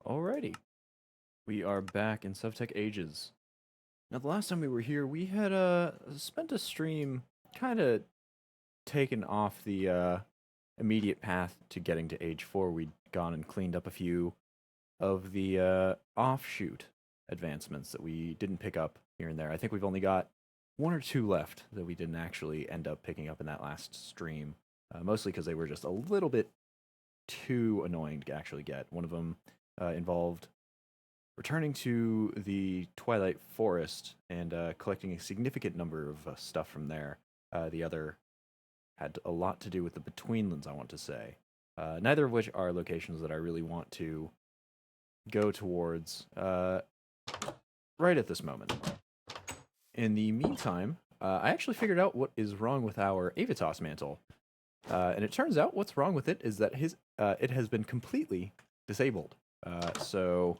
Alrighty, we are back in Sevtech Ages. Now, the last time we were here, we had spent a stream kind of taken off the immediate path to getting to Age 4. We'd gone and cleaned up a few of the offshoot advancements that we didn't pick up here and there. I think we've only got one or two left that we didn't actually end up picking up in that last stream, mostly because they were just a little bit too annoying to actually get. One of them involved returning to the Twilight Forest and collecting a significant number of stuff from there. The other had a lot to do with the Betweenlands, I want to say. Neither of which are locations that I really want to go towards right at this moment. In the meantime, I actually figured out what is wrong with our Avitas mantle. And it turns out what's wrong with it is that it has been completely disabled. So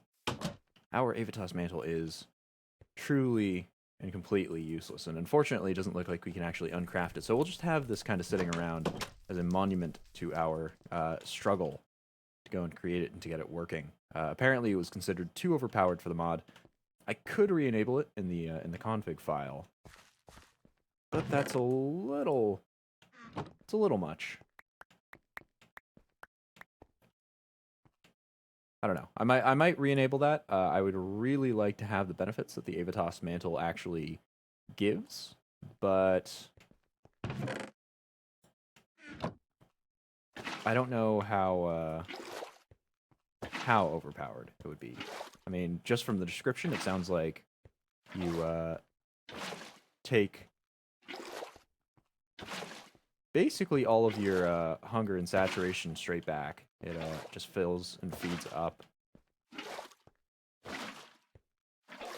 our Avitas mantle is truly and completely useless, and unfortunately it doesn't look like we can actually uncraft it. So we'll just have this kind of sitting around as a monument to our struggle to go and create it and to get it working. Apparently it was considered too overpowered for the mod. I could re-enable it in the config file, but that's a little much. I don't know. I might re-enable that. I would really like to have the benefits that the Avitas mantle actually gives, but I don't know how overpowered it would be. I mean, just from the description, it sounds like you take basically all of your hunger and saturation straight back. It just fills and feeds up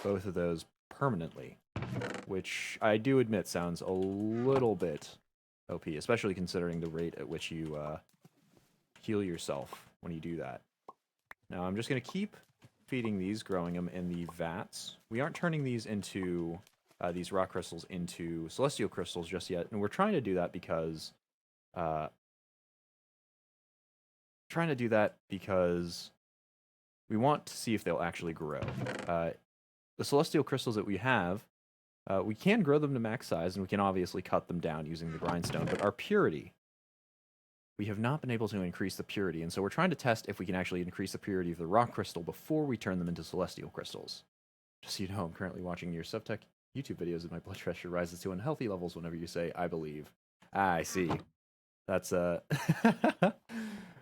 both of those permanently, which I do admit sounds a little bit OP, especially considering the rate at which you heal yourself when you do that. Now I'm just going to keep feeding these, growing them in the vats. We aren't turning these into these rock crystals into celestial crystals just yet, and we're trying to do that because we want to see if they'll actually grow. The celestial crystals that we have, we can grow them to max size, and we can obviously cut them down using the grindstone, but our purity, we have not been able to increase the purity, and so we're trying to test if we can actually increase the purity of the rock crystal before we turn them into celestial crystals. Just so you know, I'm currently watching your Sevtech YouTube videos, and my blood pressure rises to unhealthy levels whenever you say, I believe. Ah, I see. That's,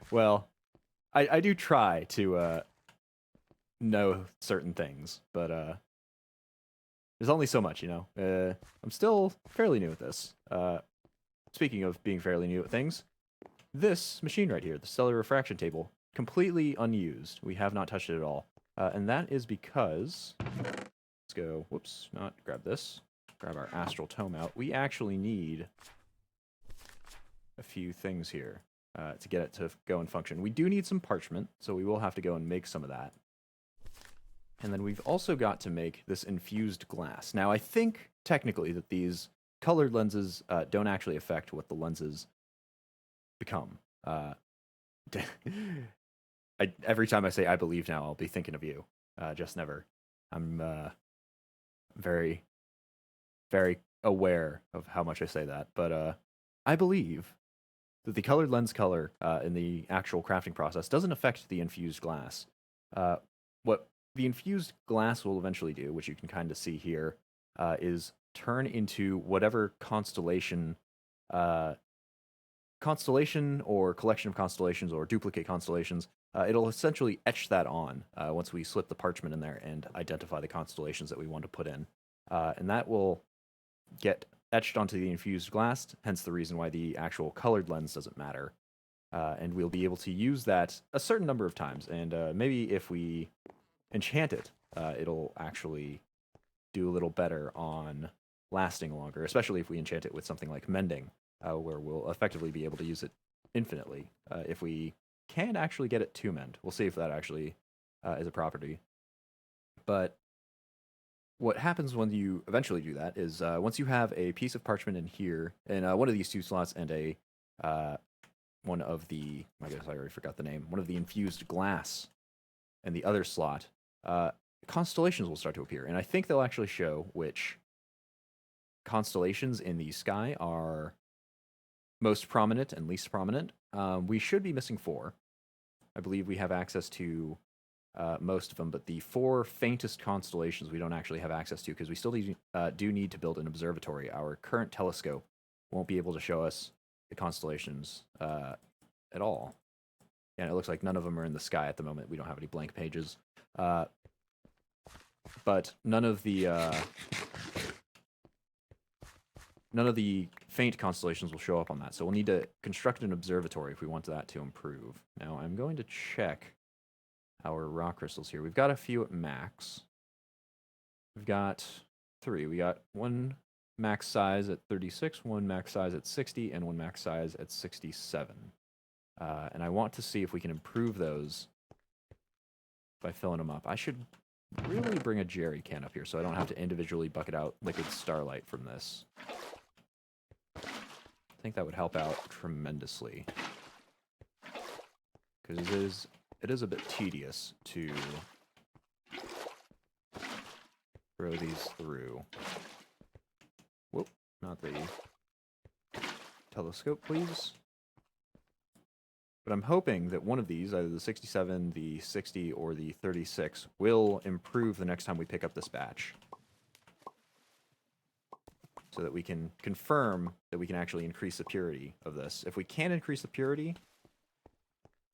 well, I do try to, know certain things, but, there's only so much, you know? I'm still fairly new at this. Speaking of being fairly new at things, this machine right here, the stellar refraction table, completely unused. We have not touched it at all. And that is because, let's go, whoops, not grab this, grab our astral tome out. We actually need a few things here to get it to go and function. We do need some parchment, so we will have to go and make some of that. And then we've also got to make this infused glass. Now, I think technically that these colored lenses don't actually affect what the lenses become. Every time I say I believe now, I'll be thinking of you. Just never. I'm very, very aware of how much I say that. But I believe that the colored lens color in the actual crafting process doesn't affect the infused glass. What the infused glass will eventually do, which you can kind of see here, is turn into whatever constellation or collection of constellations or duplicate constellations. It'll essentially etch that on once we slip the parchment in there and identify the constellations that we want to put in. And that will get etched onto the infused glass, hence the reason why the actual colored lens doesn't matter. And we'll be able to use that a certain number of times, and maybe if we enchant it, it'll actually do a little better on lasting longer, especially if we enchant it with something like mending, where we'll effectively be able to use it infinitely. If we can actually get it to mend, we'll see if that actually is a property. But what happens when you eventually do that is once you have a piece of parchment in here, in one of these two slots, and a one of the, I guess I already forgot the name, one of the infused glass and the other slot, constellations will start to appear. And I think they'll actually show which constellations in the sky are most prominent and least prominent. We should be missing 4. I believe we have access to most of them, but the 4 faintest constellations we don't actually have access to because we still do need to build an observatory. Our current telescope won't be able to show us the constellations at all. And it looks like none of them are in the sky at the moment. We don't have any blank pages. But none of the faint constellations will show up on that. So we'll need to construct an observatory if we want that to improve. Now I'm going to check our rock crystals here. We've got a few at max. We've got 3. We got 1 max size at 36, 1 max size at 60, and 1 max size at 67. And I want to see if we can improve those by filling them up. I should really bring a jerry can up here so I don't have to individually bucket out liquid starlight from this. I think that would help out tremendously. Because it is a bit tedious to throw these through. Whoop, not the telescope, please. But I'm hoping that one of these, either the 67, the 60, or the 36, will improve the next time we pick up this batch. So that we can confirm that we can actually increase the purity of this. If we can't increase the purity,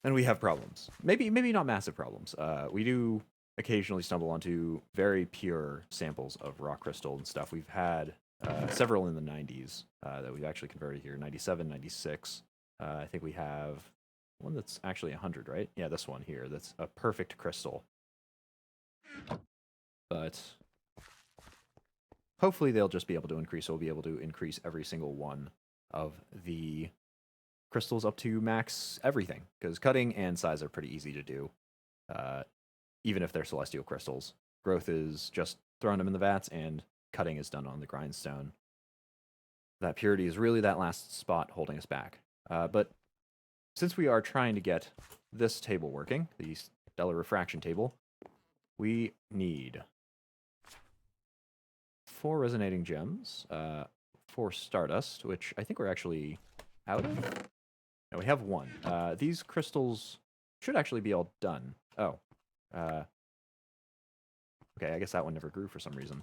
then we have problems. Maybe not massive problems. We do occasionally stumble onto very pure samples of rock crystal and stuff. We've had several in the 90s that we've actually converted here. 97, 96. I think we have one that's actually 100, right? Yeah, this one here. That's a perfect crystal. But hopefully they'll just be able to increase. So we'll be able to increase every single one of the crystals up to max everything. Because cutting and size are pretty easy to do. Even if they're celestial crystals. Growth is just throwing them in the vats, and cutting is done on the grindstone. That purity is really that last spot holding us back. But since we are trying to get this table working, the stellar refraction table, we need 4 resonating gems, 4 stardust, which I think we're actually out of. No, we have 1. These crystals should actually be all done. Oh. Okay, I guess that one never grew for some reason.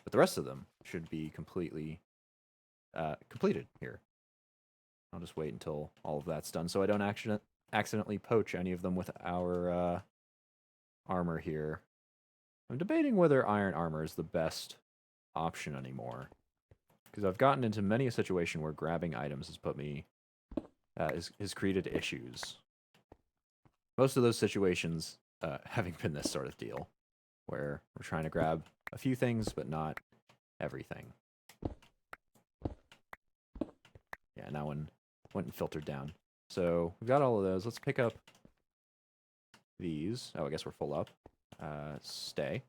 But the rest of them should be completely completed here. I'll just wait until all of that's done so I don't accidentally poach any of them with our armor here. I'm debating whether iron armor is the best option anymore. Because I've gotten into many a situation where grabbing items has put me... has created issues. Most of those situations having been this sort of deal. Where we're trying to grab a few things, but not everything. Yeah, and that one went and filtered down. So we've got all of those. Let's pick up these. Oh, I guess we're full up. Stay.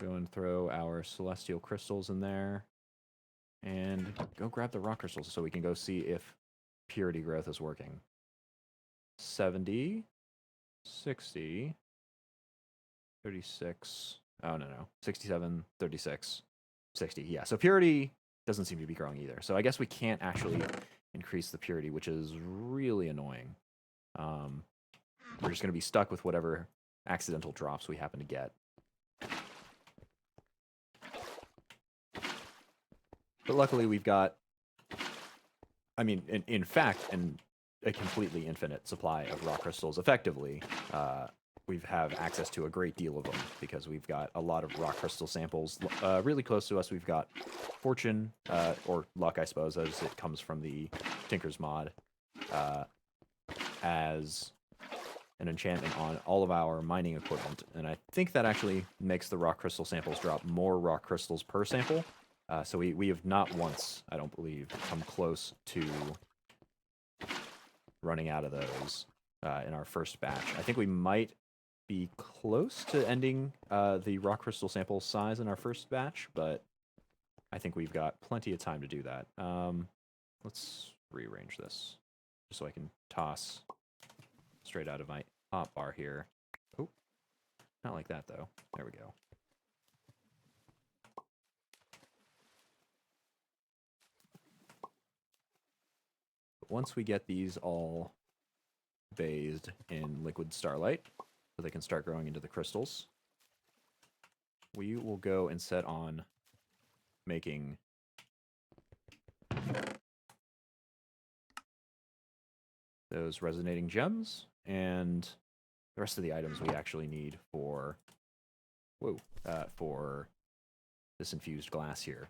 Go and throw our celestial crystals in there. And go grab the rock crystals so we can go see if purity growth is working. 70, 60, 36. Oh, no. 67, 36, 60. Yeah, so purity doesn't seem to be growing either. So I guess we can't actually increase the purity, which is really annoying. We're just going to be stuck with whatever accidental drops we happen to get. But luckily we've got, I mean, in fact, a completely infinite supply of rock crystals. Effectively, we have access to a great deal of them because we've got a lot of rock crystal samples really close to us. We've got fortune, or luck, I suppose, as it comes from the Tinker's mod, as an enchantment on all of our mining equipment. And I think that actually makes the rock crystal samples drop more rock crystals per sample. So we have not once, I don't believe, come close to running out of those in our first batch. I think we might be close to ending the rock crystal sample size in our first batch, but I think we've got plenty of time to do that. Let's rearrange this just so I can toss straight out of my hotbar here. Oh, not like that though. There we go. Once we get these all bathed in liquid starlight, so they can start growing into the crystals, we will go and set on making those resonating gems and the rest of the items we actually need for for this infused glass here.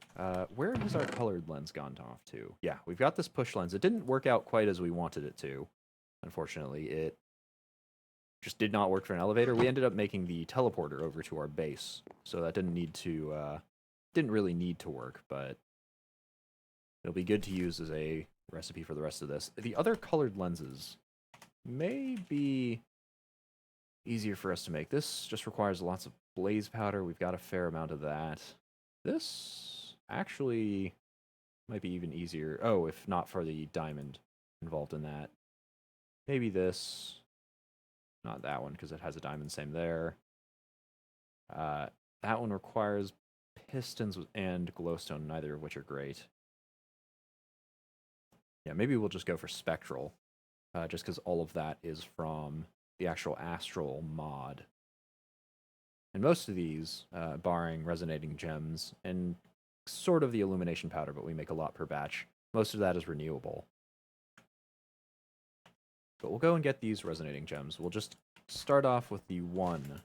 Where has our colored lens gone off to? Yeah, we've got this push lens. It didn't work out quite as we wanted it to. Unfortunately, it just did not work for an elevator. We ended up making the teleporter over to our base, so that didn't really need to work, but it'll be good to use as a recipe for the rest of this. The other colored lenses may be easier for us to make. This just requires lots of blaze powder. We've got a fair amount of that. This actually might be even easier. Oh, if not for the diamond involved in that. Maybe this. Not that one, because it has a diamond, same there. That one requires pistons and glowstone, neither of which are great. Yeah, maybe we'll just go for spectral, just because all of that is from the actual astral mod. And most of these, barring resonating gems and sort of the illumination powder, but we make a lot per batch, most of that is renewable. But we'll go and get these resonating gems. We'll just start off with the one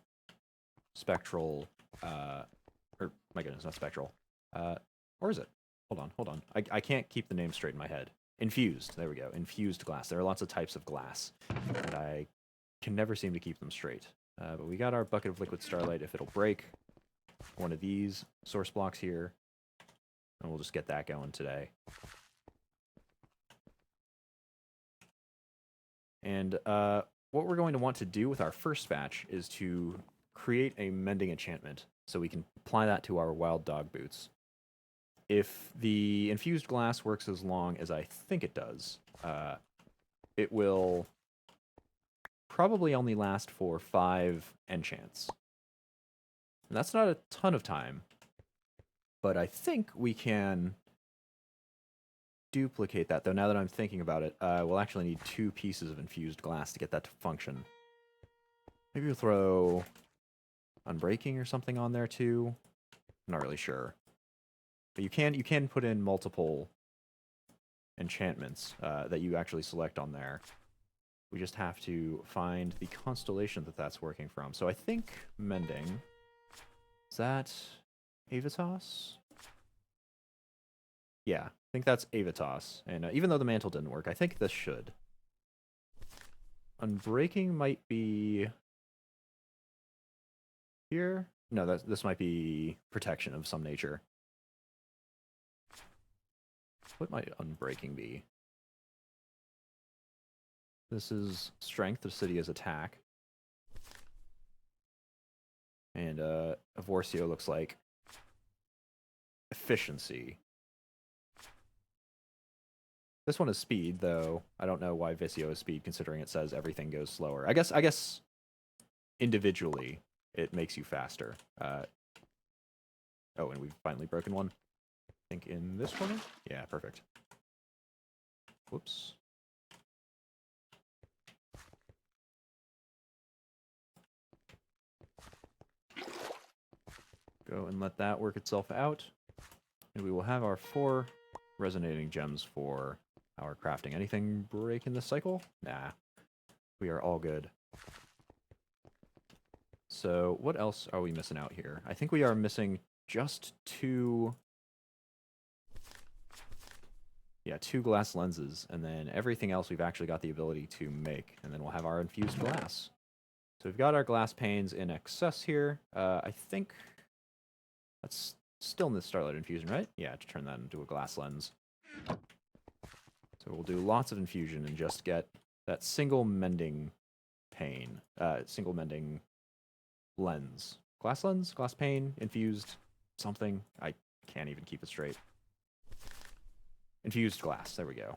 spectral, or my goodness, not spectral. Or is it? Hold on. I can't keep the name straight in my head. Infused, there we go. Infused glass. There are lots of types of glass, and I can never seem to keep them straight. But we got our bucket of liquid starlight. If it'll break one of these source blocks here, and we'll just get that going today. And what we're going to want to do with our first batch is to create a mending enchantment so we can apply that to our wild dog boots. If the infused glass works as long as I think it does, it will probably only last for 5 enchants. And that's not a ton of time, but I think we can duplicate that, though. Now that I'm thinking about it, we'll actually need 2 pieces of infused glass to get that to function. Maybe we'll throw unbreaking or something on there too. I'm not really sure. But you can put in multiple enchantments that you actually select on there. We just have to find the constellation that that's working from. So I think mending, is that Avitas? Yeah, I think that's Avitas. And even though the mantle didn't work, I think this should. Unbreaking might be here. No, this might be protection of some nature. What might unbreaking be? This is strength of Cydia's attack. And Avorcio looks like efficiency. This one is speed, though. I don't know why Vicio is speed, considering it says everything goes slower. I guess individually it makes you faster. Oh, and we've finally broken one. I think in this corner? Yeah, perfect. Whoops. Go and let that work itself out. And we will have our 4 resonating gems for our crafting. Anything break in this cycle? Nah. We are all good. So what else are we missing out here? I think we are missing just 2... Yeah, 2 glass lenses, and then everything else we've actually got the ability to make. And then we'll have our infused glass. So we've got our glass panes in excess here. I think that's still in the Starlight Infusion, right? Yeah, to turn that into a glass lens. So we'll do lots of infusion and just get that single mending pane, single mending lens. Glass lens, glass pane, infused something. I can't even keep it straight. Infused glass, there we go.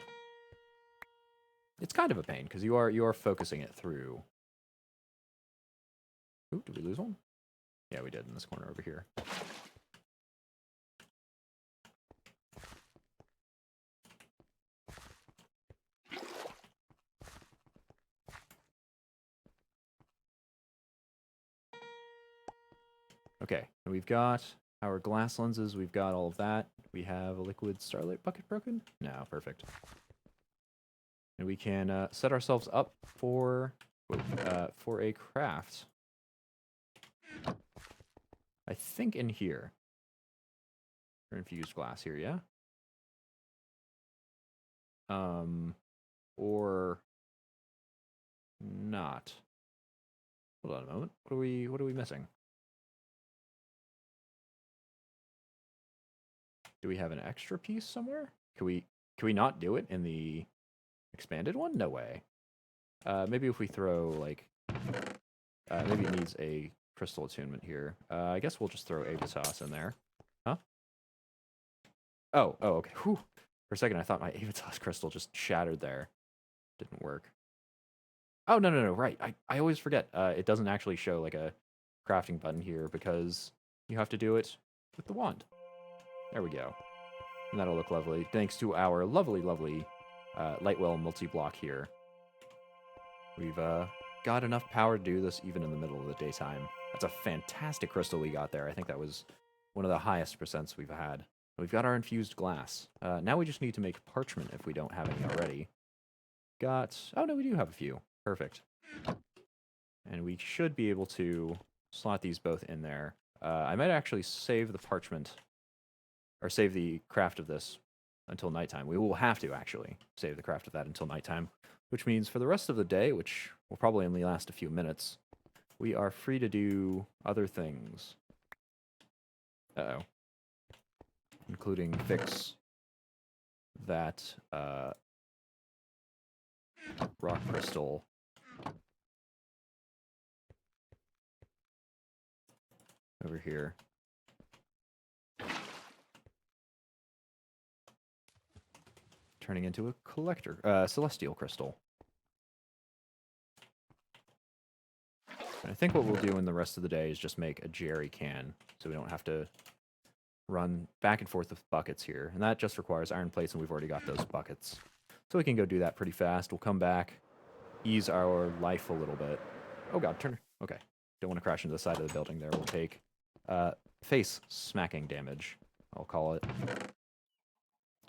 It's kind of a pain because you are focusing it through. Ooh, did we lose one? Yeah, we did in this corner over here. Okay, and we've got our glass lenses. We've got all of that. We have a liquid starlight bucket broken? No, perfect. And we can set ourselves up for a craft. I think in here. Or infused glass here, yeah? Or not. Hold on a moment. What are we missing? Do we have an extra piece somewhere? Can we not do it in the expanded one? No way. Maybe if we throw like maybe it needs a crystal attunement here. I guess we'll just throw Avitas in there. Huh? Oh, okay. Whew. For a second I thought my Avitas crystal just shattered there. Didn't work. Oh, no, right. I always forget. It doesn't actually show like a crafting button here because you have to do it with the wand. There we go. And that'll look lovely. Thanks to our lovely Lightwell multi-block here. We've got enough power to do this even in the middle of the daytime. That's a fantastic crystal we got there. I think that was one of the highest percents we've had. We've got our infused glass. Now we just need to make parchment if we don't have any already. Oh no, we do have a few. Perfect. And we should be able to slot these both in there. I might actually save the parchment, or save the craft of this until nighttime. We will have to actually save the craft of that until nighttime, which means for the rest of the day, which will probably only last a few minutes, we are free to do other things. Uh-oh. Including fix that rock crystal. Over here. Turning into a collector, celestial crystal. And I think what we'll do in the rest of the day is just make a jerry can, so we don't have to run back and forth with buckets here. And that just requires iron plates, and we've already got those buckets. So we can go do that pretty fast. We'll come back, ease our life a little bit. Oh god, turn. Okay. Don't want to crash into the side of the building there. We'll take face smacking damage, I'll call it.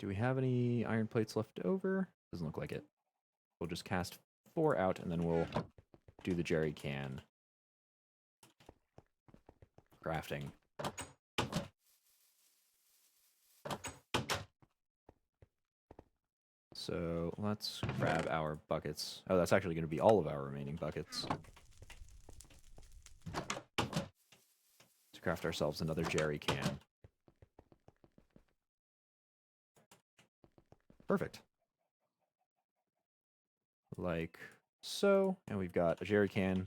Do we have any iron plates left over? Doesn't look like it. We'll just cast 4 out, and then we'll do the jerry can. Crafting. So let's grab our buckets. Oh, that's actually going to be all of our remaining buckets. To craft ourselves another jerry can. Perfect. Like so. And we've got a jerry can.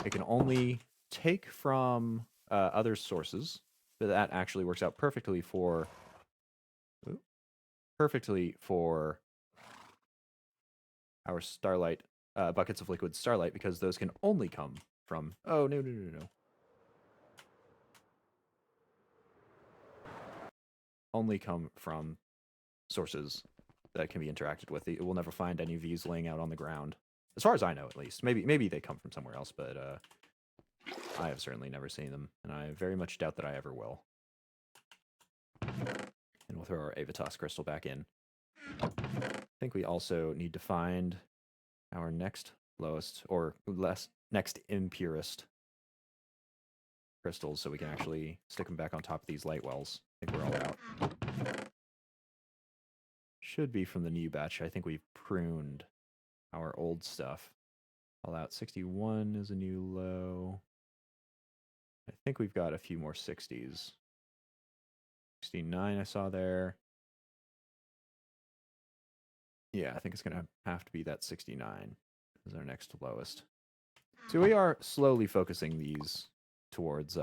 It can only take from other sources, but that actually works out perfectly for our starlight buckets of liquid starlight, because those can only come from no. Only come from sources that can be interacted with. It will never find any of these laying out on the ground, as far as I know, at least. Maybe they come from somewhere else, but I have certainly never seen them, and I very much doubt that I ever will. And we'll throw our Avitas crystal back in. I think we also need to find our next lowest, or next impurest crystals, so we can actually stick them back on top of these light wells. I think we're all out. Should be from the new batch. I think we've pruned our old stuff. All out. 61 is a new low. I think we've got a few more 60s. 69 I saw there. Yeah, I think it's going to have to be that 69 as our next lowest. So we are slowly focusing these towards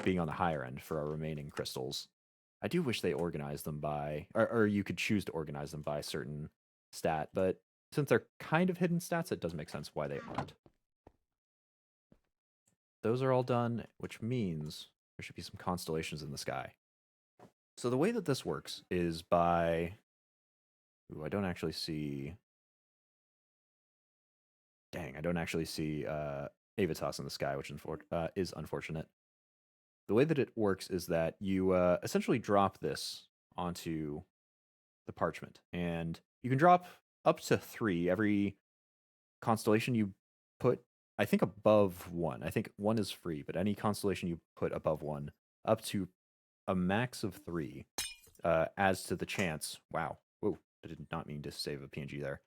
being on the higher end for our remaining crystals. I do wish they organized them by, or you could choose to organize them by certain stat, but since they're kind of hidden stats, it does make sense why they aren't. Those are all done, which means there should be some constellations in the sky. So the way that this works is by... Ooh, I don't actually see... Dang, I don't actually see Avitas in the sky, which is unfortunate. The way that it works is that you essentially drop this onto the parchment, and you can drop up to 3 every constellation you put, I think, above 1. I think 1 is free, but any constellation you put above 1, up to a max of 3, adds to the chance... Wow. Whoa, I did not mean to save a PNG there.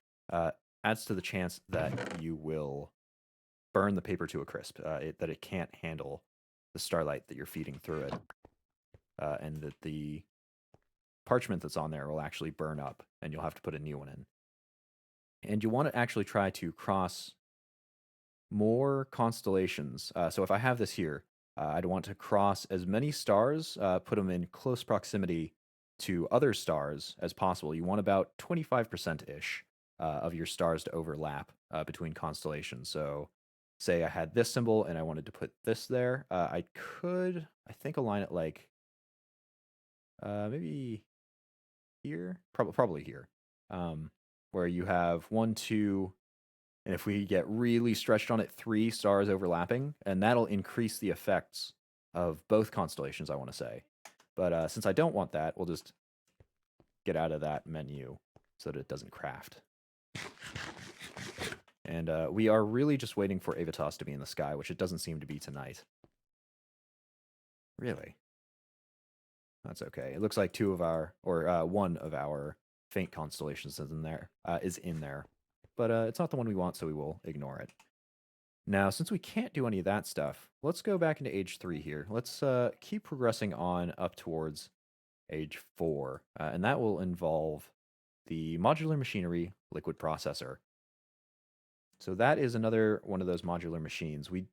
Adds to the chance that you will burn the paper to a crisp, that it can't handle the starlight that you're feeding through it, and that the parchment that's on there will actually burn up, and you'll have to put a new one in. And you want to actually try to cross more constellations. So if I have this here, I'd want to cross as many stars, put them in close proximity to other stars as possible. You want about 25%-ish of your stars to overlap between constellations. So say I had this symbol and I wanted to put this there, I could, I think, align it like maybe here, probably here, where you have 1, 2, and if we get really stretched on it, 3 stars overlapping, and that'll increase the effects of both constellations, I want to say. But since I don't want that, we'll just get out of that menu so that it doesn't craft. And we are really just waiting for Avitas to be in the sky, which it doesn't seem to be tonight. Really? That's okay. It looks like 2 of our, or 1 of our faint constellations is in there. But it's not the one we want, so we will ignore it. Now, since we can't do any of that stuff, let's go back into age 3 here. Let's keep progressing on up towards age 4, and that will involve the modular machinery liquid processor. So that is another one of those modular machines. We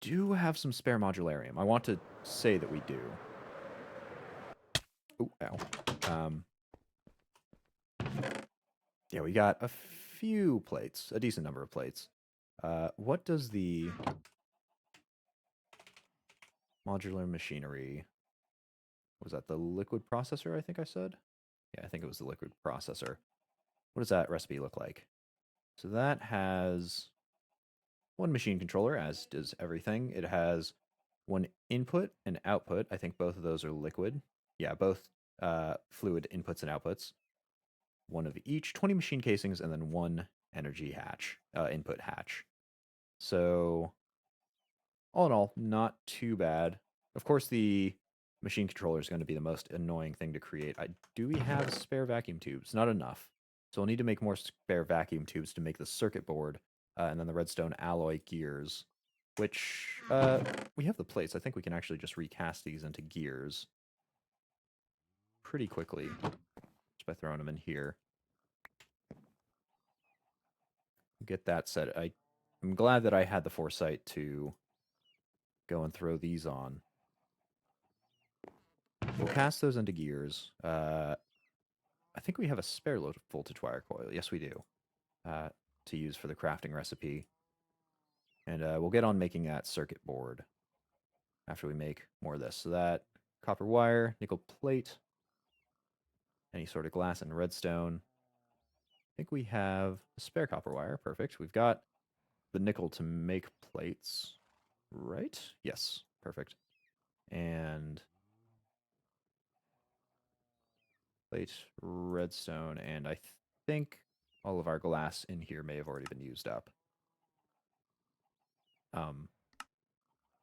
do have some spare modularium. I want to say that we do. Ooh, ow. Yeah, we got a few plates, a decent number of plates. What does the modular machinery... Was that the liquid processor, I think I said? Yeah, I think it was the liquid processor. What does that recipe look like? So that has 1 machine controller, as does everything. It has 1 input and output. I think both of those are liquid. Yeah, both fluid inputs and outputs. 1 of each, 20 machine casings, and then 1 energy hatch, input hatch. So, all in all, not too bad. Of course, the machine controller is going to be the most annoying thing to create. Do we have spare vacuum tubes? Not enough. So we'll need to make more spare vacuum tubes to make the circuit board, and then the redstone alloy gears, which we have the plates. I think we can actually just recast these into gears pretty quickly just by throwing them in here. Get that set. I'm glad that I had the foresight to go and throw these on. We'll cast those into gears. I think we have a spare low voltage wire coil. Yes, we do. To use for the crafting recipe. And we'll get on making that circuit board after we make more of this. So that copper wire, nickel plate, any sort of glass and redstone. I think we have a spare copper wire. Perfect. We've got the nickel to make plates, right? Yes, perfect. And plate, redstone, and I think all of our glass in here may have already been used up.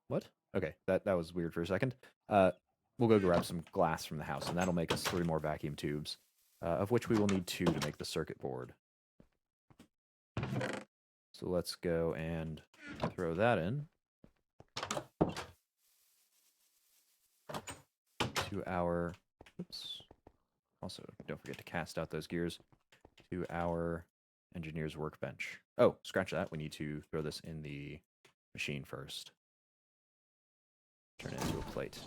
What? Okay, that was weird for a second. We'll go grab some glass from the house, and that'll make us 3 more vacuum tubes, of which we will need 2 to make the circuit board. So let's go and throw that in to our... Oops. Also, don't forget to cast out those gears to our engineer's workbench. Oh, scratch that. We need to throw this in the machine first. Turn it into a plate.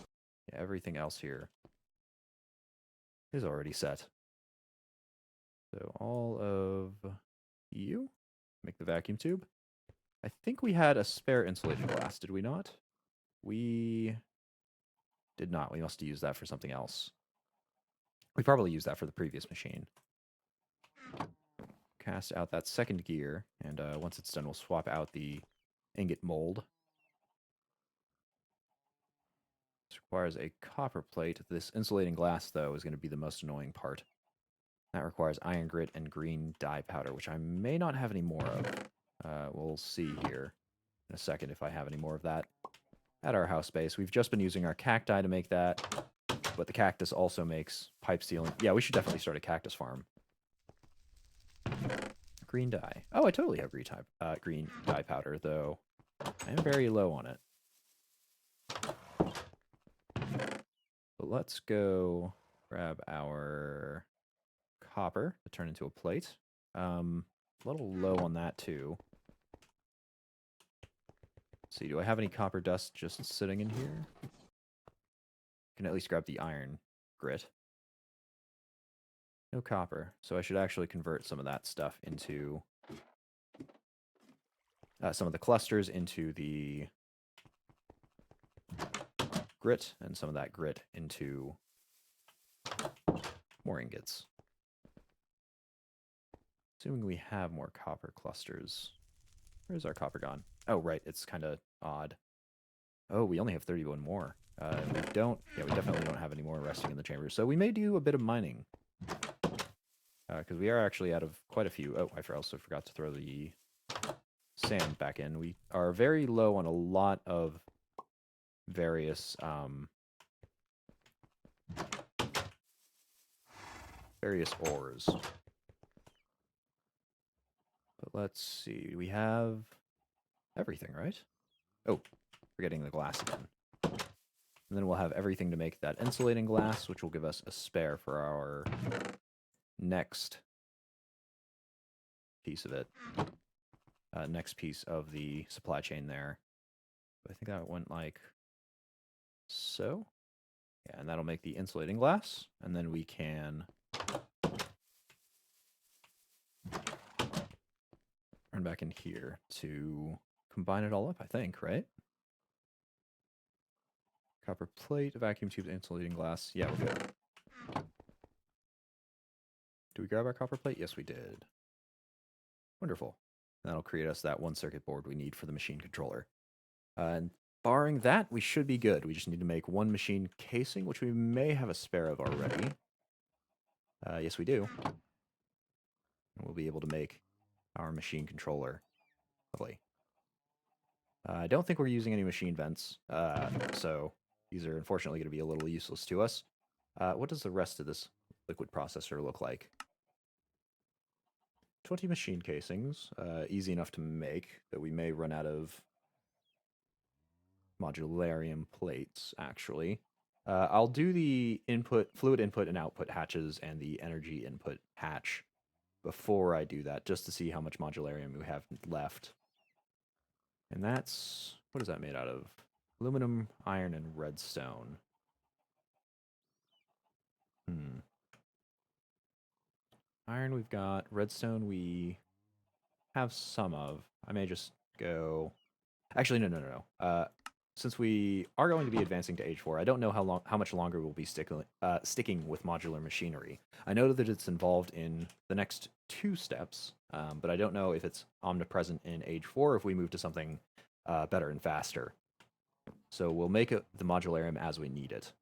Yeah, everything else here is already set. So all of you make the vacuum tube. I think we had a spare insulated glass, did we not? We did not. We must have used that for something else. We probably used that for the previous machine. Cast out that second gear, and once it's done, we'll swap out the ingot mold. This requires a copper plate. This insulating glass, though, is going to be the most annoying part. That requires iron grit and green dye powder, which I may not have any more of. We'll see here in a second if I have any more of that at our house base. We've just been using our cacti to make that, but the cactus also makes pipe sealing. Yeah, we should definitely start a cactus farm. Green dye. Oh, I totally have green dye powder, though I am very low on it. But let's go grab our copper to turn into a plate. A little low on that, too. Let's see, do I have any copper dust just sitting in here? Can at least grab the iron grit. No copper, so I should actually convert some of that stuff into some of the clusters into the grit, and some of that grit into more ingots. Assuming we have more copper clusters. Where's our copper gone? Oh, right, it's kind of odd. Oh, we only have 31 more. We definitely don't have any more resting in the chamber. So we may do a bit of mining. Because we are actually out of quite a few. Oh, I also forgot to throw the sand back in. We are very low on a lot of various ores. But let's see. We have everything, right? Oh, forgetting the glass again. And then we'll have everything to make that insulating glass, which will give us a spare for our next piece of it. Next piece of the supply chain there. I think that went like so. Yeah, and that'll make the insulating glass. And then we can run back in here to combine it all up, I think, right? Copper plate, vacuum tube, insulating glass. Yeah, we're good. Do we grab our copper plate? Yes, we did. Wonderful. That'll create us that one circuit board we need for the machine controller. And barring that, we should be good. We just need to make one machine casing, which we may have a spare of already. Yes, we do. And we'll be able to make our machine controller. Lovely. I don't think we're using any machine vents, so these are unfortunately going to be a little useless to us. What does the rest of this liquid processor look like? 20 machine casings, easy enough to make, that we may run out of modularium plates, actually. I'll do the fluid input and output hatches and the energy input hatch before I do that, just to see how much modularium we have left. And that's, what is that made out of? Aluminum, iron, and redstone. Iron we've got. Redstone we have some of. I may just go... Actually, no. Since we are going to be advancing to Age 4, I don't know how much longer we'll be sticking with modular machinery. I know that it's involved in the next 2 steps, but I don't know if it's omnipresent in Age 4 if we move to something better and faster. So we'll make the modularium as we need it.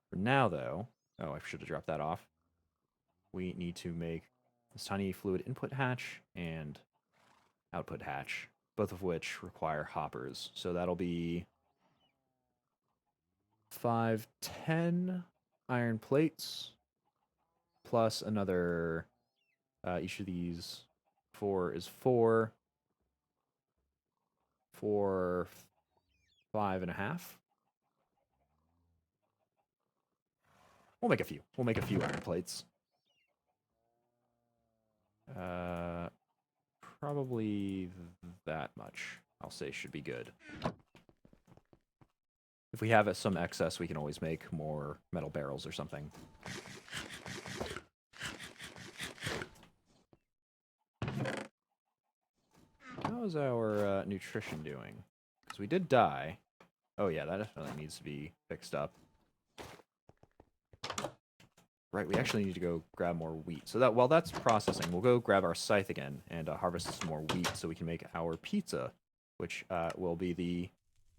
For now, though... Oh, I should have dropped that off. We need to make this tiny fluid input hatch and output hatch, both of which require hoppers. So that'll be 5, 10 iron plates, plus another, each of these 4 is 4, 4, 5.5. We'll make a few. We'll make a few iron plates. Probably that much, I'll say, should be good. If we have some excess, we can always make more metal barrels or something. How's our nutrition doing? Because we did die. Oh yeah, that definitely needs to be fixed up. Right, we actually need to go grab more wheat. So that while that's processing, we'll go grab our scythe again and harvest some more wheat so we can make our pizza, which will be the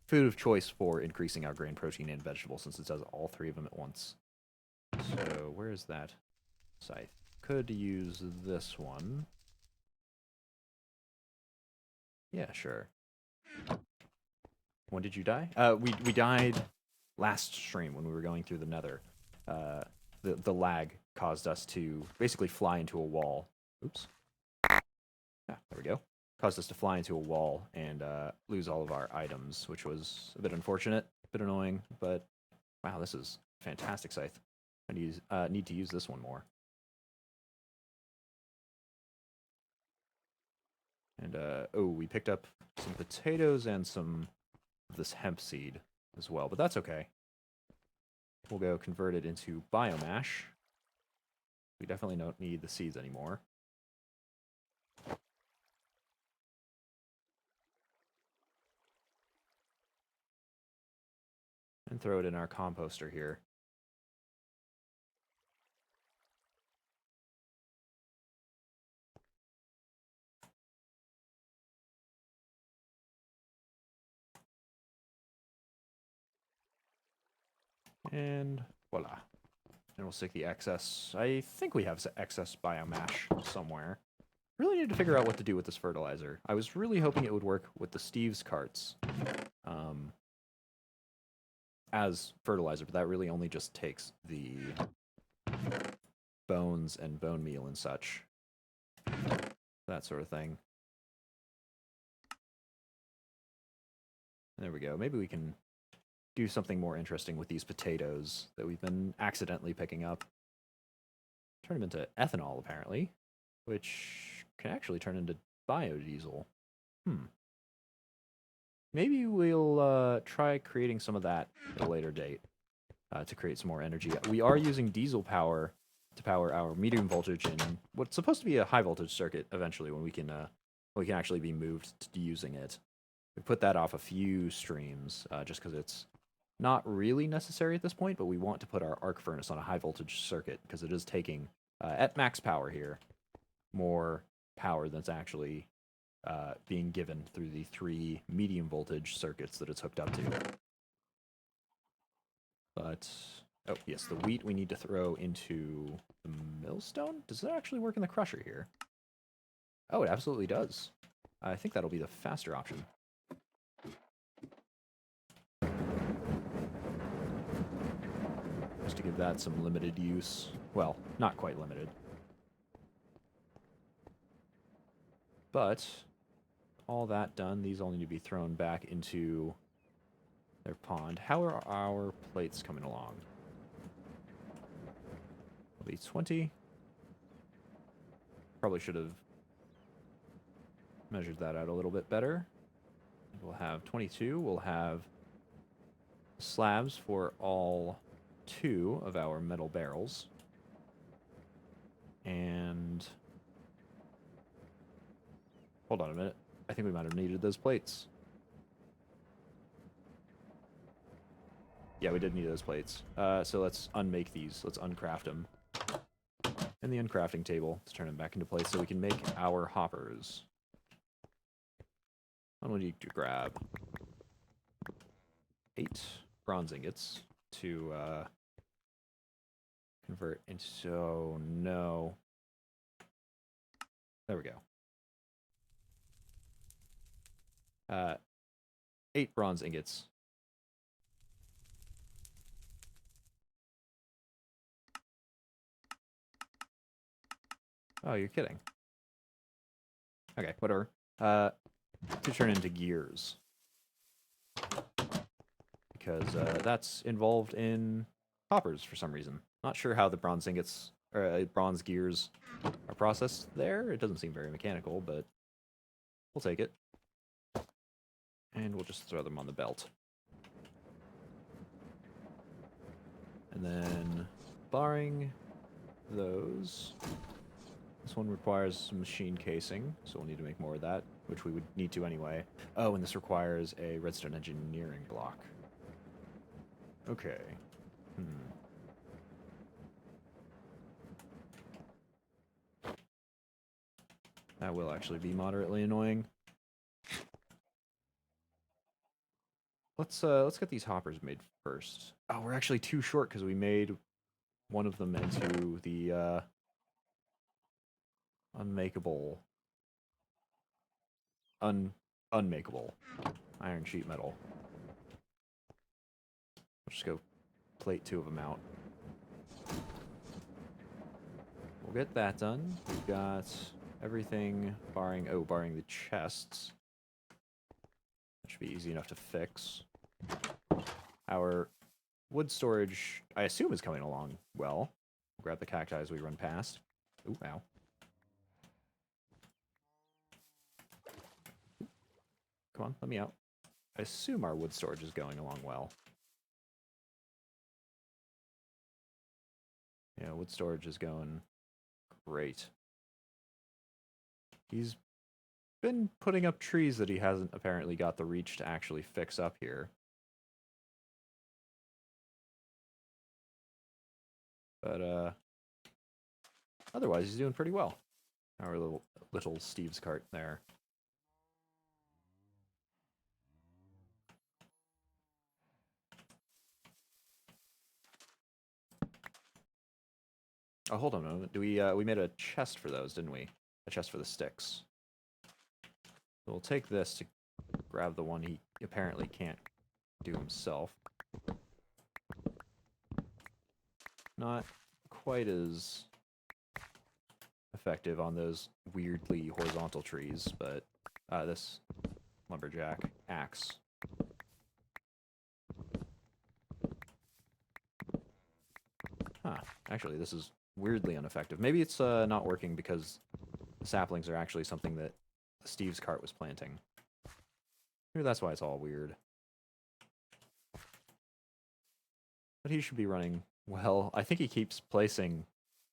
food of choice for increasing our grain, protein, and vegetable, since it does all three of them at once. So where is that scythe? Could use this one. Yeah, sure. When did you die? We died last stream when we were going through the nether. The lag caused us to basically fly into a wall. Oops. Ah, there we go. Caused us to fly into a wall and lose all of our items, which was a bit unfortunate, a bit annoying, but wow, this is a fantastic scythe. I need to use this one more. And oh, we picked up some potatoes and some of this hemp seed as well, but that's okay. We'll go convert it into biomash. We definitely don't need the seeds anymore. And throw it in our composter here. And voila. And we'll stick the excess. I think we have excess biomash somewhere. Really need to figure out what to do with this fertilizer. I was really hoping it would work with the Steve's carts as fertilizer, but that really only just takes the bones and bone meal and such. That sort of thing. There we go. Maybe we can do something more interesting with these potatoes that we've been accidentally picking up. Turn them into ethanol, apparently, which can actually turn into biodiesel. Maybe we'll try creating some of that at a later date to create some more energy. We are using diesel power to power our medium voltage in what's supposed to be a high voltage circuit eventually when we can actually be moved to using it. We put that off a few streams just because it's not really necessary at this point, but we want to put our arc furnace on a high voltage circuit because it is taking, at max power here, more power than's actually being given through the 3 medium voltage circuits that it's hooked up to. But, oh yes, the wheat we need to throw into the millstone? Does it actually work in the crusher here? Oh, it absolutely does. I think that'll be the faster option. Just to give that some limited use. Well, not quite limited. But, all that done, these all need to be thrown back into their pond. How are our plates coming along? Will be 20. Probably should have measured that out a little bit better. We'll have 22. We'll have slabs for all 2 of our metal barrels. And hold on a minute. I think we might have needed those plates. Yeah, we did need those plates. So let's unmake these. Let's uncraft them. In the uncrafting table, let's turn them back into place so we can make our hoppers. I'm going to need to grab 8 bronze ingots to convert into... Oh, no. There we go. 8 bronze ingots. Oh, you're kidding. Okay, whatever. To turn into gears. Because that's involved in hoppers for some reason. Not sure how the bronze ingots, or bronze gears are processed there. It doesn't seem very mechanical, but we'll take it. And we'll just throw them on the belt. And then, barring those, this one requires some machine casing, so we'll need to make more of that, which we would need to anyway. Oh, and this requires a redstone engineering block. Okay. That will actually be moderately annoying. Let's get these hoppers made first. Oh, we're actually too short because we made one of them into the unmakeable unmakeable iron sheet metal. We'll just go plate 2 of them out. We'll get that done. We've got everything barring the chests. That should be easy enough to fix. Our wood storage, I assume, is coming along well. We'll grab the cacti as we run past. Ooh, ow. Come on, let me out. I assume our wood storage is going along well. Yeah, wood storage is going great. He's been putting up trees that he hasn't apparently got the reach to actually fix up here. But, otherwise, he's doing pretty well. Our little Steve's cart there. Oh, hold on a moment. We made a chest for those, didn't we? A chest for the sticks. So we'll take this to grab the one he apparently can't do himself. Not quite as effective on those weirdly horizontal trees, but this lumberjack axe. Huh. Actually, this is weirdly ineffective. Maybe it's not working because the saplings are actually something that Steve's cart was planting. Maybe that's why it's all weird. But he should be running well. I think he keeps placing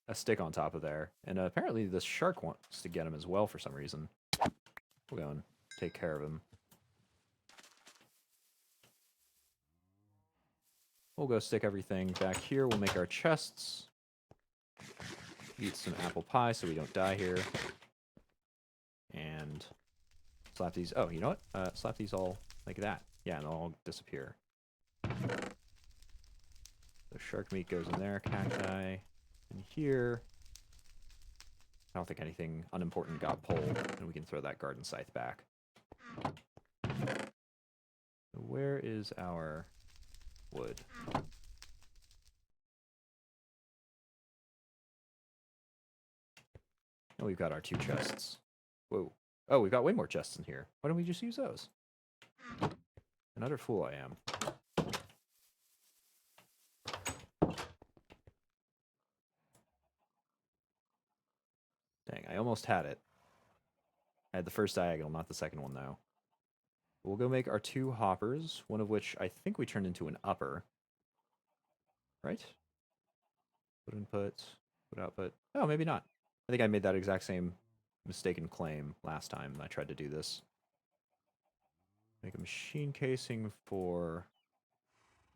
a stick on top of there. And apparently this shark wants to get him as well for some reason. We'll go and take care of him. We'll go stick everything back here. We'll make our chests. Eat some apple pie so we don't die here. And slap these. Oh, you know what? Slap these all like that. Yeah, and they'll all disappear. The shark meat goes in there. Cacti in here. I don't think anything unimportant got pulled, and we can throw that garden scythe back. So where is our wood? Oh, we've got our 2 chests. Whoa. Oh, we've got way more chests in here. Why don't we just use those? An utter fool I am. Dang, I almost had it. I had the first diagonal, not the second one, though. We'll go make our 2 hoppers, one of which I think we turned into an upper. Right? Put input, put output. Oh, maybe not. I think I made that exact same mistaken claim last time I tried to do this. Make a machine casing for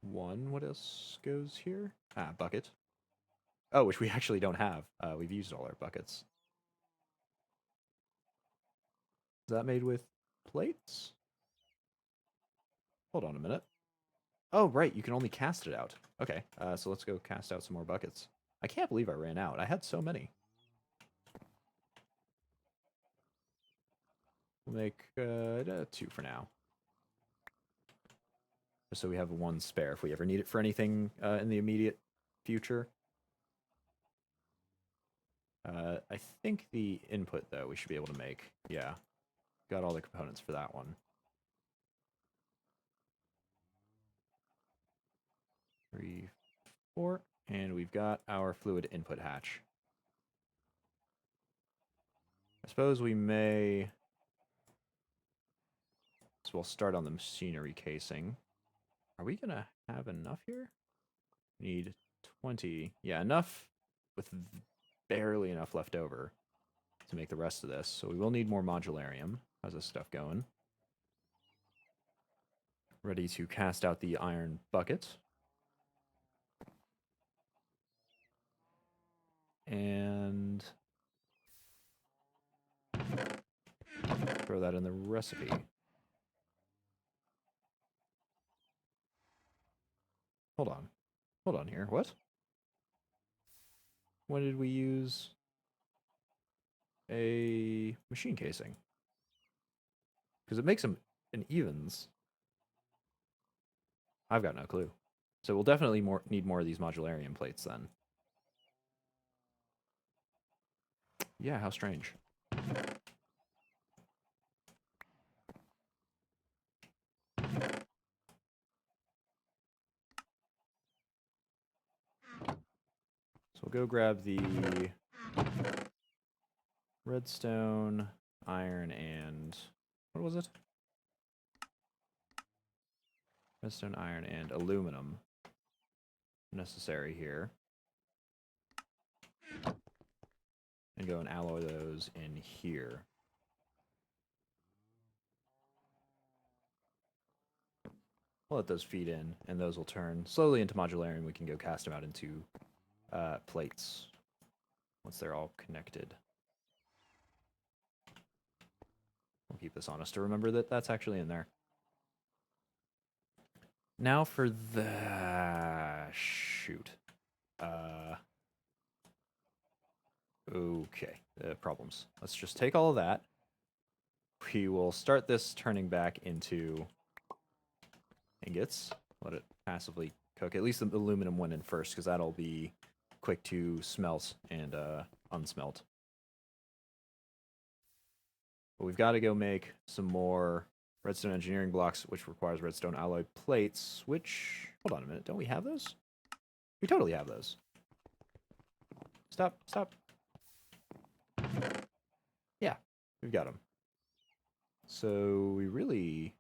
1. What else goes here? Ah, bucket. Oh, which we actually don't have. We've used all our buckets. Is that made with plates? Hold on a minute. Oh, right, you can only cast it out. Okay, so let's go cast out some more buckets. I can't believe I ran out. I had so many. We'll make 2 for now. Just so we have 1 spare if we ever need it for anything in the immediate future. I think the input, though, we should be able to make. Yeah. Got all the components for that one. 3, 4. And we've got our fluid input hatch. I suppose we may... So we'll start on the machinery casing. Are we going to have enough here? Need 20. Yeah, enough with barely enough left over to make the rest of this. So we will need more modularium. How's this stuff going? Ready to cast out the iron bucket. And throw that in the recipe. Hold on. Hold on here. What? When did we use a machine casing? Because it makes them in evens. I've got no clue. So we'll definitely need more of these modularium plates then. Yeah, how strange. So we'll go grab the redstone, iron, and what was it? Redstone, iron, and aluminum necessary here. And go and alloy those in here. We'll let those feed in, and those will turn slowly into modularium. We can go cast them out into plates once they're all connected. We'll keep this on us to remember that that's actually in there. Now for the... shoot. Okay, problems. Let's just take all of that. We will start this turning back into ingots. Let it passively cook. At least the aluminum went in first, because that'll be quick to smelt and unsmelt. But we've got to go make some more redstone engineering blocks, which requires redstone alloy plates, which... hold on a minute. Don't we have those? We totally have those. Stop. Stop. Yeah, we've got them. So we really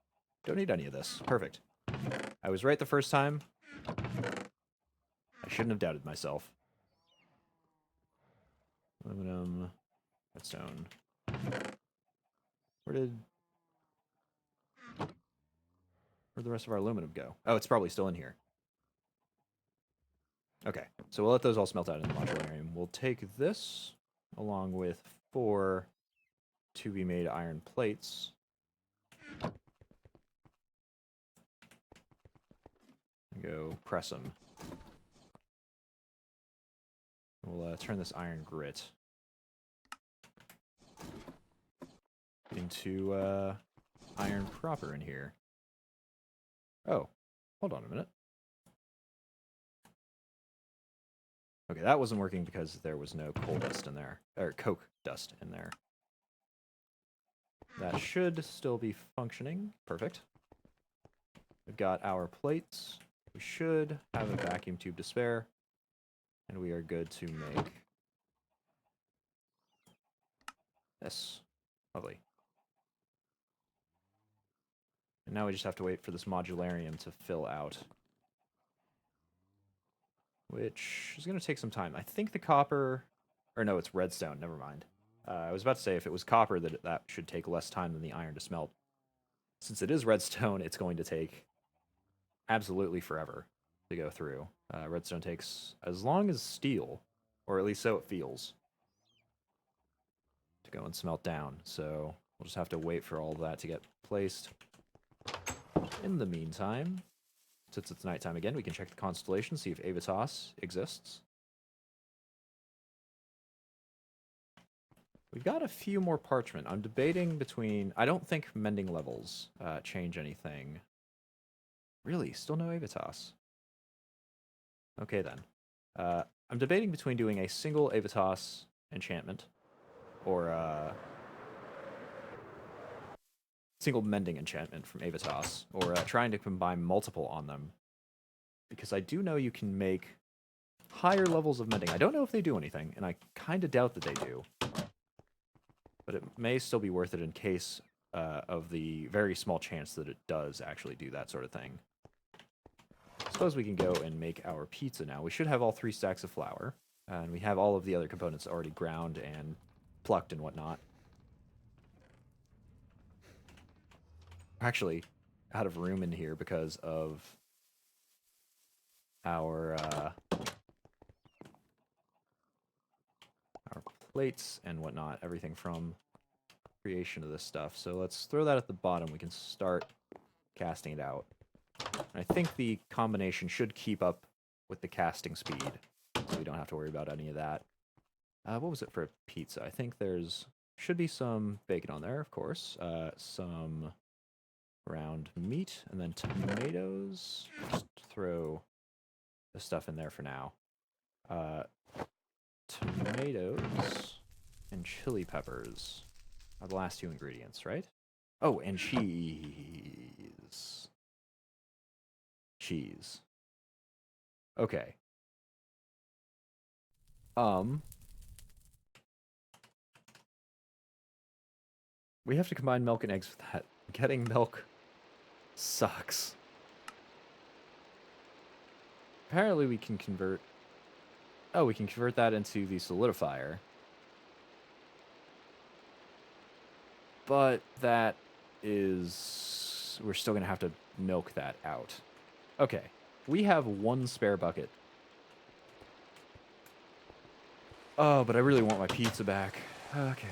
don't need any of this. Perfect. I was right the first time. I shouldn't have doubted myself. Aluminum, redstone. Where'd the rest of our aluminum go? Oh, it's probably still in here. Okay, so we'll let those all smelt out in the modularium. We'll take this along with 4 to-be-made iron plates. And go press them. We'll turn this iron grit into iron proper in here. Oh, hold on a minute. Okay, that wasn't working because there was no coal dust in there, or coke dust in there. That should still be functioning. Perfect. We've got our plates. We should have a vacuum tube to spare. And we are good to make this. Lovely. And now we just have to wait for this modularium to fill out. Which is going to take some time. I think the copper... or no, it's redstone. Never mind. I was about to say if it was copper, that should take less time than the iron to smelt. Since it is redstone, it's going to take absolutely forever to go through. Redstone takes as long as steel, or at least so it feels, to go and smelt down. So we'll just have to wait for all of that to get placed. In the meantime, since it's nighttime again, we can check the constellation, see if Avitas exists. We've got a few more parchment. I'm debating between... I don't think mending levels change anything. Really? Still no Avitas? Okay, then. I'm debating between doing a single Avitas enchantment or a single mending enchantment from Avitas, or trying to combine multiple on them. Because I do know you can make higher levels of mending. I don't know if they do anything, and I kind of doubt that they do. But it may still be worth it in case of the very small chance that it does actually do that sort of thing. suppose we can go and make our pizza now. We should have all 3 stacks of flour, and we have all of the other components already ground and plucked and whatnot. We're actually out of room in here because of our plates and whatnot, everything from creation of this stuff. So let's throw that at the bottom. We can start casting it out. And I think the combination should keep up with the casting speed, so we don't have to worry about any of that. What was it for a pizza? I think there's should be some bacon on there, of course. Some ground meat, and then tomatoes. Just throw the stuff in there for now. Tomatoes and chili peppers are the last 2 ingredients, right? Oh, and cheese. Cheese. Okay. We have to combine milk and eggs with that. Getting milk sucks. Apparently we can convert... Oh, we can convert that into the solidifier. But that is... We're still going to have to milk that out. Okay. We have 1 spare bucket. Oh, but I really want my pizza back. Okay.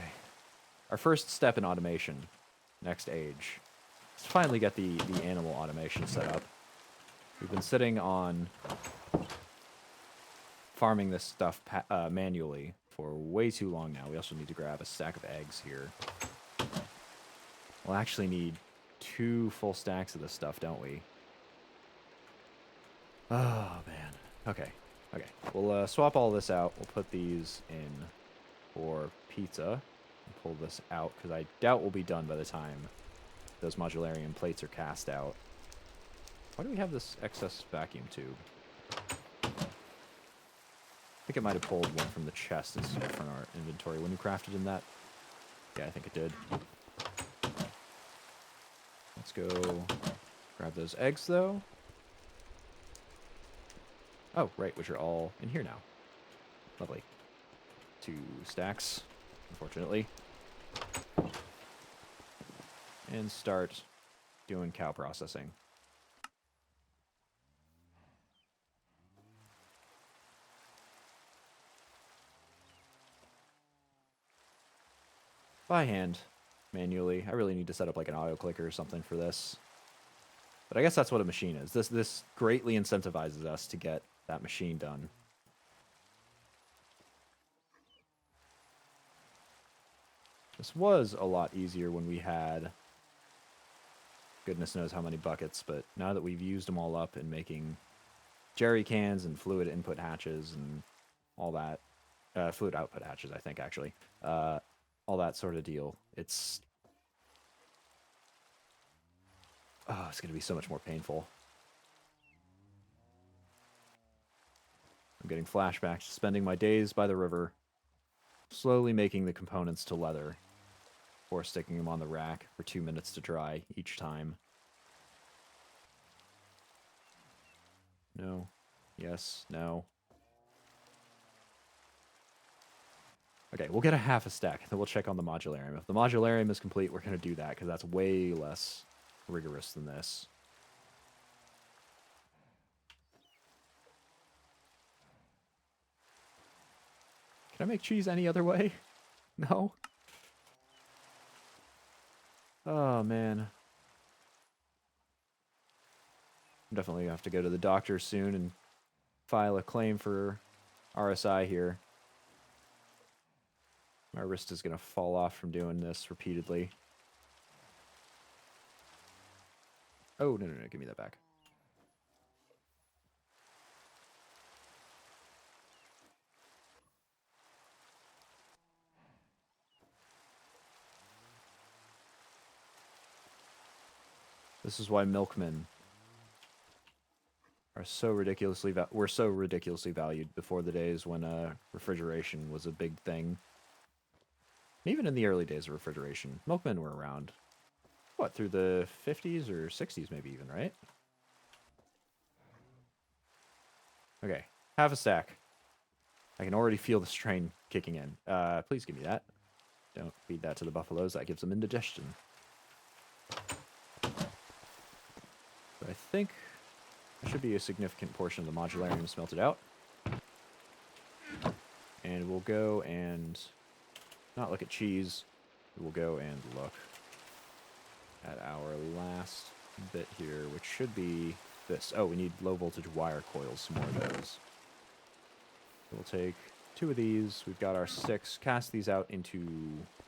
Our first step in automation. Next age. Let's finally get the animal automation set up. We've been sitting on farming this stuff manually for way too long now. We also need to grab a stack of eggs here. We'll actually need 2 full stacks of this stuff, don't we? Oh, man. Okay. Okay. We'll swap all this out. We'll put these in for pizza. Pull this out, because I doubt we'll be done by the time those modularium plates are cast out. Why do we have this excess vacuum tube? I think it might have pulled one from the chest from our inventory when we crafted in that. Yeah, I think it did. Let's go grab those eggs, though. Oh, right, which are all in here now. Lovely. 2 stacks, unfortunately. And start doing cow processing. By hand, manually. I really need to set up like an auto clicker or something for this. But I guess that's what a machine is. This greatly incentivizes us to get that machine done. This was a lot easier when we had goodness knows how many buckets, but now that we've used them all up in making jerry cans and fluid input hatches and all that, fluid output hatches, I think, actually, all that sort of deal, it's going to be so much more painful. I'm getting flashbacks to spending my days by the river, slowly making the components to leather, or sticking them on the rack for 2 minutes to dry each time. No. Yes. No. Okay, we'll get a half a stack, then we'll check on the modularium. If the modularium is complete, we're going to do that, because that's way less rigorous than this. Can I make cheese any other way? No? Oh, man. I'm definitely going to have to go to the doctor soon and file a claim for RSI here. My wrist is going to fall off from doing this repeatedly. Oh, no, give me that back. This is why milkmen are so ridiculously were so ridiculously valued before the days when refrigeration was a big thing. Even in the early days of refrigeration, milkmen were around. What, through the 50s or 60s maybe even, right? Okay, half a stack. I can already feel the strain kicking in. Please give me that. Don't feed that to the buffaloes. That gives them indigestion. But I think there should be a significant portion of the modularium smelted out. And we'll go and not look at cheese. We'll go and look at our last bit here, which should be this. Oh, we need low voltage wire coils, some more of those. We'll take 2 of these. We've got our 6. Cast these out into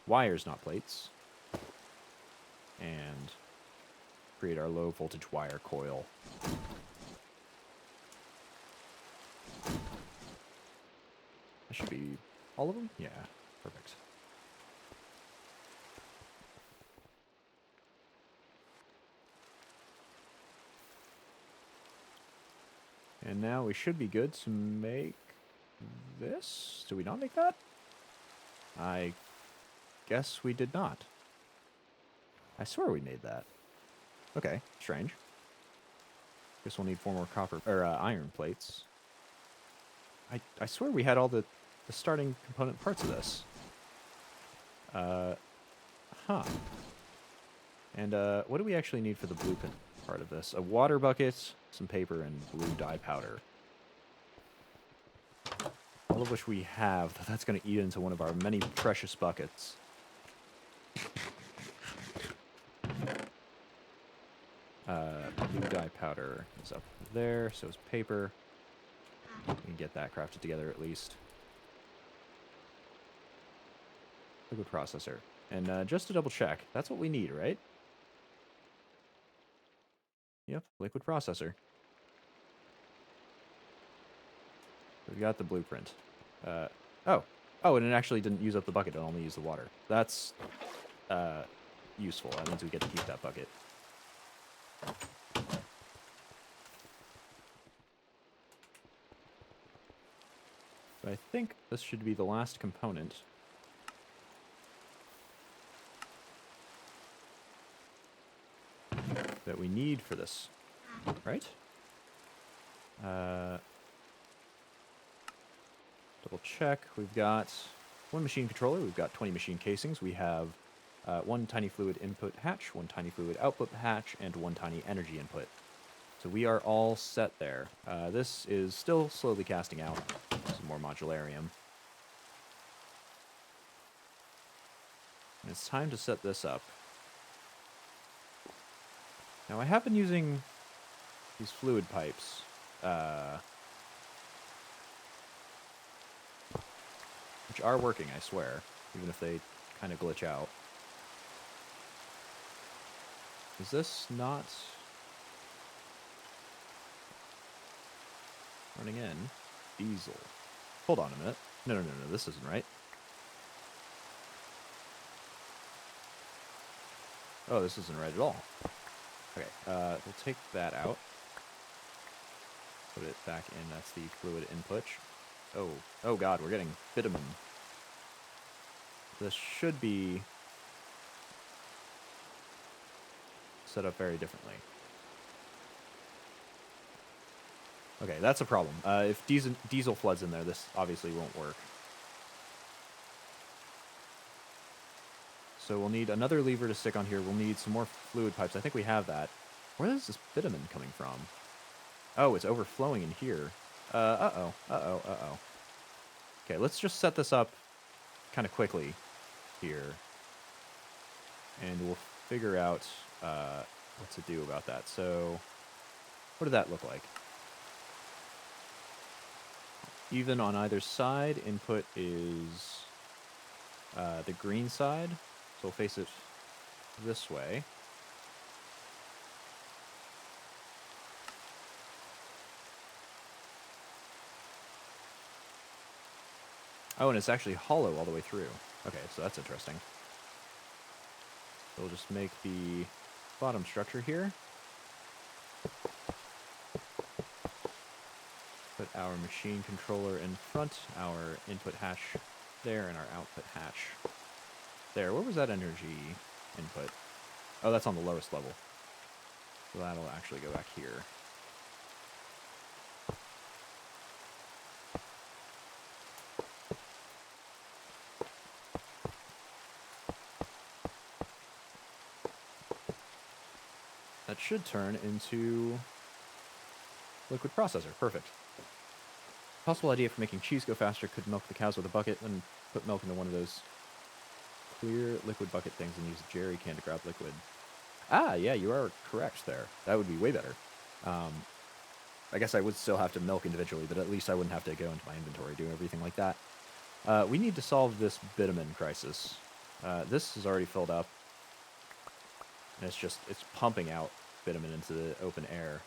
wires, not plates. And create our low voltage wire coil. That should be all of them? Yeah, perfect. And now we should be good to make this. Did we not make that? I guess we did not. I swear we made that. Okay, strange. Guess we'll need 4 more copper or iron plates. I swear we had all the starting component parts of this. Huh. And what do we actually need for the blueprint part of this? A water bucket, some paper, and blue dye powder. All of which we have. That's going to eat into one of our many precious buckets. Blue dye powder is up there, so is paper. We can get that crafted together at least. Liquid processor. And just to double check, that's what we need, right? Yep, liquid processor. We've got the blueprint. Oh, and it actually didn't use up the bucket, it only used the water. That's useful. That means we get to keep that bucket. But I think this should be the last component. That we need for this, right? Double check. We've got 1 machine controller. We've got 20 machine casings. We have 1 tiny fluid input hatch, 1 tiny fluid output hatch, and 1 tiny energy input. So we are all set there. This is still slowly casting out some more modularium. And it's time to set this up. Now I have been using these fluid pipes. Which are working, I swear, even if they kind of glitch out. Is this not running in? Diesel. Hold on a minute. No, this isn't right. Oh, this isn't right at all. Okay, we'll take that out. Put it back in, that's the fluid input. Oh god, we're getting bitumen. This should be set up very differently. Okay, that's a problem. If diesel floods in there, this obviously won't work. So we'll need another lever to stick on here. We'll need some more fluid pipes. I think we have that. Where is this bitumen coming from? Oh, it's overflowing in here. Uh-oh. Okay, let's just set this up kind of quickly here. And we'll figure out what to do about that. So, what did that look like? Even on either side, input is the green side. So we'll face it this way. Oh, and it's actually hollow all the way through. Okay, so that's interesting. So we'll just make the bottom structure here. Put our machine controller in front, our input hatch there, and our output hatch there. Where was that energy input? Oh, that's on the lowest level. So that'll actually go back here. that should turn into liquid processor. Perfect. Possible idea for making cheese go faster could milk the cows with a bucket and put milk into one of those clear liquid bucket things and use a jerry can to grab liquid. Ah, yeah, you are correct there. That would be way better. I guess I would still have to milk individually, but at least I wouldn't have to go into my inventory, do everything like that. We need to solve this bitumen crisis. This is already filled up. And it's pumping out bitumen into the open air.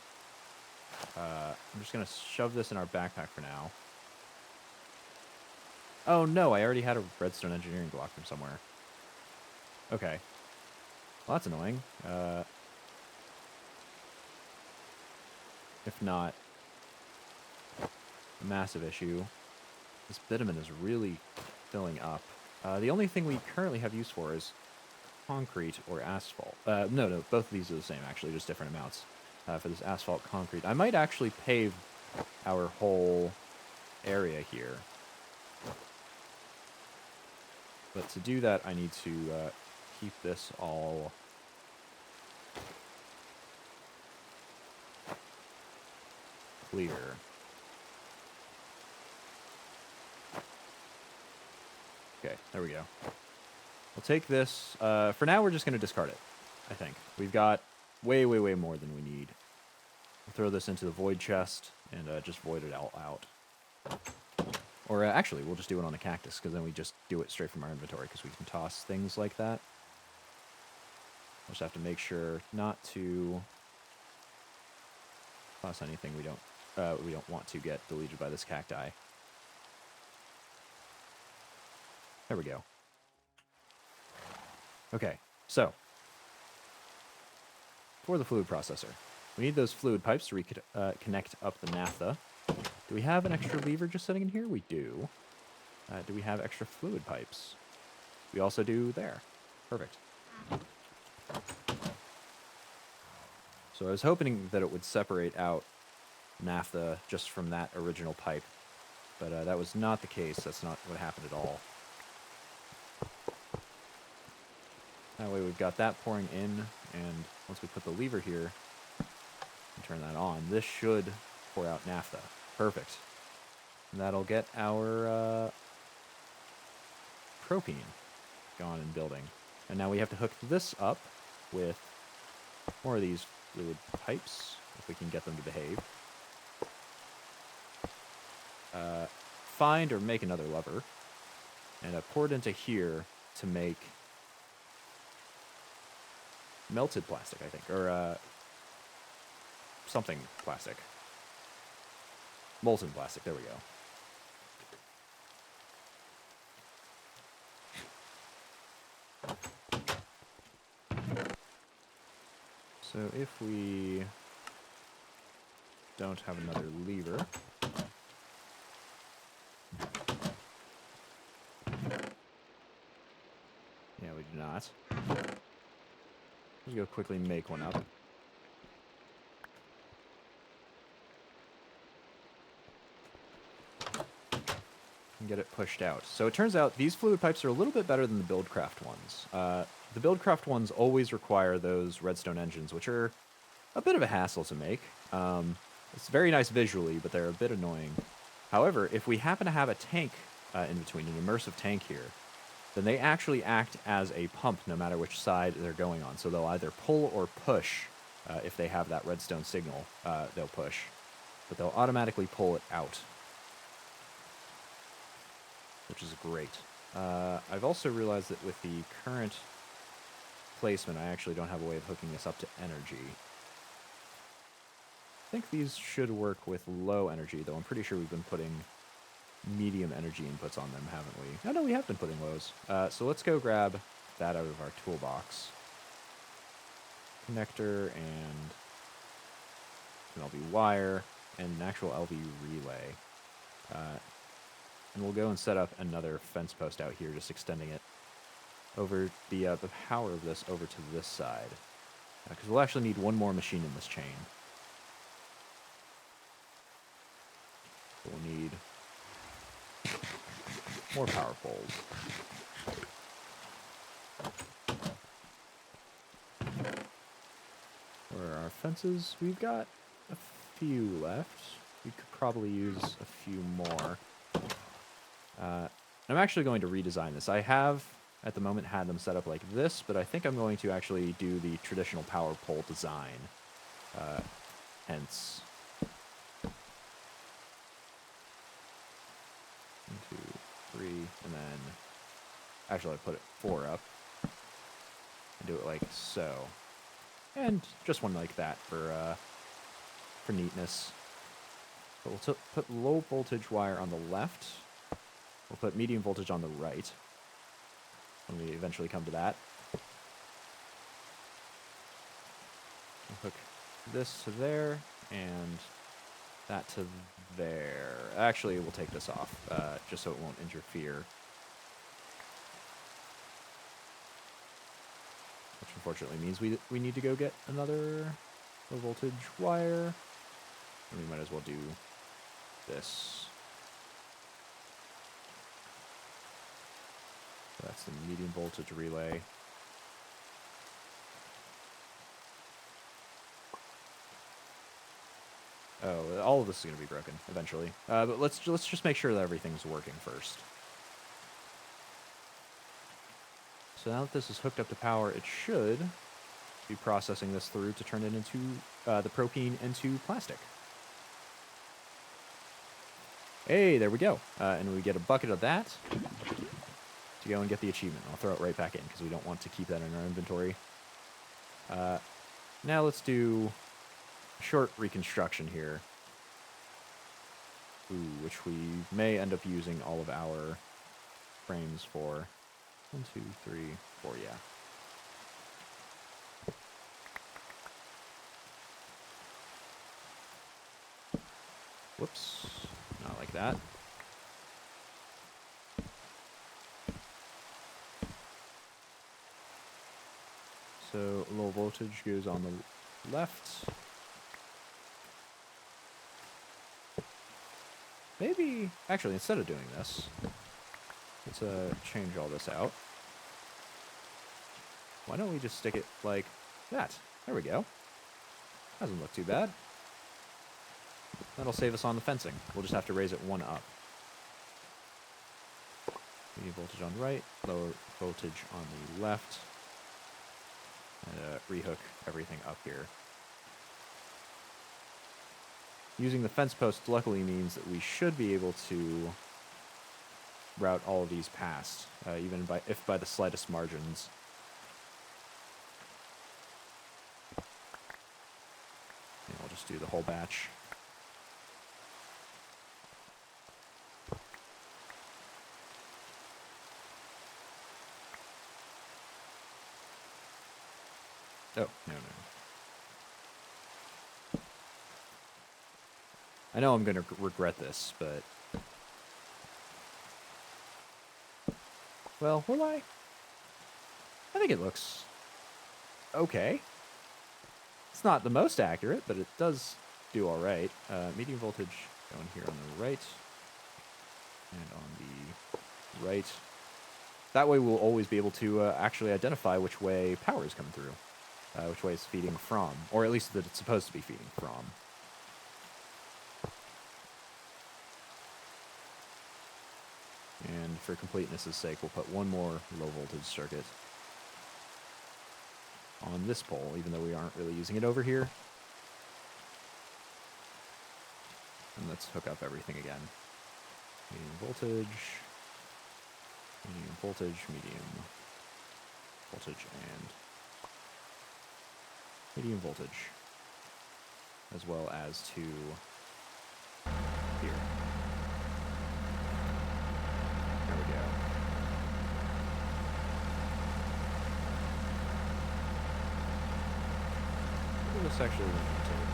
I'm just going to shove this in our backpack for now. Oh no, I already had a redstone engineering block from somewhere. Okay. Well, that's annoying. If not a massive issue. This bitumen is really filling up. The only thing we currently have use for is concrete or asphalt. No, both of these are the same, actually, just different amounts. For this asphalt concrete. I might actually pave our whole area here. But to do that, I need to keep this all clear. Okay, there we go. We'll take this. For now, we're just going to discard it, I think. We've got way more than we need. We'll throw this into the void chest and just void it all out. Or actually, we'll just do it on a cactus, because then we just do it straight from our inventory, because we can toss things like that. We'll just have to make sure not to toss anything we don't want to get deleted by this cacti. There we go. Okay, so for the fluid processor, we need those fluid pipes to connect up the naphtha. Do we have an extra lever just sitting in here? We do. Do we have extra fluid pipes? We also do there. Perfect. So I was hoping that it would separate out naphtha just from that original pipe, but that was not the case. That's not what happened at all. That way we've got that pouring in, and once we put the lever here and turn that on, this should pour out naphtha. Perfect. And that'll get our propane gone and building. And now we have to hook this up with more of these fluid pipes, if we can get them to behave. Find or make another lever, and pour it into here to make melted plastic, I think, or something plastic. Molten plastic, there we go. So if we don't have another lever, yeah, we do not. Let's go quickly make one up. And get it pushed out. So it turns out these fluid pipes are a little bit better than the Buildcraft ones. The Buildcraft ones always require those redstone engines, which are a bit of a hassle to make. It's very nice visually, but they're a bit annoying. However, if we happen to have a tank in between, an immersive tank here, then they actually act as a pump no matter which side they're going on. So they'll either pull or push. If they have that redstone signal, they'll push. But they'll automatically pull it out, which is great. I've also realized that with the current placement, I actually don't have a way of hooking this up to energy. I think these should work with low energy, though I'm pretty sure we've been putting medium energy inputs on them, haven't we? Oh, no, we have been putting lows. So let's go grab that out of our toolbox. Connector and an LV wire and an actual LV relay. And we'll go and set up another fence post out here, just extending it over the power of this over to this side. Because we'll actually need one more machine in this chain. We'll need more power poles. Where fences. We've got a few left. We could probably use a few more. I'm actually going to redesign this. I have, at the moment, had them set up like this, but I think I'm going to actually do the traditional power pole design. Hence... 1, 2, 3, and then... Actually, I put it 4 up. And do it like so. And just one like that for neatness. But we'll put low voltage wire on the left. We'll put medium voltage on the right. When we eventually come to that. We'll hook this to there, and that to there. Actually, we'll take this off, just so it won't interfere. Which unfortunately means we need to go get another low voltage wire. And we might as well do this. So that's the medium voltage relay. Oh, all of this is going to be broken eventually. But let's just make sure that everything's working first. So now that this is hooked up to power, it should be processing this through to turn it into the propene into plastic. Hey, there we go. And we get a bucket of that to go and get the achievement. I'll throw it right back in because we don't want to keep that in our inventory. Now let's do a short reconstruction here. Ooh, which we may end up using all of our frames for. 1, 2, 3, 4, yeah. Whoops. Not like that. So low voltage goes on the left. Maybe, actually, instead of doing this, let's change all this out. Why don't we just stick it like that? There we go. Doesn't look too bad. That'll save us on the fencing. We'll just have to raise it 1 up. Medium voltage on the right, lower voltage on the left. And rehook everything up here. Using the fence post luckily means that we should be able to route all of these past, even if by the slightest margins. And we'll just do the whole batch. Oh, no. I know I'm going to regret this, but... Well, will I? I think it looks okay. It's not the most accurate, but it does do alright. Medium voltage going here on the right. And on the right. That way we'll always be able to actually identify which way power is coming through. Which way it's feeding from. Or at least that it's supposed to be feeding from. And for completeness' sake, we'll put one more low voltage circuit on this pole, even though we aren't really using it over here. And let's hook up everything again. Medium voltage, medium voltage, medium voltage, and medium voltage, as well as to here. There we go. Look at this actually rotate.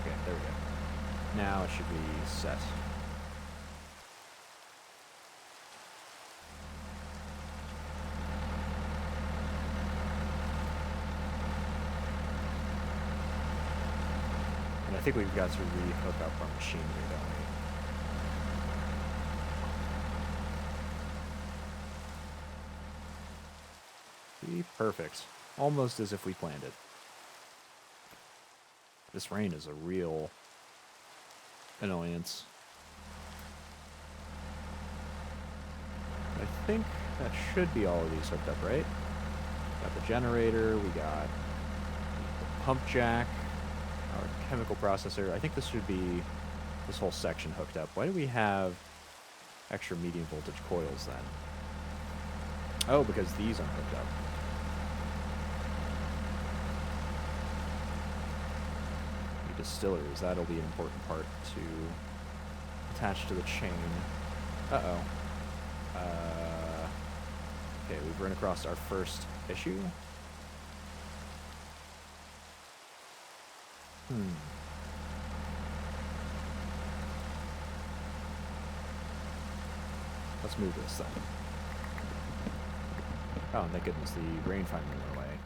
Okay, there we go. Now it should be set. And I think we've got to re-hook up our machinery, don't we? Be perfect. Almost as if we planned it. This rain is a real annoyance. I think that should be all of these hooked up, right? Got the generator, we got the pump jack, our chemical processor. I think this should be this whole section hooked up. Why do we have extra medium voltage coils then? Oh, because these aren't hooked up. The distilleries, that'll be an important part to attach to the chain. Uh-oh. Okay, we've run across our first issue. Let's move this then. Oh, thank goodness, the rain finally went away.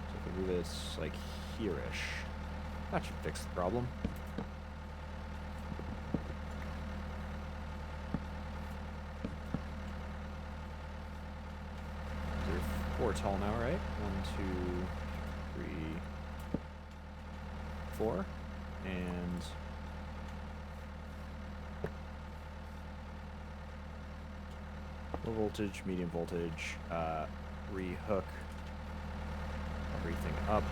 So if we move this, like, here-ish, that should fix the problem. Four tall now, right? 1, 2, 3, 4. And low voltage, medium voltage, re-hook everything up.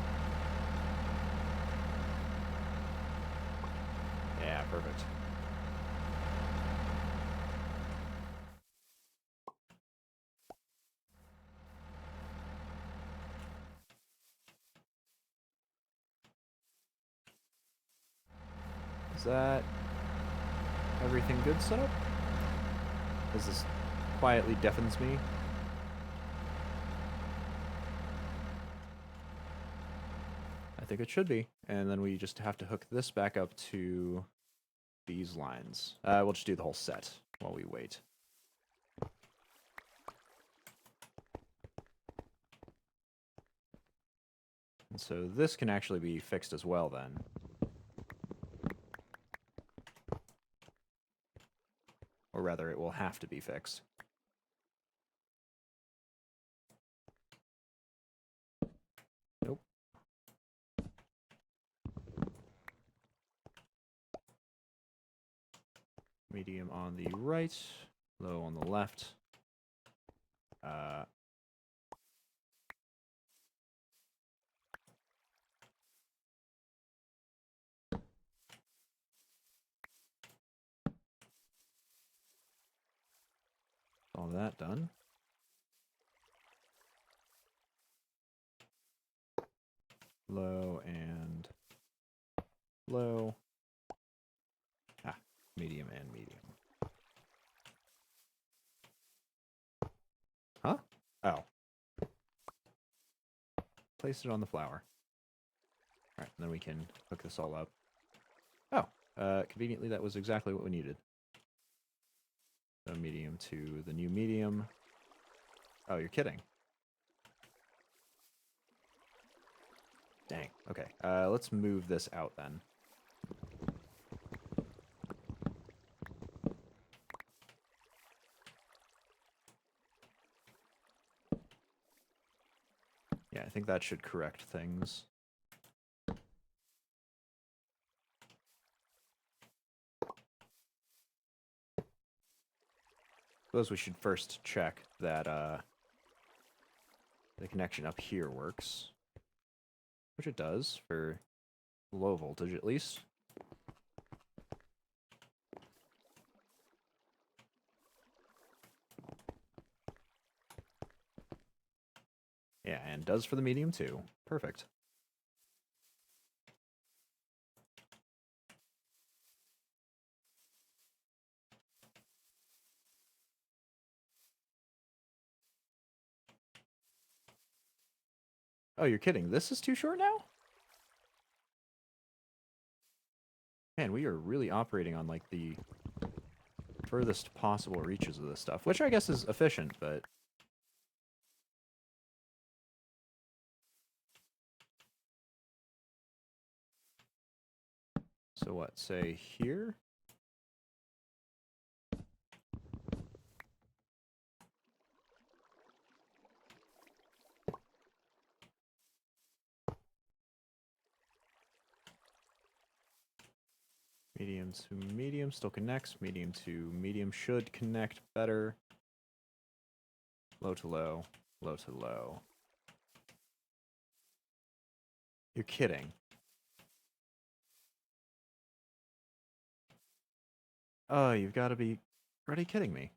Yeah, perfect. Is that everything good set up? As this quietly deafens me. I think it should be. And then we just have to hook this back up to these lines. We'll just do the whole set while we wait. And so this can actually be fixed as well then. Or rather, it will have to be fixed. Nope. Medium on the right, low on the left. All that done. Low and low. Medium and medium. Huh? Oh. Place it on the flower. Alright, then we can hook this all up. Oh, conveniently that was exactly what we needed. So medium to the new medium. Oh, you're kidding. Dang. Okay, let's move this out then. Yeah, I think that should correct things. Suppose we should first check that the connection up here works. Which it does, for low voltage at least. Yeah, and does for the medium too. Perfect. Oh, you're kidding. This is too short now? Man, we are really operating on, like, the furthest possible reaches of this stuff, which I guess is efficient, but... So what, say here? Medium to medium still connects. Medium to medium should connect better. Low to low. Low to low. You're kidding. Oh, you've got to be already kidding me.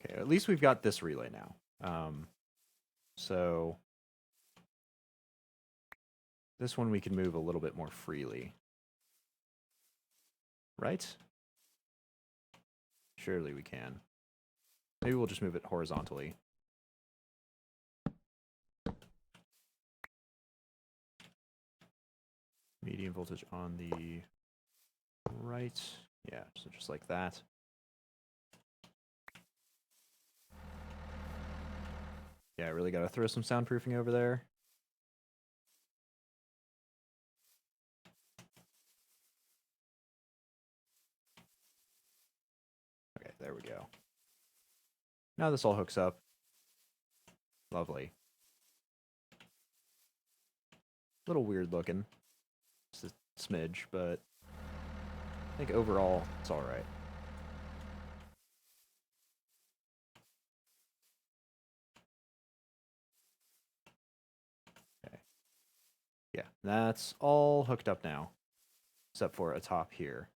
Okay, at least we've got this relay now. So this one we can move a little bit more freely. Right? Surely we can. Maybe we'll just move it horizontally. Medium voltage on the right. Yeah, so just like that. Yeah, I really got to throw some soundproofing over there. Okay, there we go. Now this all hooks up. Lovely. A little weird looking. Just a smidge, but I think overall it's all right. Okay. Yeah, that's all hooked up now, except for a top here.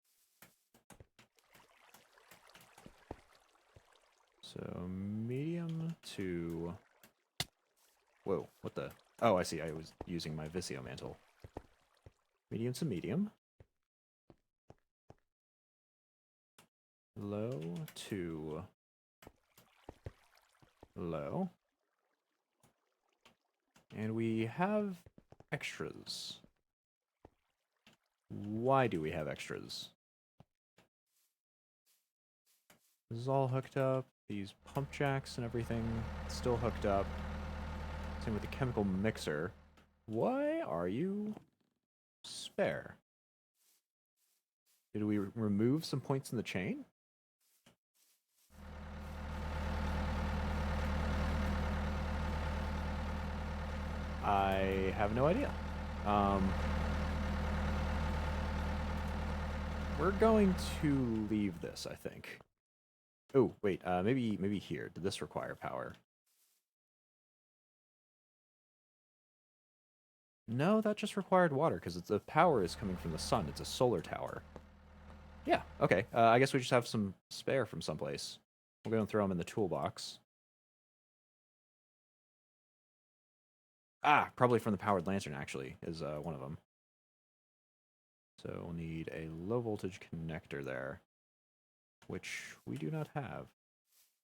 So medium to... Whoa, what the... Oh, I see, I was using my Visio mantle. Medium to medium. Low to low. And we have extras. Why do we have extras? This is all hooked up. These pump jacks and everything still hooked up. Same with the chemical mixer. Why are you spare? Did we remove some points in the chain? I have no idea. We're going to leave this, I think. Oh, wait, maybe here. Did this require power? No, that just required water, because the power is coming from the sun. It's a solar tower. Yeah, okay. I guess we just have some spare from someplace. We'll go and throw them in the toolbox. Ah, probably from the powered lantern, actually, is one of them. So we'll need a low voltage connector there, which we do not have.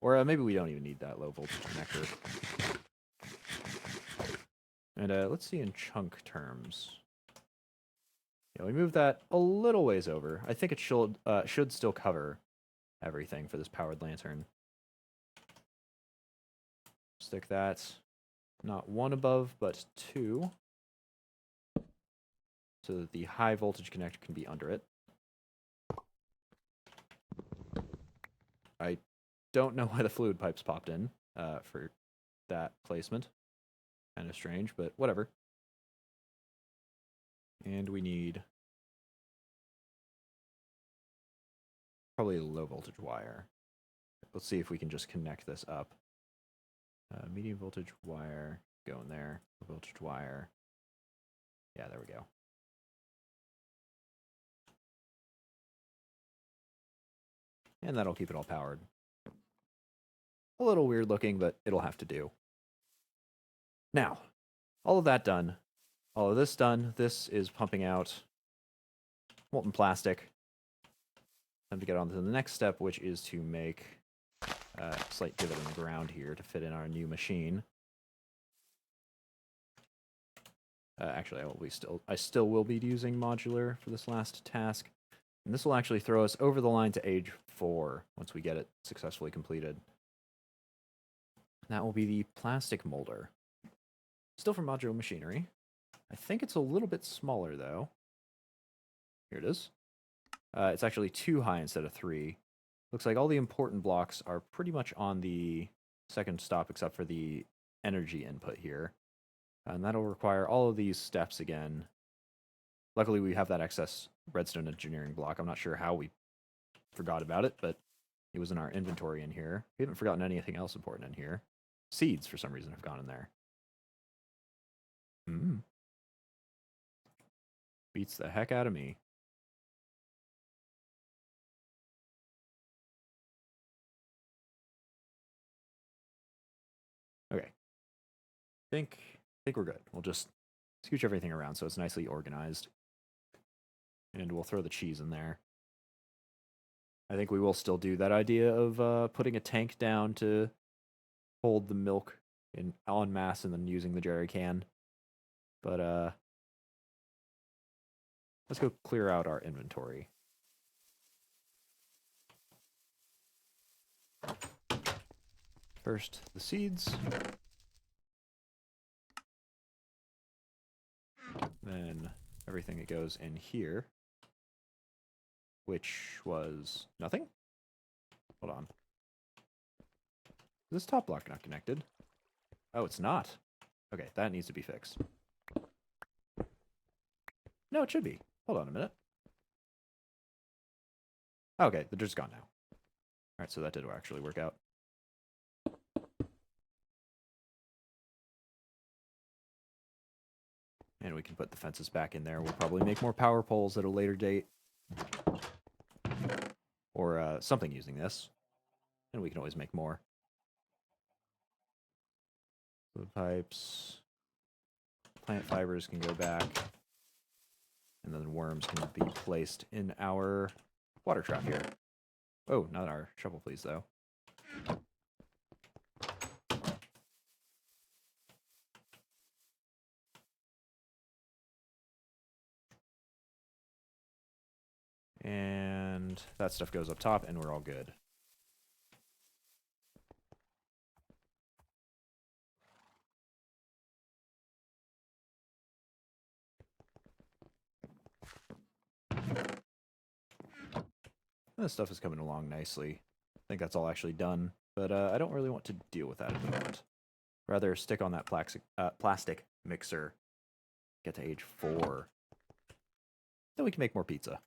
Or maybe we don't even need that low voltage connector. And let's see in chunk terms. Yeah, we moved that a little ways over. I think it should still cover everything for this powered lantern. Stick that not one above, but two, so that the high voltage connector can be under it. I don't know why the fluid pipes popped in for that placement. Kind of strange, but whatever. And we need probably a low voltage wire. Let's see if we can just connect this up. Medium voltage wire, go in there. Low voltage wire. Yeah, there we go. And that'll keep it all powered. A little weird looking, but it'll have to do. Now, all of that done, all of this done, this is pumping out molten plastic. Time to get on to the next step, which is to make a slight divot in the ground here to fit in our new machine. Actually, I still will be using modular for this last task. And this will actually throw us over the line to age 4 once we get it successfully completed. That will be the plastic molder. Still from modular machinery. I think it's a little bit smaller, though. Here it is. It's actually 2 high instead of 3. Looks like all the important blocks are pretty much on the second stop, except for the energy input here. And that'll require all of these steps again. Luckily, we have that excess redstone engineering block. I'm not sure how we forgot about it, but it was in our inventory in here. We haven't forgotten anything else important in here. Seeds, for some reason, have gone in there. Beats the heck out of me. Okay. Think we're good. We'll just scooch everything around so it's nicely organized. And we'll throw the cheese in there. I think we will still do that idea of putting a tank down to hold the milk in en masse and then using the jerry can. But let's go clear out our inventory. First, the seeds. Then everything that goes in here, which was nothing. Hold on. Is this top block not connected? Oh, it's not. Okay, that needs to be fixed. No, it should be. Hold on a minute. Okay, the dirt's gone now. All right, so that did actually work out. And we can put the fences back in there. We'll probably make more power poles at a later date. Or something using this. And we can always make more. Wood pipes. Plant fibers can go back. And then worms can be placed in our water trap here. Oh, not our shovel, please, though. And that stuff goes up top, and we're all good. This stuff is coming along nicely. I think that's all actually done, but I don't really want to deal with that at the moment. Rather stick on that plastic mixer. Get to age 4. Then we can make more pizza.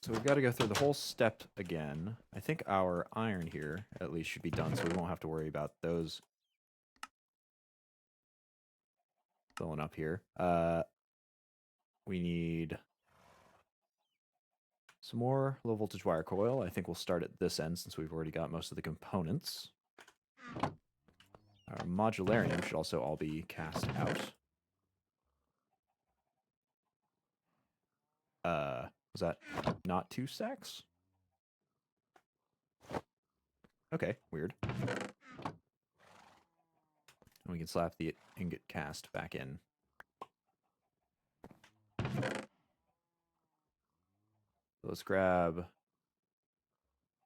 So we've got to go through the whole step again. I think our iron here at least should be done, so we won't have to worry about those filling up here. We need some more low voltage wire coil. I think we'll start at this end since we've already got most of the components. Our modularium should also all be cast out. Was that not 2 stacks? Okay, weird. And we can slap the ingot cast back in. So let's grab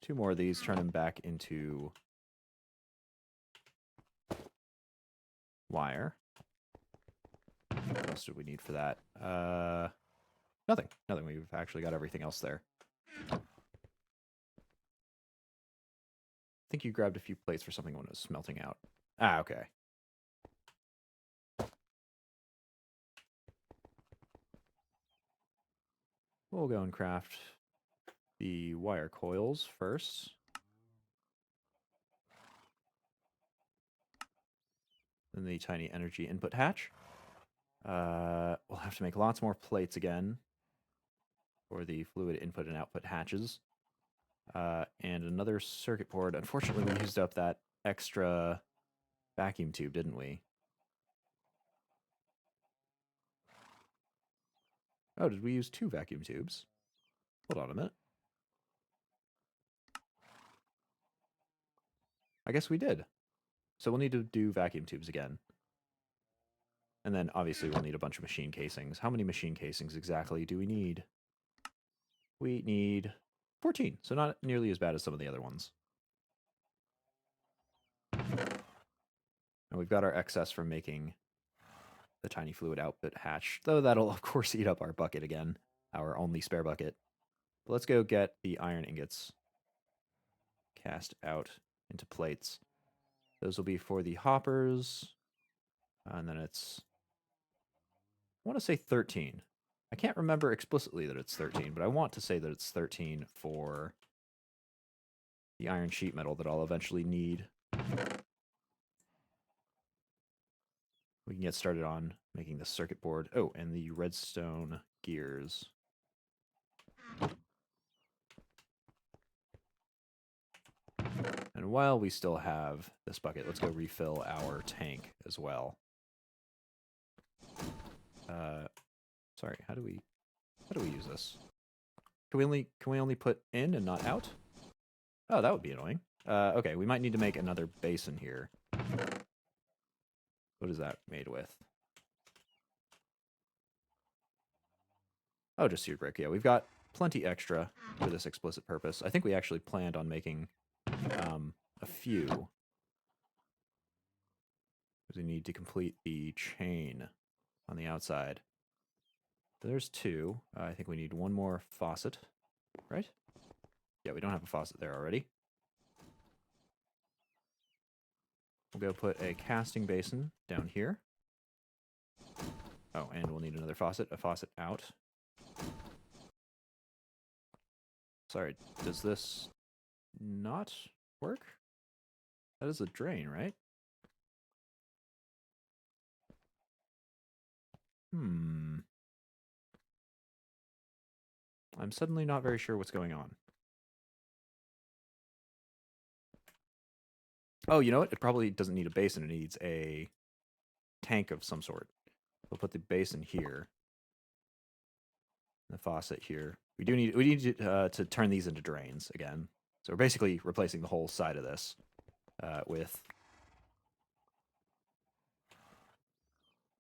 2 more of these, turn them back into wire. What else do we need for that? Nothing. Nothing. We've actually got everything else there. I think you grabbed a few plates for something when it was smelting out. Ah, okay. We'll go and craft the wire coils first. Then the tiny energy input hatch. We'll have to make lots more plates again for the fluid input and output hatches. And another circuit board. Unfortunately, we used up that extra vacuum tube, didn't we? Oh, did we use 2 vacuum tubes? Hold on a minute. I guess we did. So we'll need to do vacuum tubes again. And then obviously we'll need a bunch of machine casings. How many machine casings exactly do we need? We need 14, so not nearly as bad as some of the other ones. And we've got our excess from making the tiny fluid output hatch, though that'll of course eat up our bucket again, our only spare bucket. But let's go get the iron ingots. cast out into plates. Those will be for the hoppers, and then it's, I want to say 13. I can't remember explicitly that it's 13, but I want to say that it's 13 for the iron sheet metal that I'll eventually need. We can get started on making the circuit board. Oh, and the redstone gears. And while we still have this bucket, let's go refill our tank as well. Sorry, how do we use this? Can we only put in and not out? Oh, that would be annoying. Okay, we might need to make another basin here. What is that made with? Oh, just seared brick. Yeah, we've got plenty extra for this explicit purpose. I think we actually planned on making a few. Because we need to complete the chain on the outside. There's 2. I think we need one more faucet, right? Yeah, we don't have a faucet there already. We'll go put a casting basin down here. Oh, and we'll need another faucet. A faucet out. Sorry, does this not work? That is a drain, right? I'm suddenly not very sure what's going on. Oh, you know what? It probably doesn't need a basin. It needs a tank of some sort. We'll put the basin here. The faucet here. We need to turn these into drains again. So we're basically replacing the whole side of this with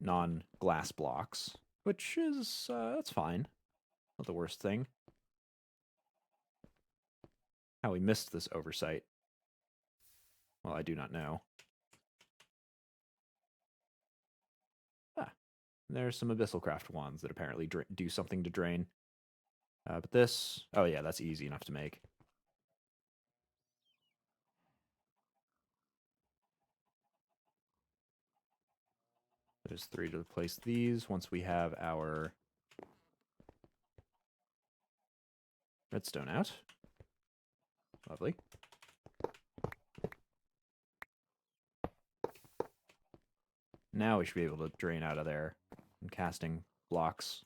non-glass blocks, which is that's fine. Not the worst thing. How we missed this oversight? Well, I do not know. There's some Abyssal Craft wands that apparently do something to drain. But this, oh yeah, that's easy enough to make. There's 3 to replace these once we have our redstone out. Lovely. Now we should be able to drain out of there and casting blocks.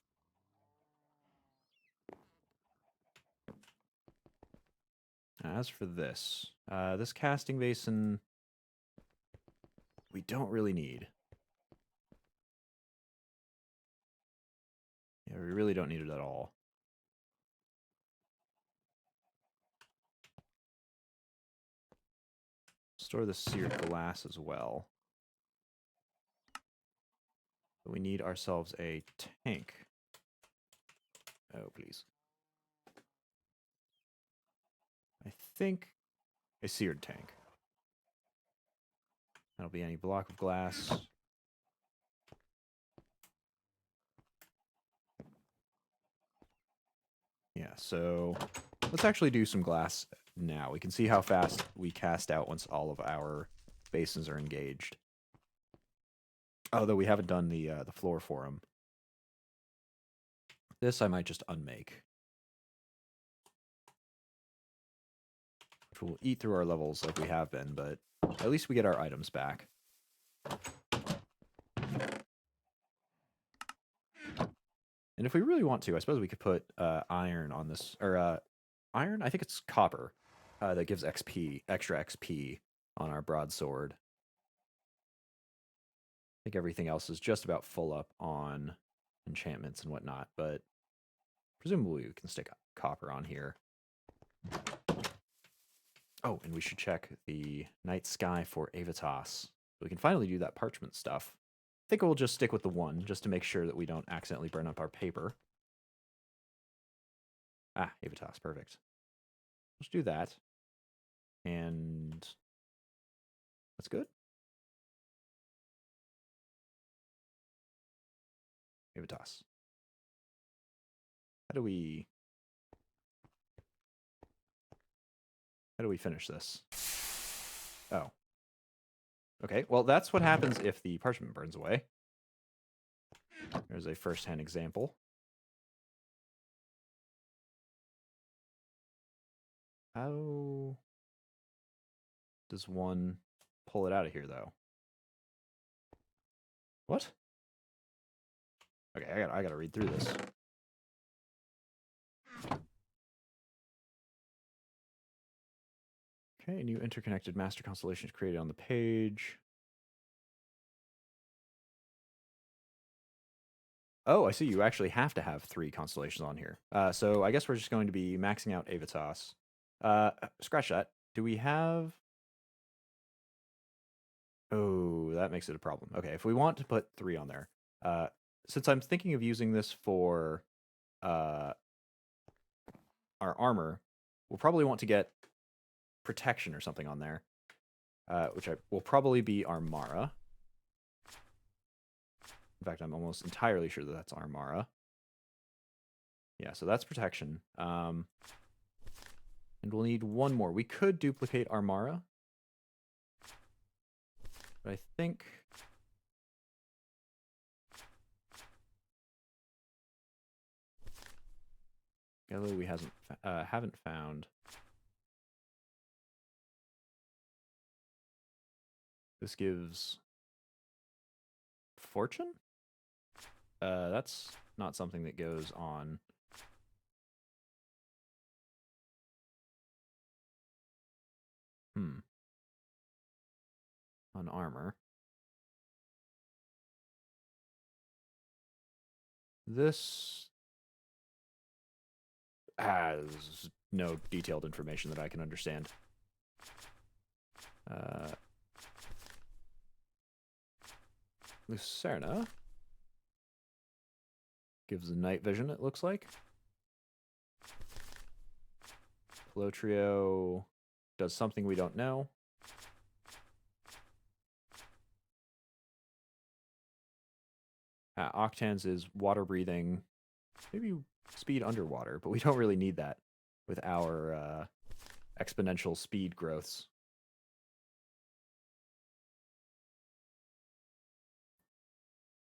As for this, this casting basin, we don't really need. Yeah, we really don't need it at all. Store the seared glass as well. But we need ourselves a tank. Oh, please. I think a seared tank. That'll be any block of glass. Yeah, so let's actually do some glass now. We can see how fast we cast out once all of our basins are engaged. Although we haven't done the floor for them. This I might just unmake. Which will eat through our levels like we have been, but at least we get our items back. And if we really want to, I suppose we could put iron on this, or iron? I think it's copper that gives XP, extra XP on our broadsword. I think everything else is just about full up on enchantments and whatnot, but presumably we can stick copper on here. Oh, and we should check the night sky for Avitas. We can finally do that parchment stuff. I think we'll just stick with the 1, just to make sure that we don't accidentally burn up our paper. Ah, Avitas, perfect. Let's do that. And that's good. Avitas. How do we How do we finish this? Oh. Okay, well, that's what happens if the parchment burns away. There's a first-hand example. How does one pull it out of here, though? What? Okay, I gotta read through this. Okay, new interconnected master constellations created on the page. Oh, I see. You actually have to have 3 constellations on here. So I guess we're just going to be maxing out Avitas. Scratch that. Do we have... Oh, that makes it a problem. Okay, if we want to put 3 on there, since I'm thinking of using this for our armor, we'll probably want to get protection or something on there, which will probably be Armara. In fact, I'm almost entirely sure that that's Armara. Yeah, so that's protection. And we'll need 1 more. We could duplicate Armara, but I think... Although we haven't found... This gives... Fortune? That's not something that goes on... On armor. This has no detailed information that I can understand. Lucerna gives night vision, it looks like. Lotrio does something we don't know. Octans is water breathing, maybe speed underwater, but we don't really need that with our exponential speed growths.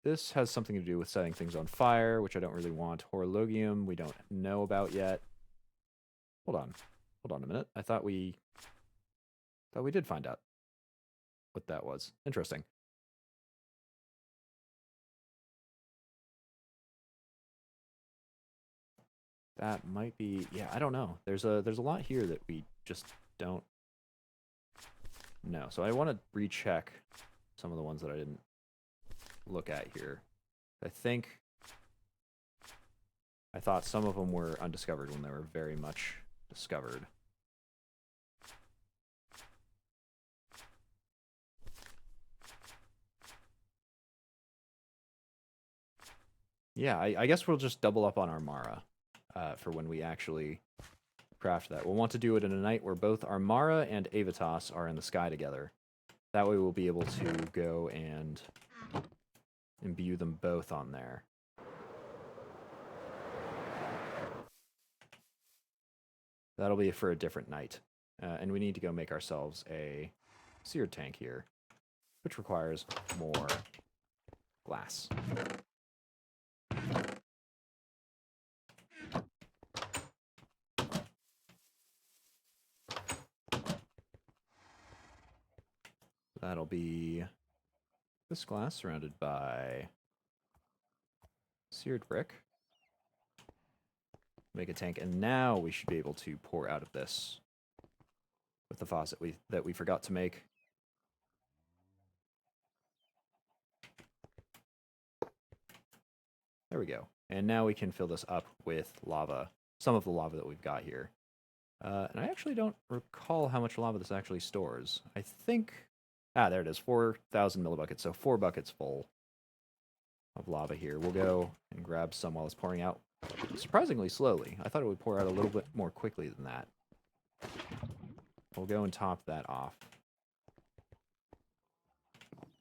This has something to do with setting things on fire, which I don't really want. Horologium, we don't know about yet. Hold on a minute. I thought we did find out what that was. Interesting. That might be, yeah, I don't know. There's a lot here that we just don't know. So I want to recheck some of the ones that I didn't look at here. I thought some of them were undiscovered when they were very much discovered. Yeah, I guess we'll just double up on Armara for when we actually craft that. We'll want to do it in a night where both Armara and Avitas are in the sky together. That way we'll be able to go and imbue them both on there. That'll be for a different night. And we need to go make ourselves a seared tank here, which requires more glass. That'll be this glass surrounded by seared brick. Make a tank, and now we should be able to pour out of this with the faucet that we forgot to make. There we go. And now we can fill this up with lava, some of the lava that we've got here. And I actually don't recall how much lava this actually stores. I think... there it is, 4,000 millibuckets, so 4 buckets full of lava here. We'll go and grab some while it's pouring out surprisingly slowly. I thought it would pour out a little bit more quickly than that. We'll go and top that off.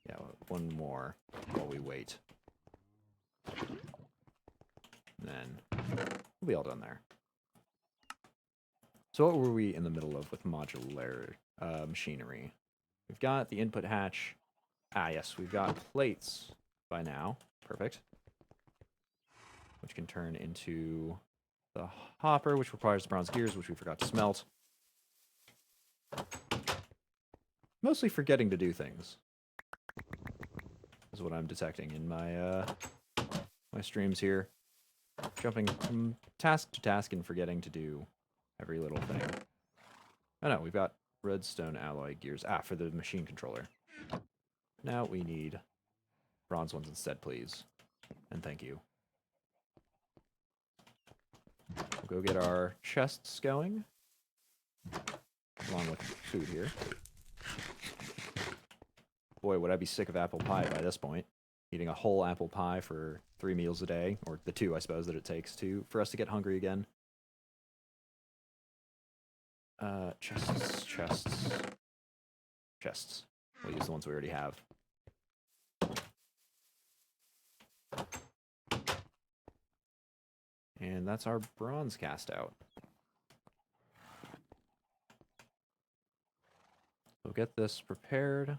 Yeah, 1 more while we wait. And then we'll be all done there. So what were we in the middle of with modular machinery? We've got the input hatch. Ah, yes, we've got plates by now. Perfect. Which can turn into the hopper, which requires the bronze gears, which we forgot to smelt. Mostly forgetting to do things is what I'm detecting in my my streams here. Jumping from task to task and forgetting to do every little thing. Oh no, we've got redstone alloy gears. Ah, for the machine controller. Now we need bronze ones instead, please. And thank you. We'll go get our chests going. Along with food here. Boy, would I be sick of apple pie by this point. Eating a whole apple pie for 3 meals a day. Or the 2, I suppose, that it takes for us to get hungry again. Chests. We'll use the ones we already have. And that's our bronze cast out. We'll get this prepared.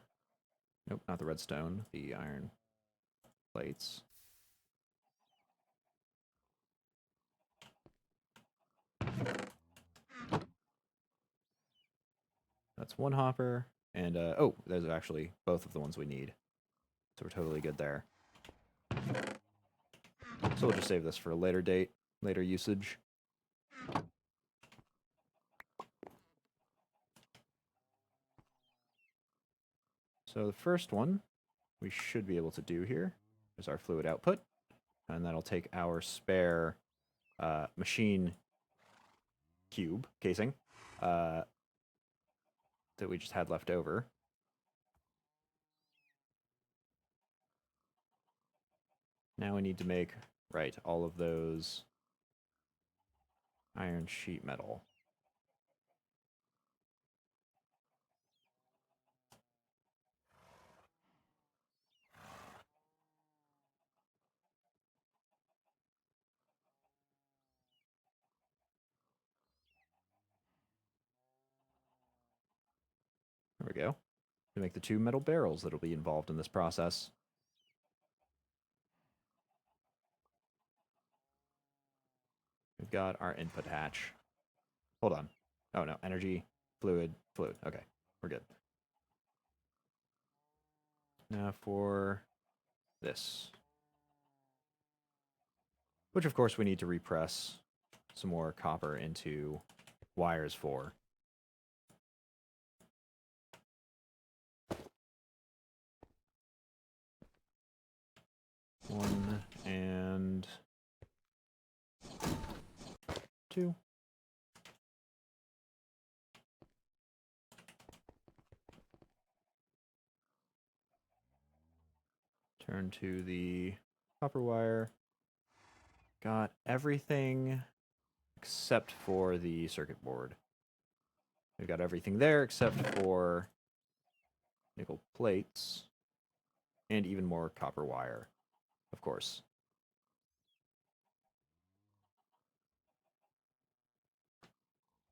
Nope, not the redstone, the iron plates. That's one hopper. And, oh, there's actually both of the ones we need. So we're totally good there. So we'll just save this for a later date, later usage. So the first one we should be able to do here is our fluid output. And that'll take our spare machine cube casing that we just had left over. Now we need to make, right, all of those iron sheet metal. There we go. To make the 2 metal barrels that'll be involved in this process. We've got our input hatch. Hold on. Oh no, energy, fluid. Okay, we're good. Now for this. Which of course we need to repress some more copper into wires for. One and 2. Turn to the copper wire. Got everything except for the circuit board. We've got everything there except for nickel plates and even more copper wire, of course.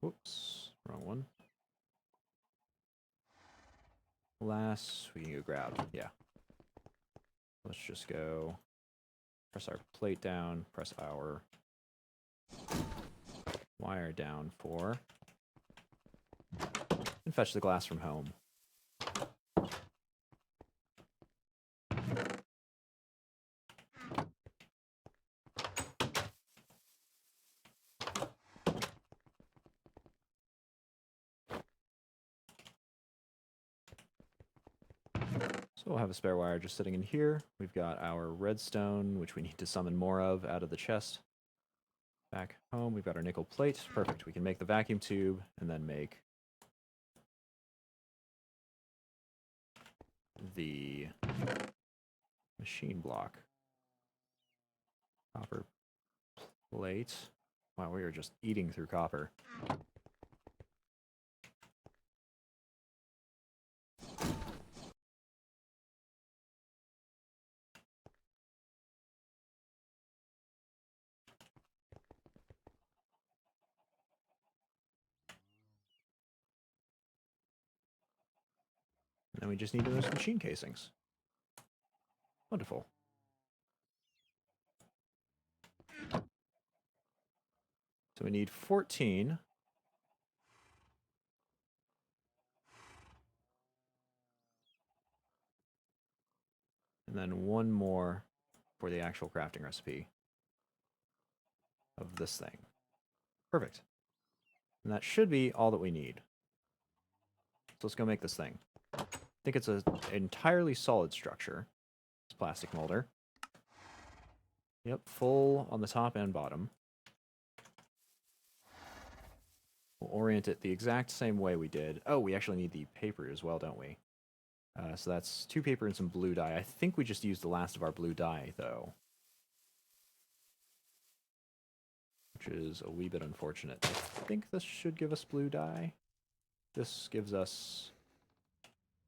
Whoops, wrong one. Glass, we can go grab, yeah. Let's just go press our plate down, press our wire down for, and fetch the glass from home. So we'll have a spare wire just sitting in here. We've got our redstone, which we need to summon more of out of the chest. Back home, we've got our nickel plate. Perfect. We can make the vacuum tube and then make the machine block. Copper plate. Wow, we are just eating through copper. And then we just need those machine casings. Wonderful. So we need 14. And then one more for the actual crafting recipe of this thing. Perfect. And that should be all that we need. So let's go make this thing. I think it's an entirely solid structure. It's plastic molder. Yep, full on the top and bottom. We'll orient it the exact same way we did. Oh, we actually need the paper as well, don't we? So that's 2 paper and some blue dye. I think we just used the last of our blue dye, though. Which is a wee bit unfortunate. I think this should give us blue dye. This gives us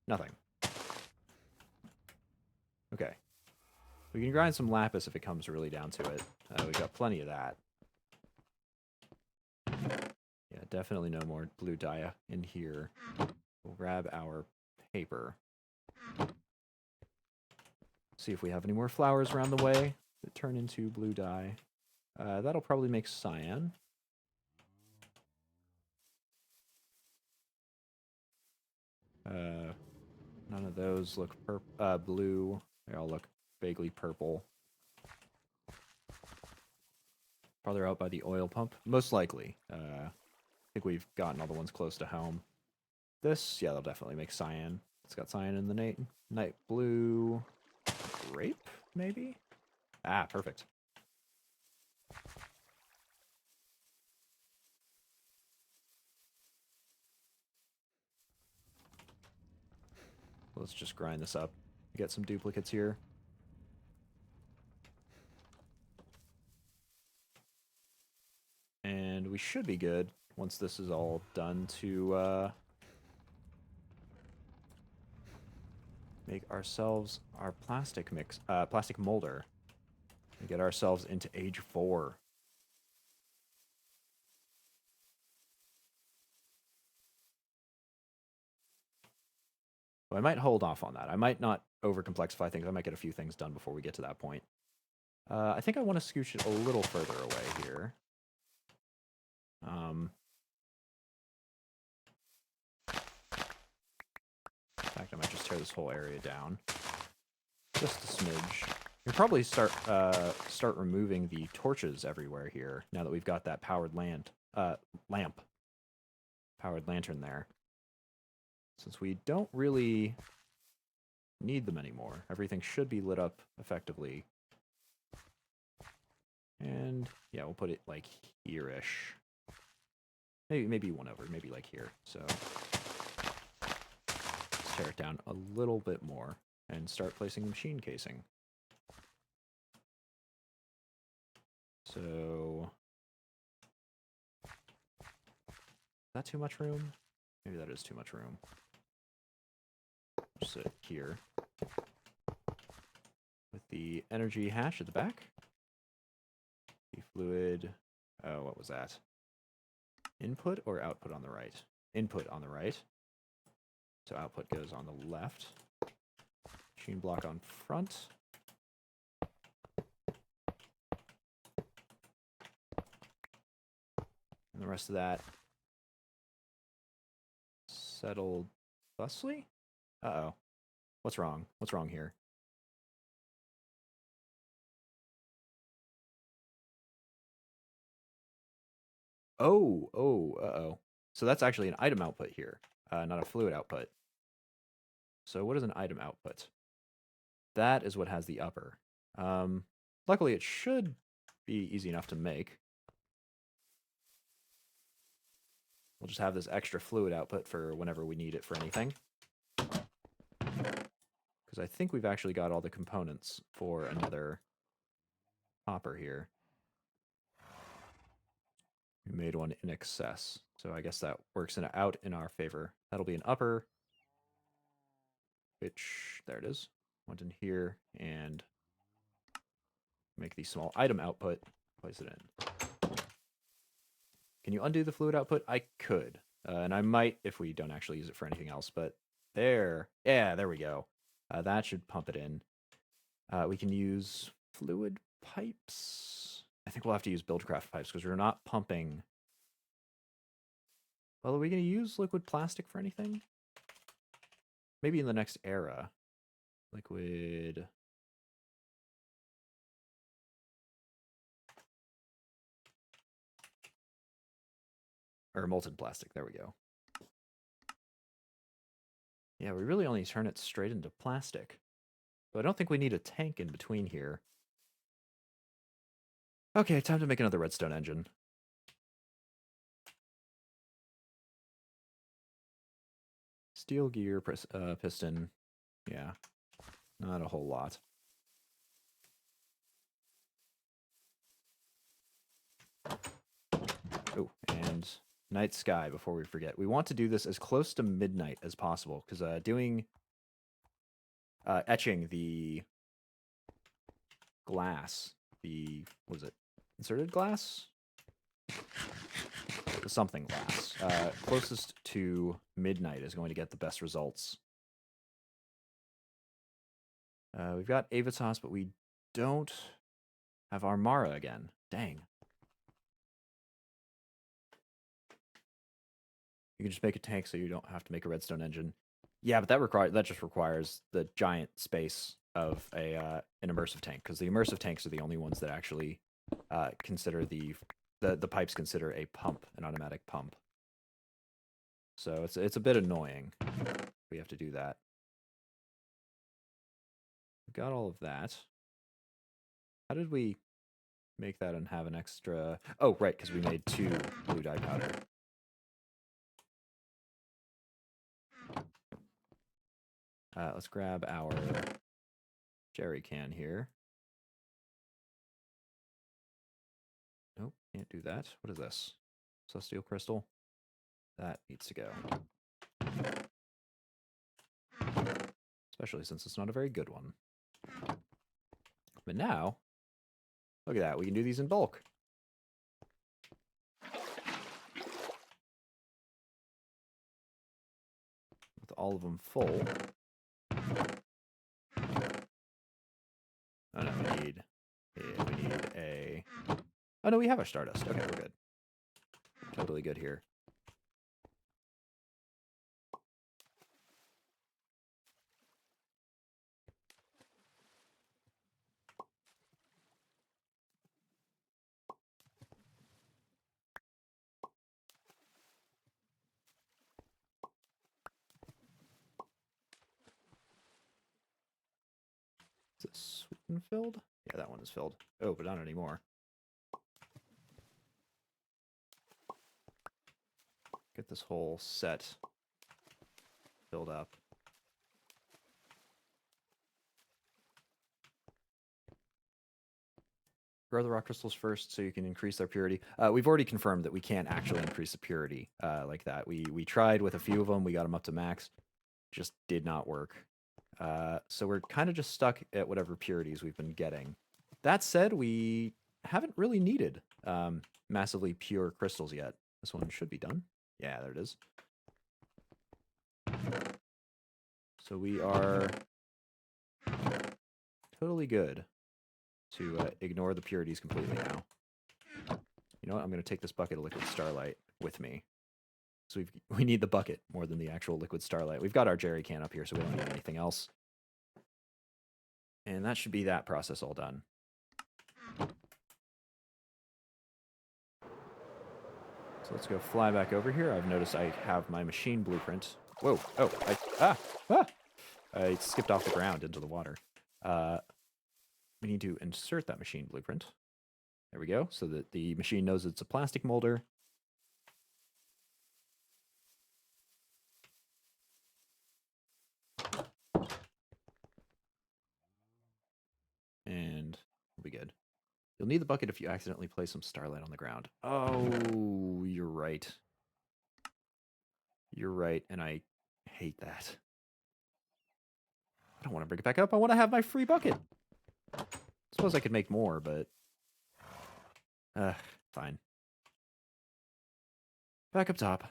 nothing. Okay. We can grind some lapis if it comes really down to it. We've got plenty of that. Yeah, definitely no more blue dye in here. We'll grab our paper. See if we have any more flowers around the way that turn into blue dye. That'll probably make cyan. None of those look blue. They all look vaguely purple. Farther out by the oil pump? Most likely. I think we've gotten all the ones close to home. This, yeah, they'll definitely make cyan. It's got cyan in the night blue. Grape, maybe? Ah, perfect. Let's just grind this up. Get some duplicates here. And we should be good once this is all done to make ourselves our plastic molder and get ourselves into age 4. So I might hold off on that. I might not overcomplexify things. I might get a few things done before we get to that point. I think I want to scooch it a little further away here. In fact, I might just tear this whole area down. Just a smidge. We'll probably start removing the torches everywhere here, now that we've got that powered lamp. Powered lantern there. Since we don't really need them anymore. Everything should be lit up effectively. And yeah, we'll put it like here-ish. Maybe one over, maybe like here. So let's tear it down a little bit more and start placing the machine casing. So is that too much room? Maybe that is too much room. Just sit here with the energy hash at the back. The fluid, oh, what was that? Input or output on the right? Input on the right. So output goes on the left. Machine block on front. And the rest of that settled thusly? Uh-oh. What's wrong? What's wrong here? Uh-oh. So that's actually an item output here, not a fluid output. So what is an item output? That is what has the upper. Luckily, it should be easy enough to make. We'll just have this extra fluid output for whenever we need it for anything. Because I think we've actually got all the components for another hopper here. We made one in excess, so I guess that works out in our favor. That'll be an upper, which, there it is. Went in here, and make the small item output, place it in. Can you undo the fluid output? I could, and I might if we don't actually use it for anything else, but There. Yeah, there we go. That should pump it in. We can use fluid pipes. I think we'll have to use Buildcraft pipes because we're not pumping. Well, are we going to use liquid plastic for anything? Maybe in the next era. Liquid. Or molten plastic. There we go. Yeah, we really only turn it straight into plastic. So I don't think we need a tank in between here. Okay, time to make another redstone engine. Steel gear, piston. Yeah, not a whole lot. Oh, and night sky before we forget. We want to do this as close to midnight as possible because etching the glass, what is it? Inserted glass? The something glass. Closest to midnight is going to get the best results. We've got Avitas, but we don't have Armara again. Dang. You can just make a tank so you don't have to make a redstone engine. Yeah, but that just requires the giant space of an immersive tank, because the immersive tanks are the only ones that actually consider the pipes consider a pump, an automatic pump. So it's a bit annoying. We have to do that. We've got all of that. How did we make that and have an extra? Oh, right, because we made 2 blue dye powder. Let's grab our jerry can here. Nope, can't do that. What is this? Celestial crystal? That needs to go. Especially since it's not a very good one. But now, look at that. We can do these in bulk. With all of them full. Oh no, we need a... Oh no, we have our Stardust. Okay, we're good. Totally good here. Is it sweet and filled? Yeah, that one is filled. Oh, but not anymore. Get this whole set filled up. Grow the rock crystals first so you can increase their purity. We've already confirmed that we can't actually increase the purity like that. We tried with a few of them. We got them up to max. Just did not work. So we're kind of just stuck at whatever purities we've been getting. That said, we haven't really needed massively pure crystals yet. This one should be done. Yeah, there it is. So we are totally good to ignore the purities completely now. You know what? I'm going to take this bucket of liquid starlight with me. So we need the bucket more than the actual liquid starlight. We've got our jerry can up here, so we don't need anything else. And that should be that process all done. So let's go fly back over here. I've noticed I have my machine blueprint. Whoa! Oh! I skipped off the ground into the water. We need to insert that machine blueprint. There we go, so that the machine knows it's a plastic molder. And we'll be good. You'll need the bucket if you accidentally place some starlight on the ground. Oh, you're right. You're right, and I hate that. I don't want to bring it back up. I want to have my free bucket. I suppose I could make more, but... fine. Back up top.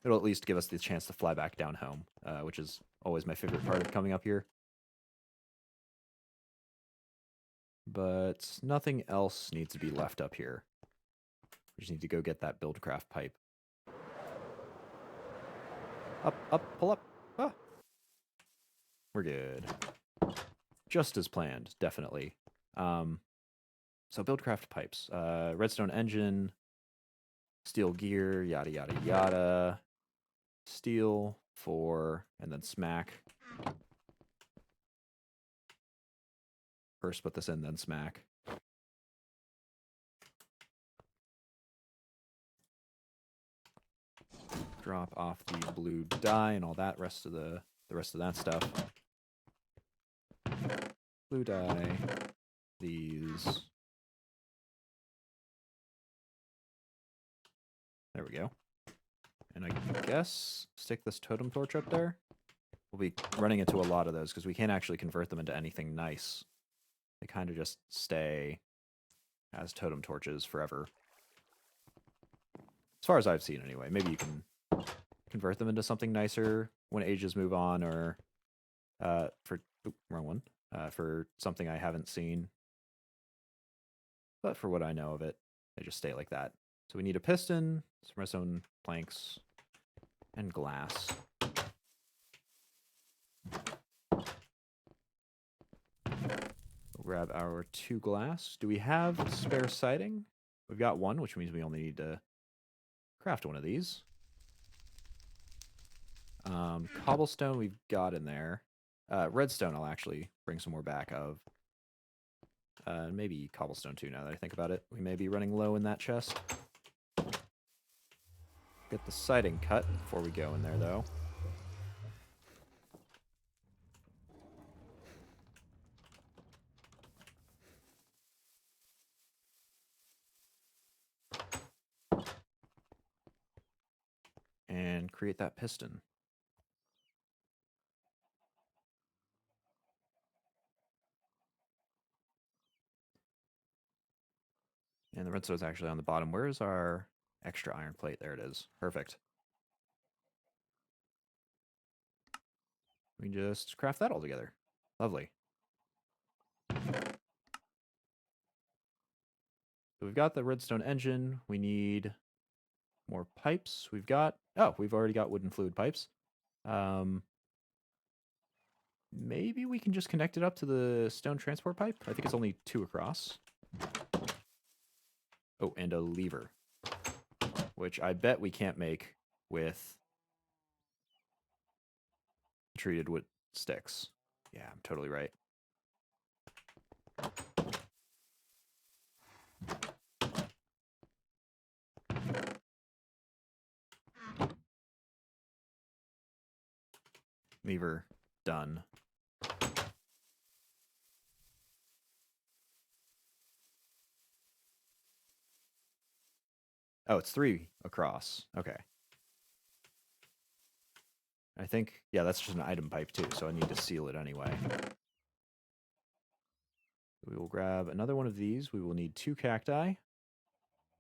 It'll at least give us the chance to fly back down home, which is always my favorite part of coming up here. But nothing else needs to be left up here. We just need to go get that buildcraft pipe. Up, pull up. Ah. We're good. Just as planned, definitely. So buildcraft pipes. Redstone engine, steel gear, yada, yada, yada. Steel, 4, and then smack. First put this in, then smack. Drop off the blue dye and all that rest of the rest of that stuff. Blue dye. These. There we go. And I guess stick this totem torch up there. We'll be running into a lot of those because we can't actually convert them into anything nice. They kind of just stay as totem torches forever. As far as I've seen anyway. Maybe you can convert them into something nicer when ages move on, or wrong one. For something I haven't seen. But for what I know of it, they just stay like that. So we need a piston, some redstone planks, and glass. We'll grab our 2 glass. Do we have spare siding? We've got 1, which means we only need to craft 1 of these. Cobblestone we've got in there. Redstone I'll actually bring some more back of. Maybe cobblestone too, now that I think about it. We may be running low in that chest. Get the siding cut before we go in there, though. And create that piston. And the redstone's actually on the bottom. Where is our extra iron plate? There it is. Perfect. We can just craft that all together. Lovely. So we've got the redstone engine. We need more pipes. We've already got wooden fluid pipes. Maybe we can just connect it up to the stone transport pipe. I think it's only 2 across. Oh, and a lever, which I bet we can't make with treated wood sticks. Yeah, I'm totally right. Lever done. Oh, it's 3 across. Okay. I think, yeah, that's just an item pipe too, so I need to seal it anyway. We will grab another one of these. We will need 2 cacti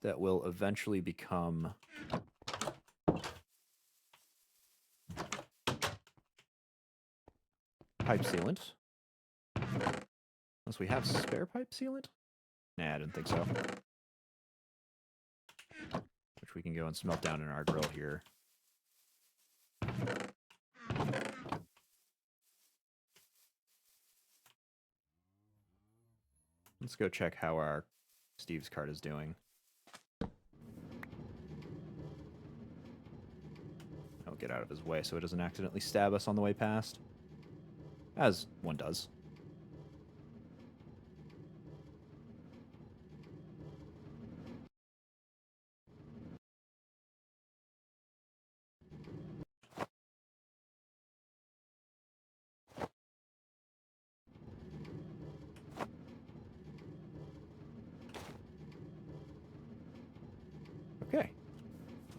that will eventually become pipe sealant. Unless we have spare pipe sealant? Nah, I didn't think so. Which we can go and smelt down in our grill here. Let's go check how our Steve's cart is doing. I'll get out of his way so it doesn't accidentally stab us on the way past. As one does. Okay.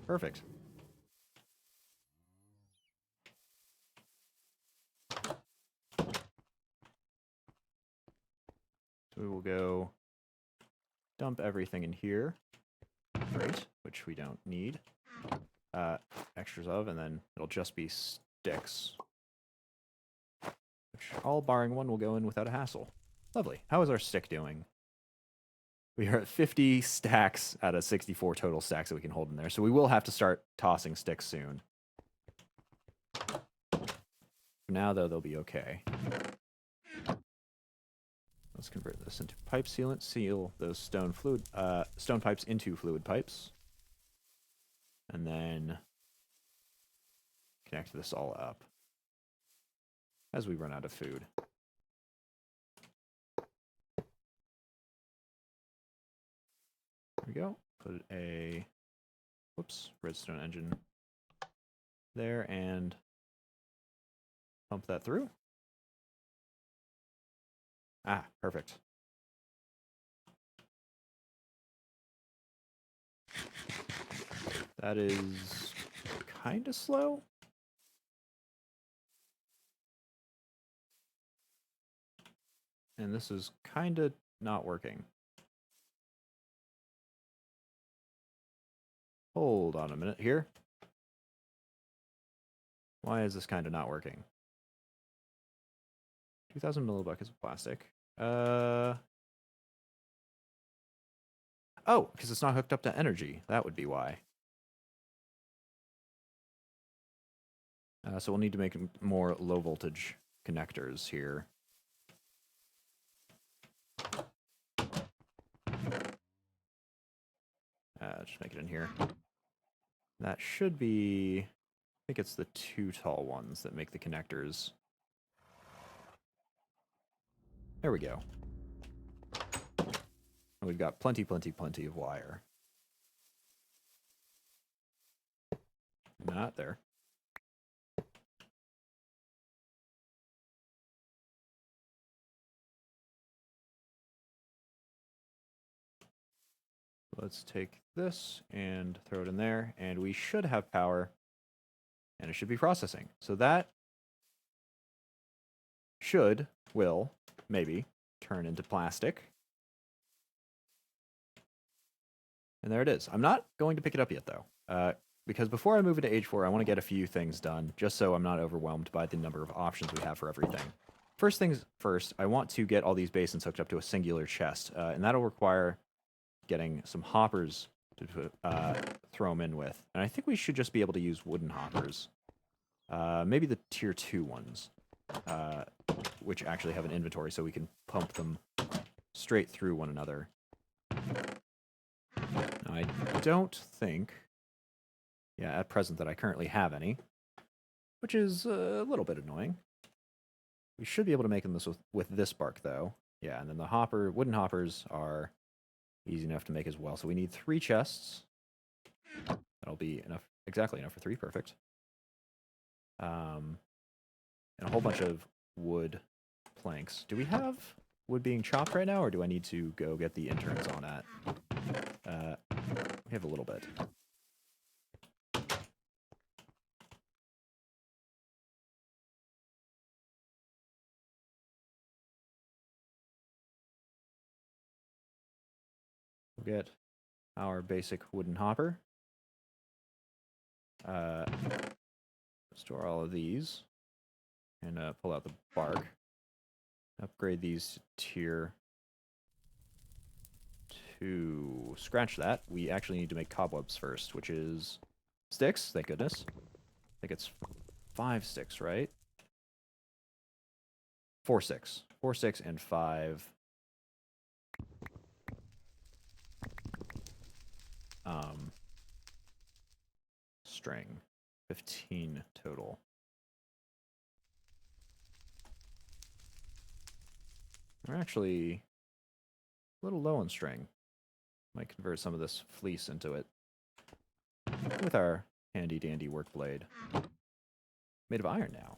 Perfect. So we will go dump everything in here. Great, which we don't need. extras of, and then it'll just be sticks. Which, all barring one, will go in without a hassle. Lovely. How is our stick doing? We are at 50 stacks out of 64 total stacks that we can hold in there, so we will have to start tossing sticks soon. For now, though, they'll be okay. Let's convert this into pipe sealant. Seal those stone pipes into fluid pipes, and then connect this all up as we run out of food. There we go. Put a redstone engine there and pump that through. Ah, perfect. That is kind of slow. And this is kind of not working. Hold on a minute here. Why is this kind of not working? 2,000 millibuckets of plastic. Oh, because it's not hooked up to energy. That would be why. So we'll need to make more low voltage connectors here. Just make it in here. That should be... I think it's the two tall ones that make the connectors. There we go. And we've got plenty of wire. Not there. Let's take this and throw it in there, and we should have power, and it should be processing. So that will, maybe, turn into plastic. And there it is. I'm not going to pick it up yet, though, because before I move into Age 4, I want to get a few things done, just so I'm not overwhelmed by the number of options we have for everything. First things first, I want to get all these basins hooked up to a singular chest, and that'll require getting some hoppers to throw them in with. And I think we should just be able to use wooden hoppers. Maybe the tier 2 ones, which actually have an inventory, so we can pump them straight through one another. Now, I don't think, at present, that I currently have any, which is a little bit annoying. We should be able to make them with this bark, though. Yeah, and then the wooden hoppers are easy enough to make as well. So we need 3 chests. That'll be enough, exactly enough for 3, perfect. And a whole bunch of wood planks. Do we have wood being chopped right now, or do I need to go get the interns on that? We have a little bit. We'll get our basic wooden hopper. Store all of these. And pull out the bark. Upgrade these to tier 2. Scratch that. We actually need to make cobwebs first, which is sticks, thank goodness. I think it's 5 sticks, right? 4 sticks. 4 sticks and 5 string. 15 total. We're actually a little low on string. Might convert some of this fleece into it with our handy dandy work blade. Made of iron now.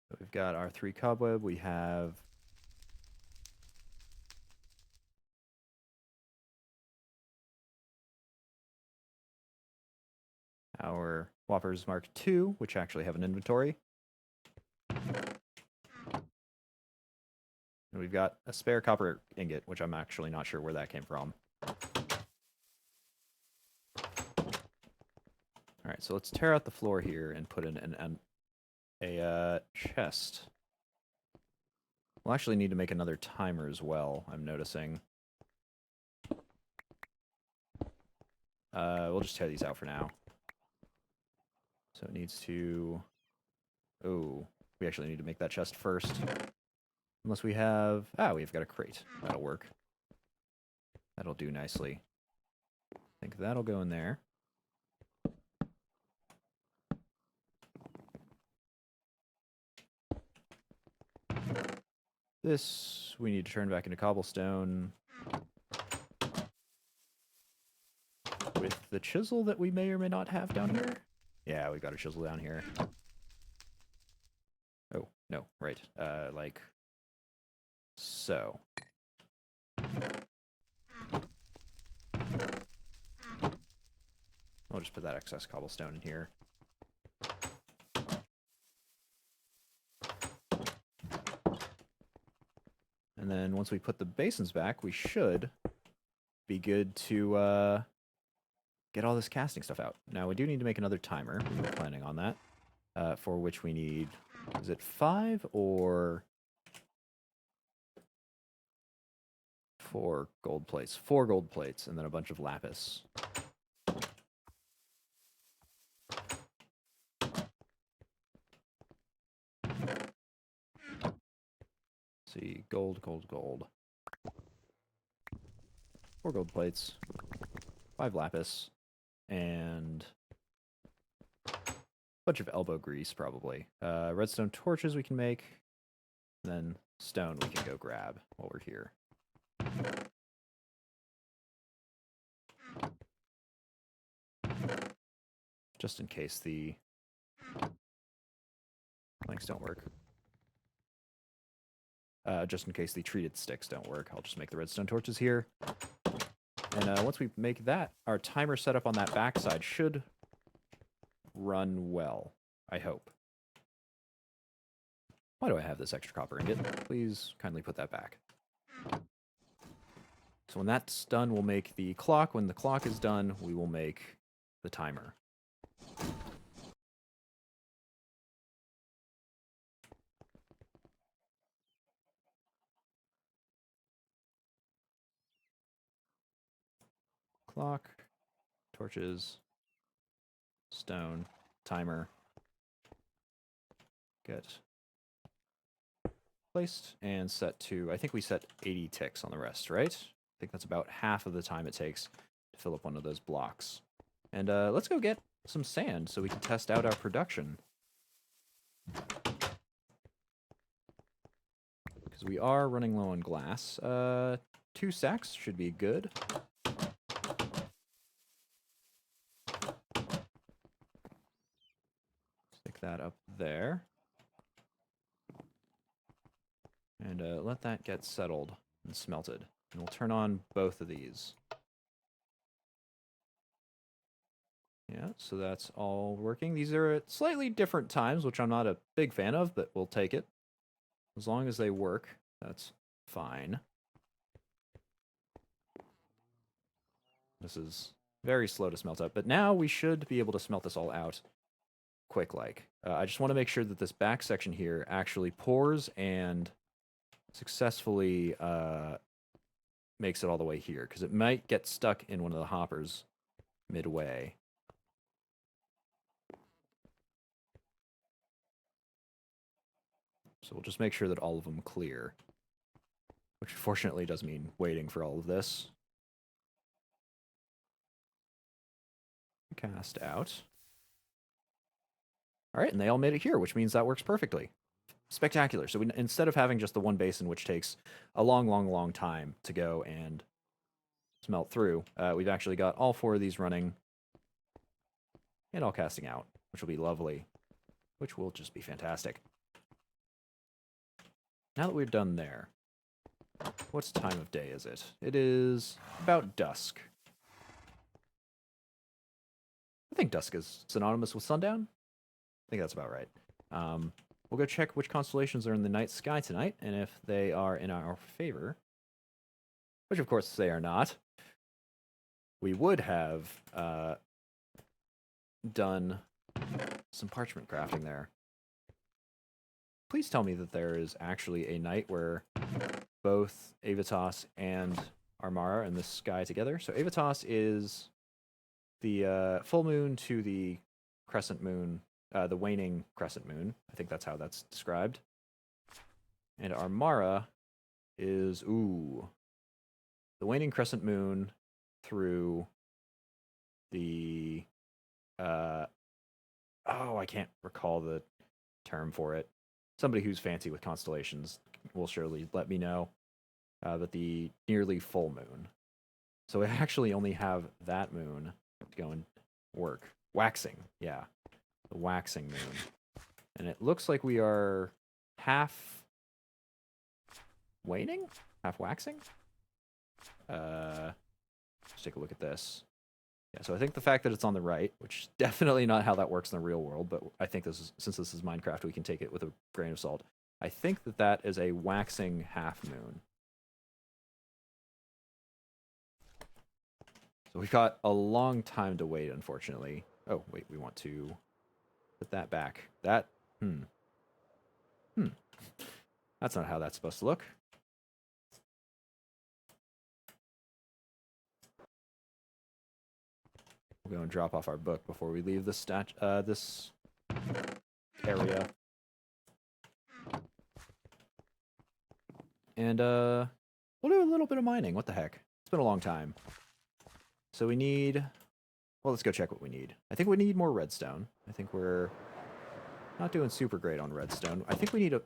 So we've got our 3 cobweb. We have our Whoppers Mark II, which actually have an inventory. And we've got a spare copper ingot, which I'm actually not sure where that came from. Alright, so let's tear out the floor here and put in a chest. We'll actually need to make another timer as well, I'm noticing. We'll just tear these out for now. So it needs to... Oh, we actually need to make that chest first. Unless we have... Ah, we've got a crate. That'll work. That'll do nicely. I think that'll go in there. This we need to turn back into cobblestone. With the chisel that we may or may not have down here. Yeah, we got a chisel down here. Oh, no, right. Like... So. I'll just put that excess cobblestone in here. And then once we put the basins back, we should be good to get all this casting stuff out. Now, we do need to make another timer. We were planning on that. For which we need... Is it 5 or... 4 gold plates? 4 gold plates, and then a bunch of lapis. See, gold, gold, gold. 4 gold plates, 5 lapis, and a bunch of elbow grease, probably. Redstone torches we can make, and then stone we can go grab while we're here. Just in case the planks don't work. Just in case the treated sticks don't work, I'll just make the redstone torches here. And once we make that, our timer setup on that backside should run well, I hope. Why do I have this extra copper ingot? Please kindly put that back. So when that's done, we'll make the clock. When the clock is done, we will make the timer. Clock, torches, stone, timer. Get placed and set to, I think we set 80 ticks on the rest, right? I think that's about half of the time it takes to fill up one of those blocks. And let's go get some sand so we can test out our production. Because we are running low on glass. 2 sacks should be good. Stick that up there. And let that get settled and smelted. And we'll turn on both of these. Yeah, so that's all working. These are at slightly different times, which I'm not a big fan of, but we'll take it. As long as they work, that's fine. This is very slow to smelt up, but now we should be able to smelt this all out quick-like. I just want to make sure that this back section here actually pours and successfully makes it all the way here, because it might get stuck in one of the hoppers midway. So we'll just make sure that all of them clear, which fortunately does mean waiting for all of this. Cast out. All right, and they all made it here, which means that works perfectly. Spectacular. So instead of having just the one basin, which takes a long, long, long time to go and smelt through, we've actually got all 4 of these running and all casting out, which will be lovely, which will just be fantastic. Now that we're done there, what time of day is it? It is about dusk. I think dusk is synonymous with sundown. I think that's about right. We'll go check which constellations are in the night sky tonight, and if they are in our favor, which of course they are not, we would have done some parchment crafting there. Please tell me that there is actually a night where both Avitas and Armara are in the sky together. So Avitas is the full moon to the crescent moon, the waning crescent moon. I think that's how that's described. And Armara is, the waning crescent moon through the, I can't recall the term for it. Somebody who's fancy with constellations will surely let me know. But the nearly full moon. So we actually only have that moon to go and work. Waxing, yeah. The waxing moon. And it looks like we are half waning? Half waxing? Let's take a look at this. Yeah, so I think the fact that it's on the right, which is definitely not how that works in the real world, but I think since this is Minecraft, we can take it with a grain of salt. I think that is a waxing half moon. So we've got a long time to wait, unfortunately. Oh, wait, we want to put that back. That's not how that's supposed to look. We'll go and drop off our book before we leave this this area. And we'll do a little bit of mining. What the heck? It's been a long time. So we need... Well, let's go check what we need. I think we need more redstone. I think we're not doing super great on redstone. I think we need a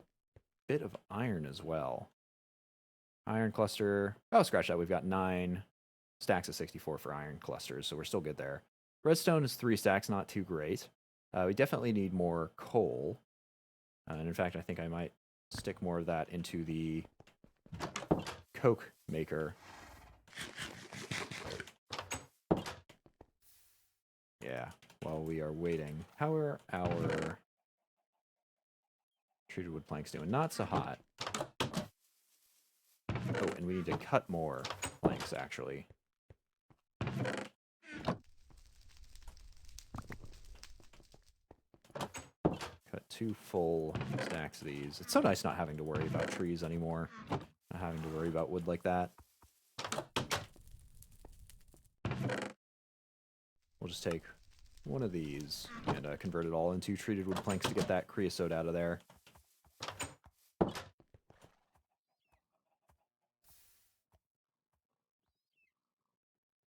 bit of iron as well. Iron cluster. Oh, scratch that. We've got 9 stacks of 64 for iron clusters, so we're still good there. Redstone is 3 stacks, not too great. We definitely need more coal. And in fact, I think I might stick more of that into the coke maker. Yeah, while we are waiting. How are our treated wood planks doing? Not so hot. Oh, and we need to cut more planks, actually. Cut 2 full stacks of these. It's so nice not having to worry about trees anymore. Not having to worry about wood like that. We'll just take one of these and convert it all into treated wood planks to get that creosote out of there.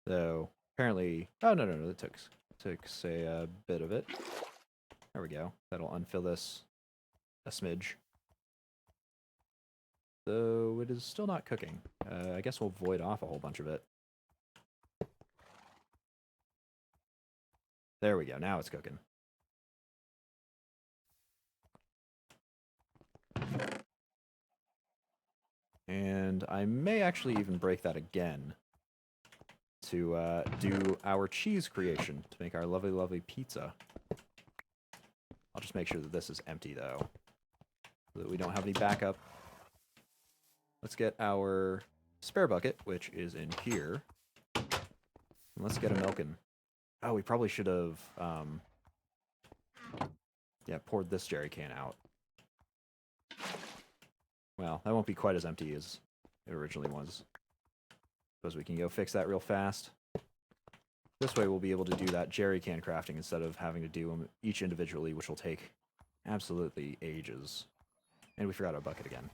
So apparently, oh no, it took a bit of it. There we go. That'll unfill this a smidge. Though it is still not cooking. I guess we'll void off a whole bunch of it. There we go. Now it's cooking. And I may actually even break that again to do our cheese creation to make our lovely, lovely pizza. I'll just make sure that this is empty, though, so that we don't have any backup. Let's get our spare bucket, which is in here. And let's get a milking. Oh, we probably should have, poured this jerry can out. Well, that won't be quite as empty as it originally was. Suppose we can go fix that real fast. This way we'll be able to do that jerry can crafting instead of having to do them each individually, which will take absolutely ages. And we forgot our bucket again.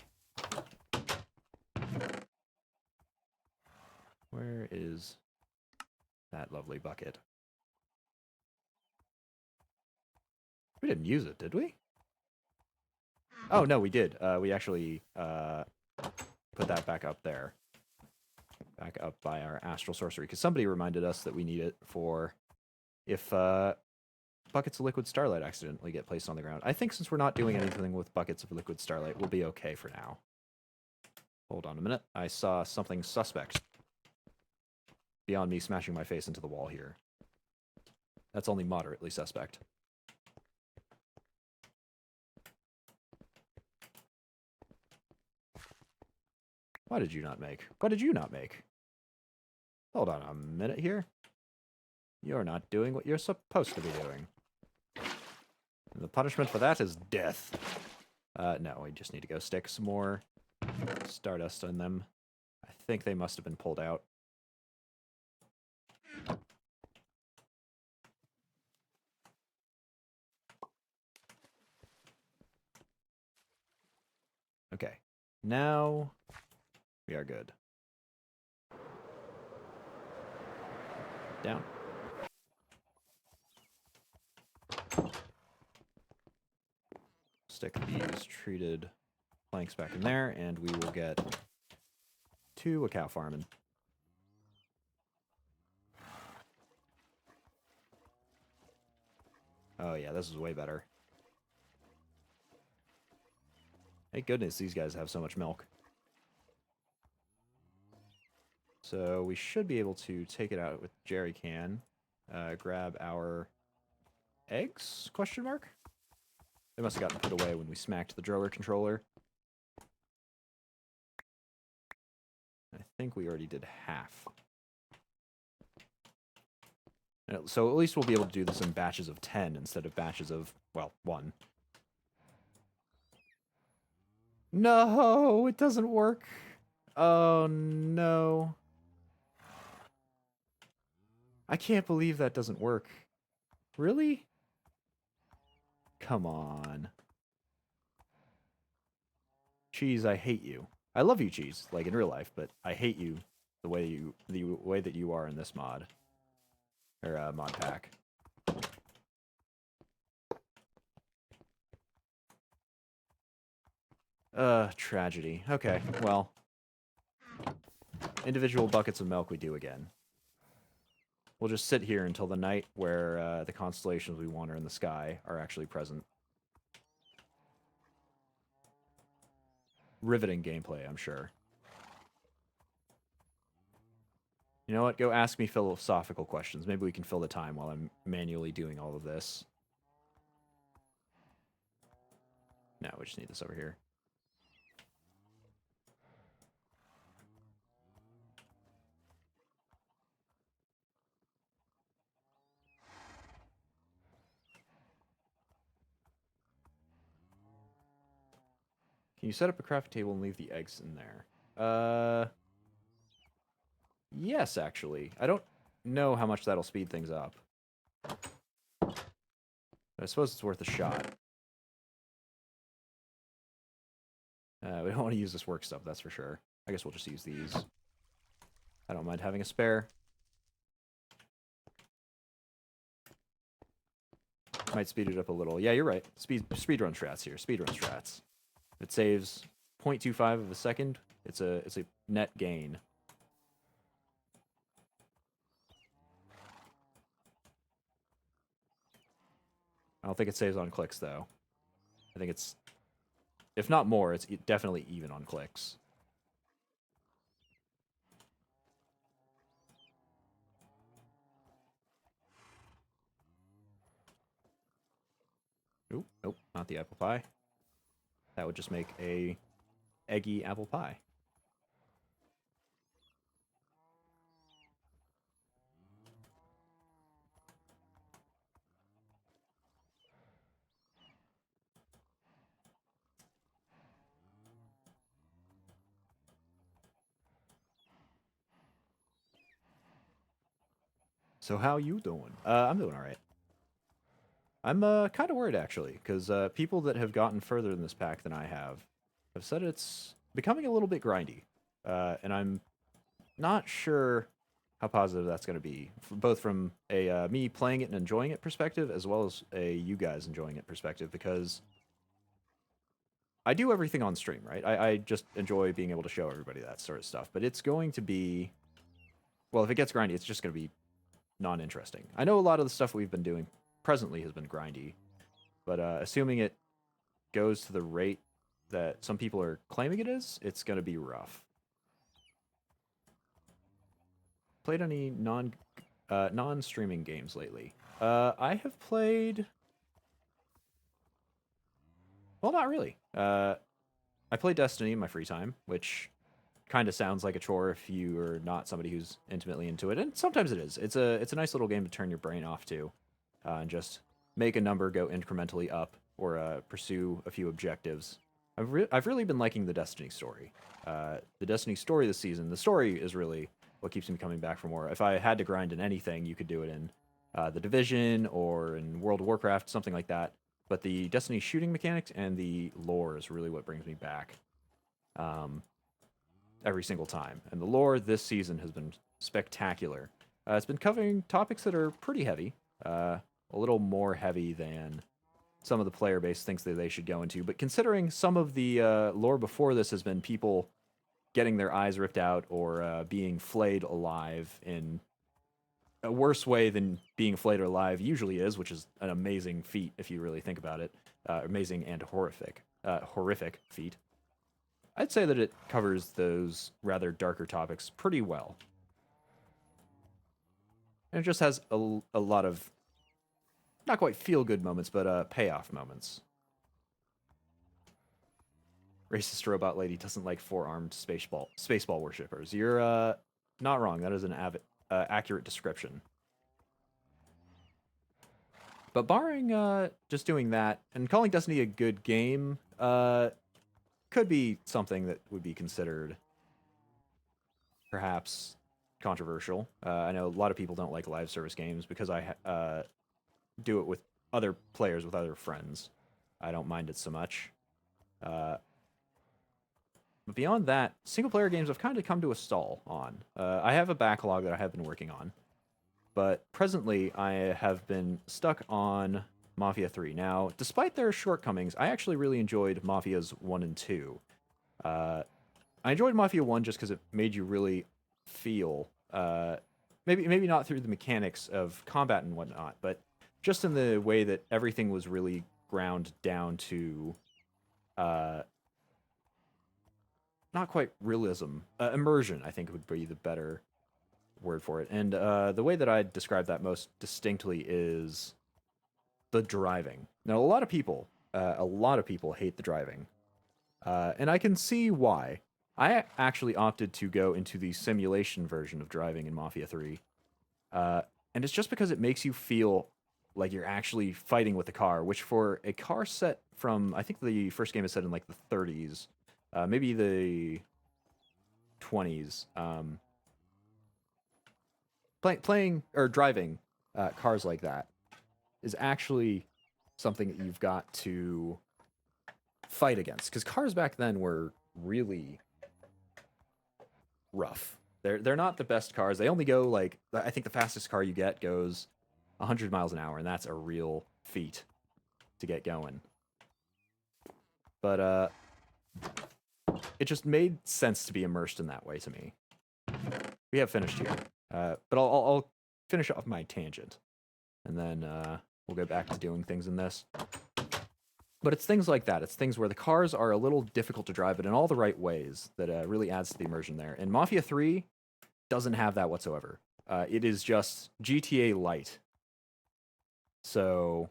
Where is that lovely bucket? We didn't use it, did we? Oh, no, we did. We actually put that back up there. Back up by our astral sorcery, because somebody reminded us that we need it for if buckets of liquid starlight accidentally get placed on the ground. I think since we're not doing anything with buckets of liquid starlight, we'll be okay for now. Hold on a minute. I saw something suspect beyond me smashing my face into the wall here. That's only moderately suspect. Why did you not make? What did you not make? Hold on a minute here. You're not doing what you're supposed to be doing. And the punishment for that is death. No, we just need to go stick some more stardust on them. I think they must have been pulled out. Okay, now we are good. Down. Stick these treated planks back in there, and we will get to a cow farming. Oh yeah, this is way better. Thank goodness these guys have so much milk. So we should be able to take it out with jerry can. Grab our eggs? Question mark? They must have gotten put away when we smacked the driller controller. I think we already did half. So at least we'll be able to do this in batches of 10 instead of batches of, well, 1. No, it doesn't work. Oh, no. I can't believe that doesn't work. Really? Come on. Cheese, I hate you. I love you, Cheese, like in real life, but I hate you the way that you are in this mod. Or mod pack. Tragedy. Okay, well. Individual buckets of milk we do again. We'll just sit here until the night where the constellations we want are in the sky are actually present. Riveting gameplay, I'm sure. You know what? Go ask me philosophical questions. Maybe we can fill the time while I'm manually doing all of this. No, we just need this over here. Can you set up a crafting table and leave the eggs in there? Yes, actually. I don't know how much that'll speed things up. But I suppose it's worth a shot. We don't want to use this work stuff, that's for sure. I guess we'll just use these. I don't mind having a spare. Might speed it up a little. Yeah, you're right. Speedrun strats here. Speedrun strats. If it saves 0.25 of a second, it's a net gain. I don't think it saves on clicks, though. I think it's... If not more, it's definitely even on clicks. Oop, nope, not the apple pie. That would just make a eggy apple pie. So how you doing? I'm doing all right. I'm kind of worried, actually, because people that have gotten further in this pack than I have said it's becoming a little bit grindy. And I'm not sure how positive that's going to be, both from a me playing it and enjoying it perspective, as well as a you guys enjoying it perspective, because I do everything on stream, right? I just enjoy being able to show everybody that sort of stuff, but it's going to be... Well, if it gets grindy, it's just going to be non-interesting. I know a lot of the stuff we've been doing presently has been grindy, but assuming it goes to the rate that some people are claiming it is, it's going to be rough. Played any non-streaming games lately? I have played... Well, not really. I play Destiny in my free time, which kind of sounds like a chore if you are not somebody who's intimately into it, and sometimes it is. It's a nice little game to turn your brain off to, and just make a number go incrementally up or pursue a few objectives. I've really been liking the Destiny story. The Destiny story this season. The story is really what keeps me coming back for more. If I had to grind in anything, you could do it in the Division or in World of Warcraft, something like that. But the Destiny shooting mechanics and the lore is really what brings me back. Um, every single time. And the lore this season has been spectacular. It's been covering topics that are pretty heavy, a little more heavy than some of the player base thinks that they should go into. But considering some of the lore before this has been people getting their eyes ripped out or being flayed alive in a worse way than being flayed alive usually is, which is an amazing feat if you really think about it. Amazing and horrific feat. I'd say that it covers those rather darker topics pretty well. And it just has a lot of, not quite feel-good moments, but payoff moments. Racist robot lady doesn't like four-armed spaceball worshippers. You're not wrong. That is an accurate description. But barring just doing that, and calling Destiny a good game, could be something that would be considered perhaps controversial. I know a lot of people don't like live service games because I do it with other players, with other friends. I don't mind it so much. But beyond that, single player games I've kind of come to a stall on. I have a backlog that I have been working on, but presently I have been stuck on Mafia 3. Now, despite their shortcomings, I actually really enjoyed Mafias 1 and 2. I enjoyed Mafia 1 just because it made you really feel, maybe not through the mechanics of combat and whatnot, but just in the way that everything was really ground down to, not quite realism, immersion, I think would be the better word for it. And the way that I describe that most distinctly is the driving. Now, a lot of people hate the driving, and I can see why. I actually opted to go into the simulation version of driving in Mafia 3, and it's just because it makes you feel like you're actually fighting with the car, which for a car set from, I think the first game is set in like the 30s, maybe the 20s. Playing or driving cars like that is actually something that you've got to fight against, because cars back then were really rough. They're not the best cars. They only go like, I think the fastest car you get goes 100 miles an hour, and that's a real feat to get going. But it just made sense to be immersed in that way to me. We have finished here, but I'll finish off my tangent, and then we'll go back to doing things in this. But it's things like that. It's things where the cars are a little difficult to drive, but in all the right ways that really adds to the immersion there. And Mafia 3 doesn't have that whatsoever. It is just GTA Light. So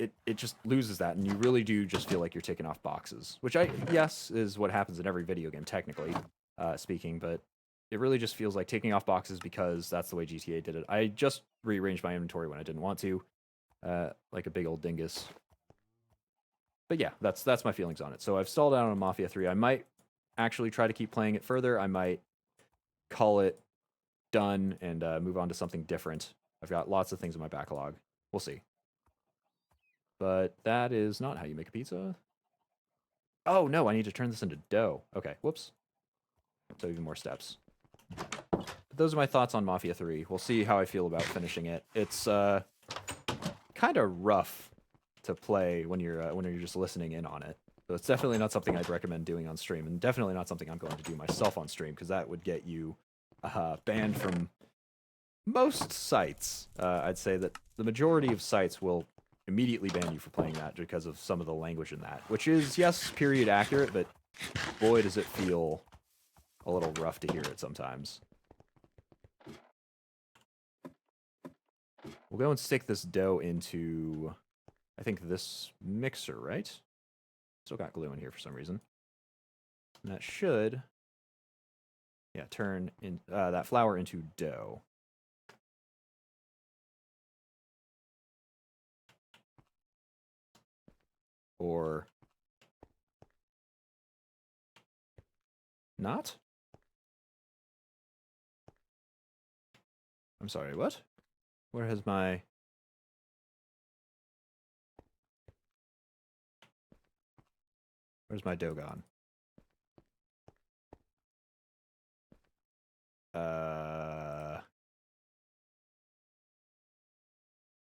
it just loses that, and you really do just feel like you're ticking off boxes, which yes, is what happens in every video game, technically speaking, but it really just feels like taking off boxes because that's the way GTA did it. I just rearranged my inventory when I didn't want to, like a big old dingus. But yeah, that's my feelings on it. So I've stalled out on Mafia 3. I might actually try to keep playing it further. I might call it done and move on to something different. I've got lots of things in my backlog. We'll see. But that is not how you make a pizza. Oh, no, I need to turn this into dough. Okay, whoops. So even more steps. But those are my thoughts on Mafia 3. We'll see how I feel about finishing it. It's kind of rough to play when you're just listening in on it. So it's definitely not something I'd recommend doing on stream, and definitely not something I'm going to do myself on stream, because that would get you banned from most sites. I'd say that the majority of sites will immediately ban you for playing that because of some of the language in that, which is, yes, period accurate, but boy, does it feel a little rough to hear it sometimes. We'll go and stick this dough into, I think, this mixer, right? Still got glue in here for some reason. And that should, yeah, turn in that flour into dough. Or not? I'm sorry, what? Where has my... Where's my dough gone?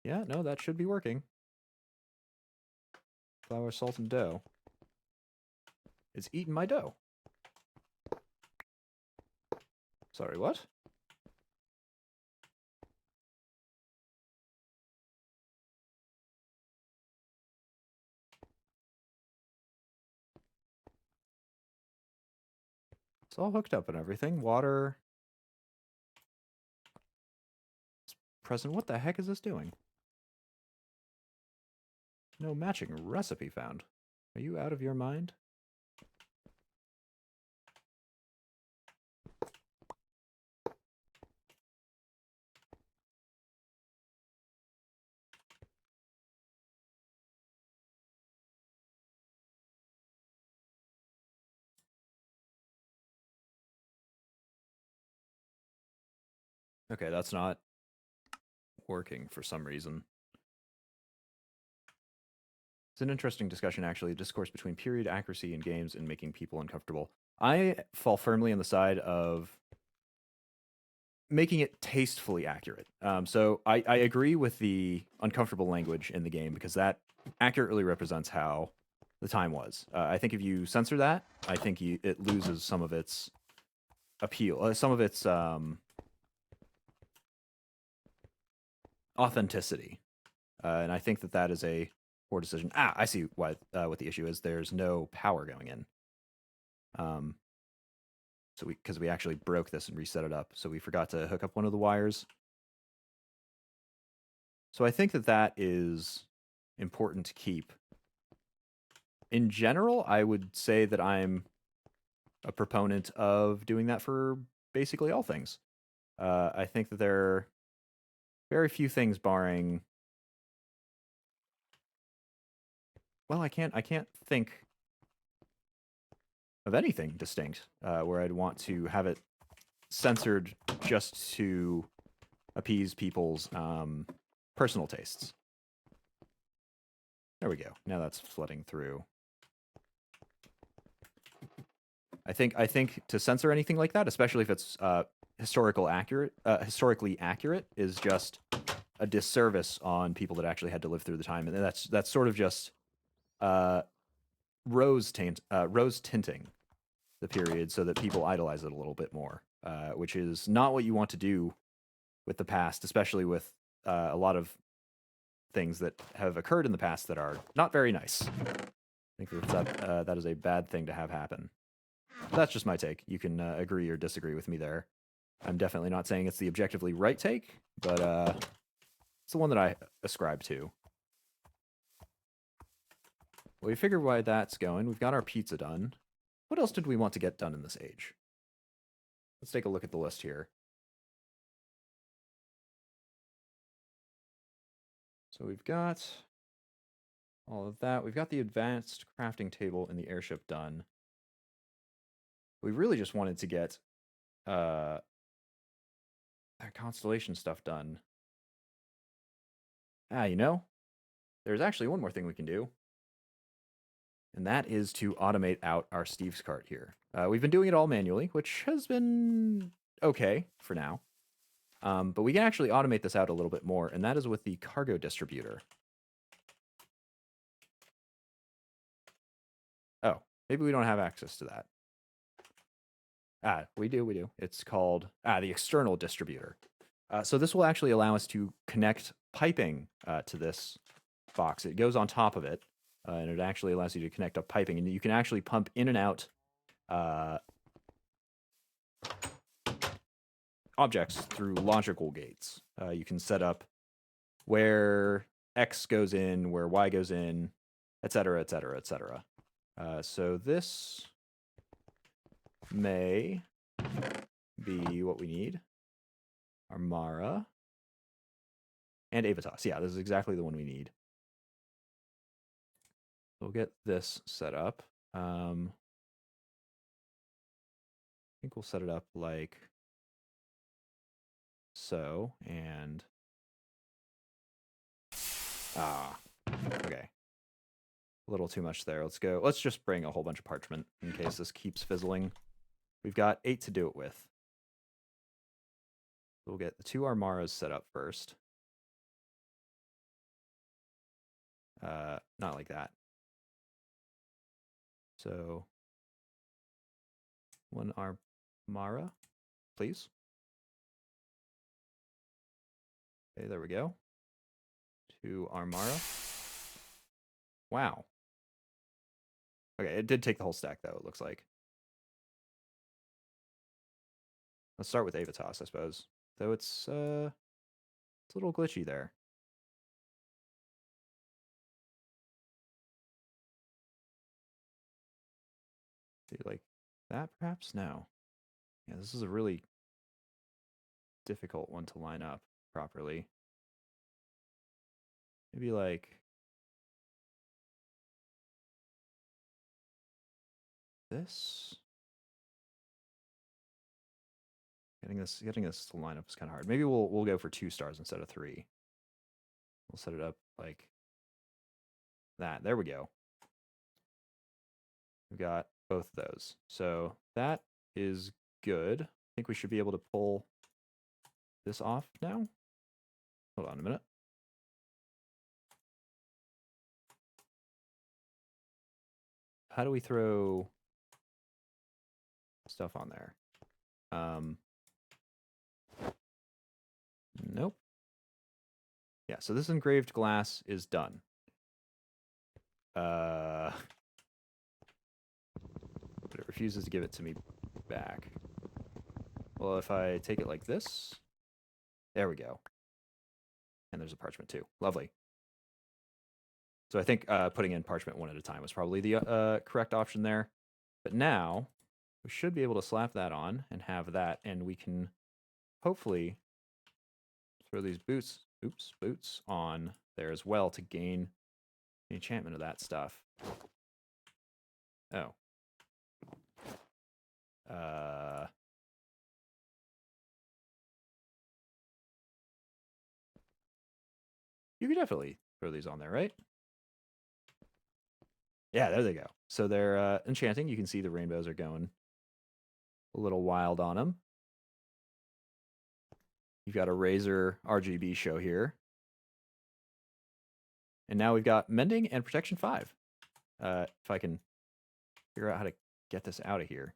Yeah, no, that should be working. Flour, salt, and dough. It's eating my dough. Sorry, what? It's all hooked up and everything. Water. It's present. What the heck is this doing? No matching recipe found. Are you out of your mind? Okay, that's not working for some reason. It's an interesting discussion, actually, discourse between period accuracy in games and making people uncomfortable. I fall firmly on the side of making it tastefully accurate. So I agree with the uncomfortable language in the game because that accurately represents how the time was. I think if you censor that, I think it loses some of its appeal, some of its authenticity. And I think that that is a poor decision. I see why what the issue is. There's no power going in. So because we actually broke this and reset it up, so we forgot to hook up one of the wires. So I think that that is important to keep. In general, I would say that I'm a proponent of doing that for basically all things. I think that there are very few things barring. Well, I can't think of anything distinct where I'd want to have it censored just to appease people's personal tastes. There we go. Now that's flooding through. I think to censor anything like that, especially if it's historically accurate, is just a disservice on people that actually had to live through the time, and that's sort of just rose tinting the period so that people idolize it a little bit more, which is not what you want to do with the past, especially with a lot of things that have occurred in the past that are not very nice. I think that is a bad thing to have happen. But that's just my take. You can agree or disagree with me there. I'm definitely not saying it's the objectively right take, but it's the one that I ascribe to. Well, we figured why that's going. We've got our pizza done. What else did we want to get done in this age? Let's take a look at the list here. So we've got all of that. We've got the advanced crafting table and the airship done. We really just wanted to get that constellation stuff done. You know, there's actually one more thing we can do. And that is to automate out our Steve's cart here. We've been doing it all manually, which has been okay for now. But we can actually automate this out a little bit more, and that is with the cargo distributor. Oh, maybe we don't have access to that. We do. It's called the external distributor. So this will actually allow us to connect piping to this box. It goes on top of it, and it actually allows you to connect up piping, and you can actually pump in and out objects through logical gates. You can set up where X goes in, where Y goes in, etc., etc., etc. So this may be what we need. Armara. And Avitas. Yeah, this is exactly the one we need. We'll get this set up. I think we'll set it up like so, and okay. A little too much there. Let's go. Let's just bring a whole bunch of parchment in case this keeps fizzling. We've got 8 to do it with. We'll get the 2 Armaras set up first. Not like that. So 1 Armara, please. Okay, there we go. 2 Armara. Wow. Okay, it did take the whole stack, though, it looks like. Let's start with Avitas, I suppose. Though it's a little glitchy there. Do you like that, perhaps? No. Yeah, this is a really difficult one to line up properly. Maybe like this. Getting this to line up is kind of hard. Maybe we'll go for 2 stars instead of 3. We'll set it up like that. There we go. We've got both of those. So that is good. I think we should be able to pull this off now. Hold on a minute. How do we throw stuff on there? Nope. Yeah, so this engraved glass is done. But it refuses to give it to me back. Well, if I take it like this, there we go. And there's a parchment too. Lovely. So I think putting in parchment 1 at a time was probably the correct option there. But now we should be able to slap that on and have that, and we can hopefully throw these boots on there as well to gain the enchantment of that stuff. Oh. You could definitely throw these on there, right? Yeah, there they go. So they're enchanting. You can see the rainbows are going a little wild on them. You've got a Razor RGB show here. And now we've got Mending and Protection 5. If I can figure out how to get this out of here.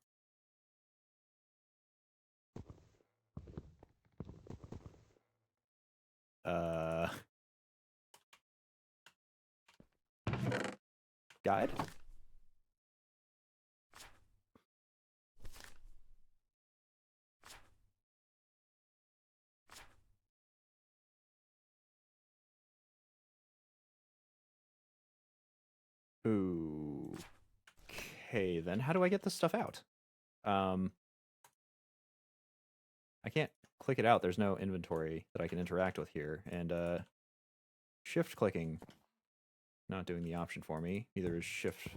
Guide? Ooh. Okay, then how do I get this stuff out? I can't click it out. There's no inventory that I can interact with here. And shift clicking, not doing the option for me. Neither is shift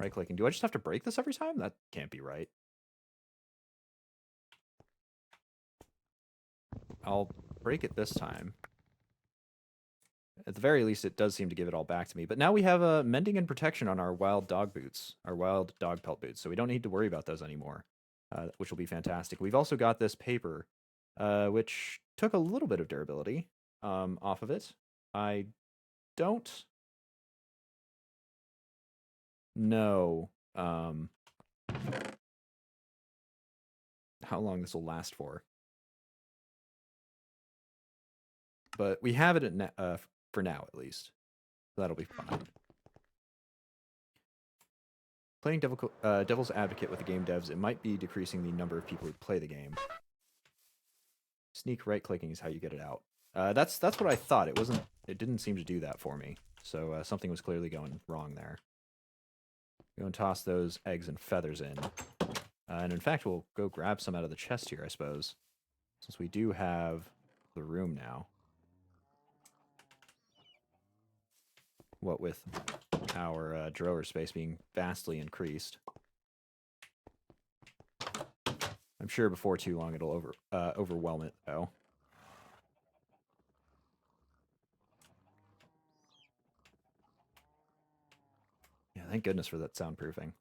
right clicking. Do I just have to break this every time? That can't be right. I'll break it this time. At the very least, it does seem to give it all back to me. But now we have a mending and protection on our wild dog boots, our wild dog pelt boots. So we don't need to worry about those anymore, which will be fantastic. We've also got this paper, which took a little bit of durability off of it. I don't know how long this will last for. But we have it for now, at least. So that'll be fine. Playing devil's advocate with the game devs, it might be decreasing the number of people who play the game. Sneak right-clicking is how you get it out. That's what I thought. It wasn't. It didn't seem to do that for me. So something was clearly going wrong there. Go and toss those eggs and feathers in. And in fact, we'll go grab some out of the chest here, I suppose, since we do have the room now. What with our drawer space being vastly increased. I'm sure before too long it'll overwhelm it, though. Yeah, thank goodness for that soundproofing.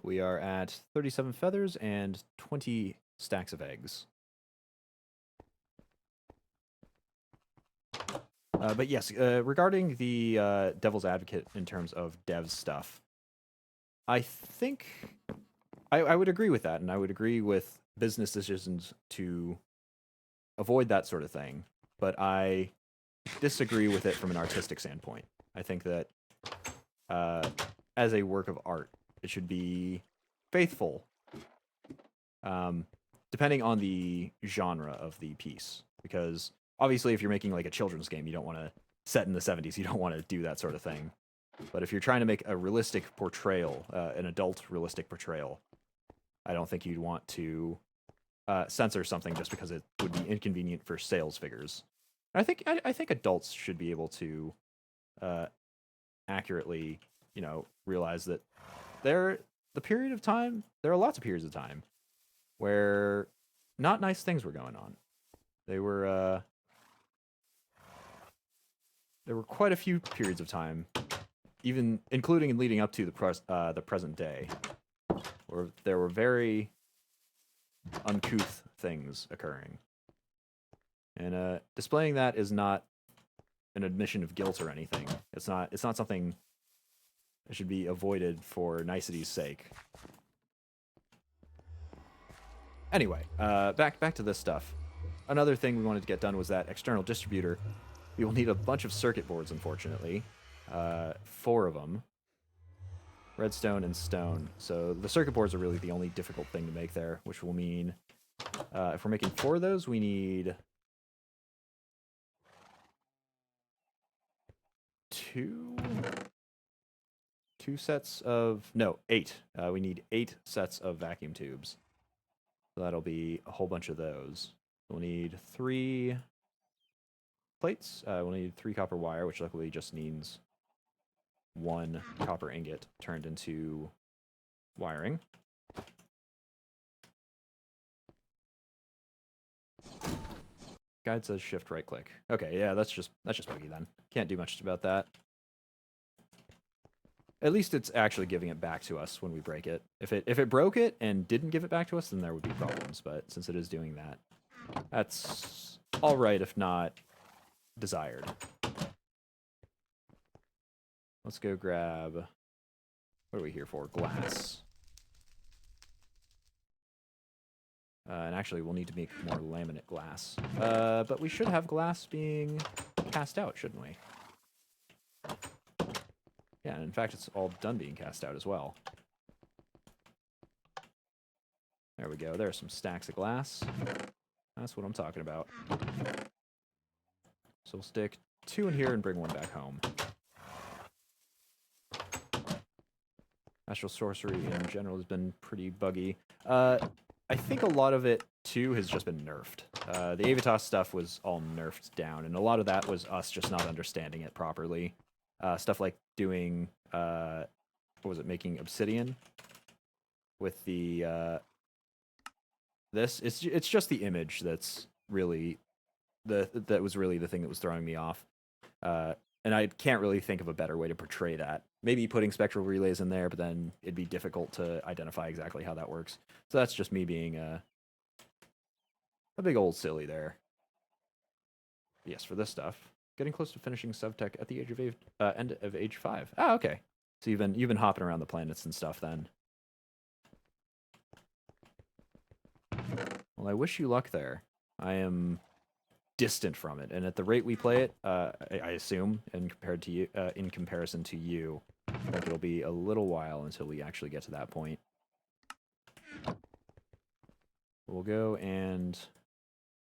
We are at 37 feathers and 20 stacks of eggs. But yes, regarding the devil's advocate in terms of dev stuff, I think I would agree with that, and I would agree with business decisions to avoid that sort of thing. But I disagree with it from an artistic standpoint. I think that as a work of art, it should be faithful, depending on the genre of the piece. Because obviously, if you're making like a children's game, you don't want to set in the 70s. You don't want to do that sort of thing. But if you're trying to make a realistic portrayal, an adult realistic portrayal, I don't think you'd want to censor something just because it would be inconvenient for sales figures. I think adults should be able to accurately, realize that there are lots of periods of time where not nice things were going on. There were quite a few periods of time, even including and leading up to the present day, where there were very uncouth things occurring. And displaying that is not an admission of guilt or anything. It's not something that should be avoided for nicety's sake. Anyway, back to this stuff. Another thing we wanted to get done was that external distributor. We will need a bunch of circuit boards, unfortunately. 4 of them. Redstone and stone. So the circuit boards are really the only difficult thing to make there, which will mean if we're making 4 of those, we need 8 we need 8 sets of vacuum tubes. So that'll be a whole bunch of those. We'll need 3 plates. We'll need 3 copper wire, which luckily just means 1 copper ingot turned into wiring. Guide says shift right click. Okay, yeah, that's just buggy then. Can't do much about that. At least it's actually giving it back to us when we break it. If it broke it and didn't give it back to us, then there would be problems. But since it is doing that, that's all right, if not desired. Let's go grab... What are we here for? Glass. And actually, we'll need to make more laminate glass. But we should have glass being cast out, shouldn't we? Yeah, and in fact, it's all done being cast out as well. There we go. There are some stacks of glass. That's what I'm talking about. So we'll stick 2 in here and bring 1 back home. Astral sorcery in general has been pretty buggy. I think a lot of it, too, has just been nerfed. The Avitas stuff was all nerfed down, and a lot of that was us just not understanding it properly. Stuff like doing, making obsidian with the, it's just the image that's really, that was really the thing that was throwing me off. And I can't really think of a better way to portray that. Maybe putting spectral relays in there, but then it'd be difficult to identify exactly how that works. So that's just me being a big old silly there. Yes, for this stuff. Getting close to finishing Sevtech at the end of age 5. Ah, okay. So you've been hopping around the planets and stuff then. Well, I wish you luck there. I am distant from it, and at the rate we play it, I assume, in comparison to you, think it'll be a little while until we actually get to that point. We'll go and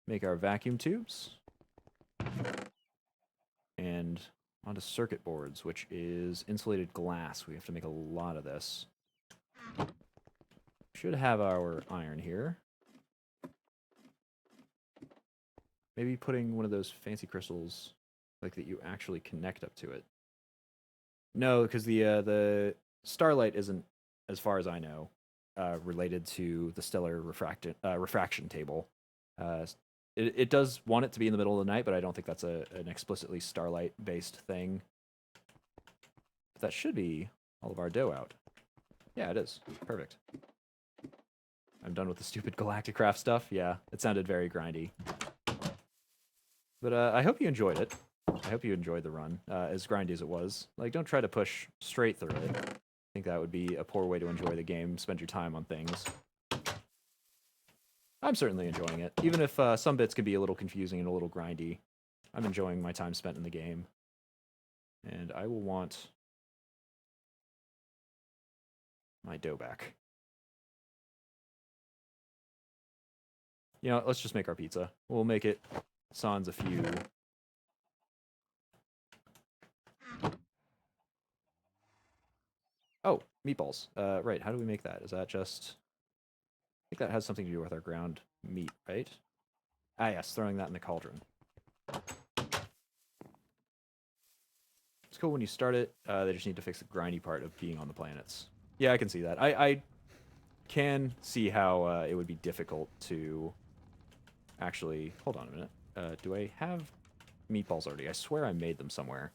make our vacuum tubes. And onto circuit boards, which is insulated glass. We have to make a lot of this. Should have our iron here. Maybe putting one of those fancy crystals, like that you actually connect up to it. No, because the starlight isn't, as far as I know, related to the stellar refraction table. It does want it to be in the middle of the night, but I don't think that's an explicitly starlight-based thing. But that should be all of our dough out. Yeah, it is. Perfect. I'm done with the stupid Galacticraft stuff. Yeah, it sounded very grindy. But I hope you enjoyed it. I hope you enjoyed the run, as grindy as it was. Like, don't try to push straight through it. I think that would be a poor way to enjoy the game, spend your time on things. I'm certainly enjoying it. Even if some bits can be a little confusing and a little grindy, I'm enjoying my time spent in the game. And I will want my dough back. You know, let's just make our pizza. We'll make it sans a few. Oh, meatballs. Right, how do we make that? Is that just... I think that has something to do with our ground meat, right? Ah, yes, throwing that in the cauldron. It's cool when you start it. They just need to fix the grindy part of being on the planets. Yeah, I can see that. I can see how it would be difficult to actually... Hold on a minute. Do I have meatballs already? I swear I made them somewhere.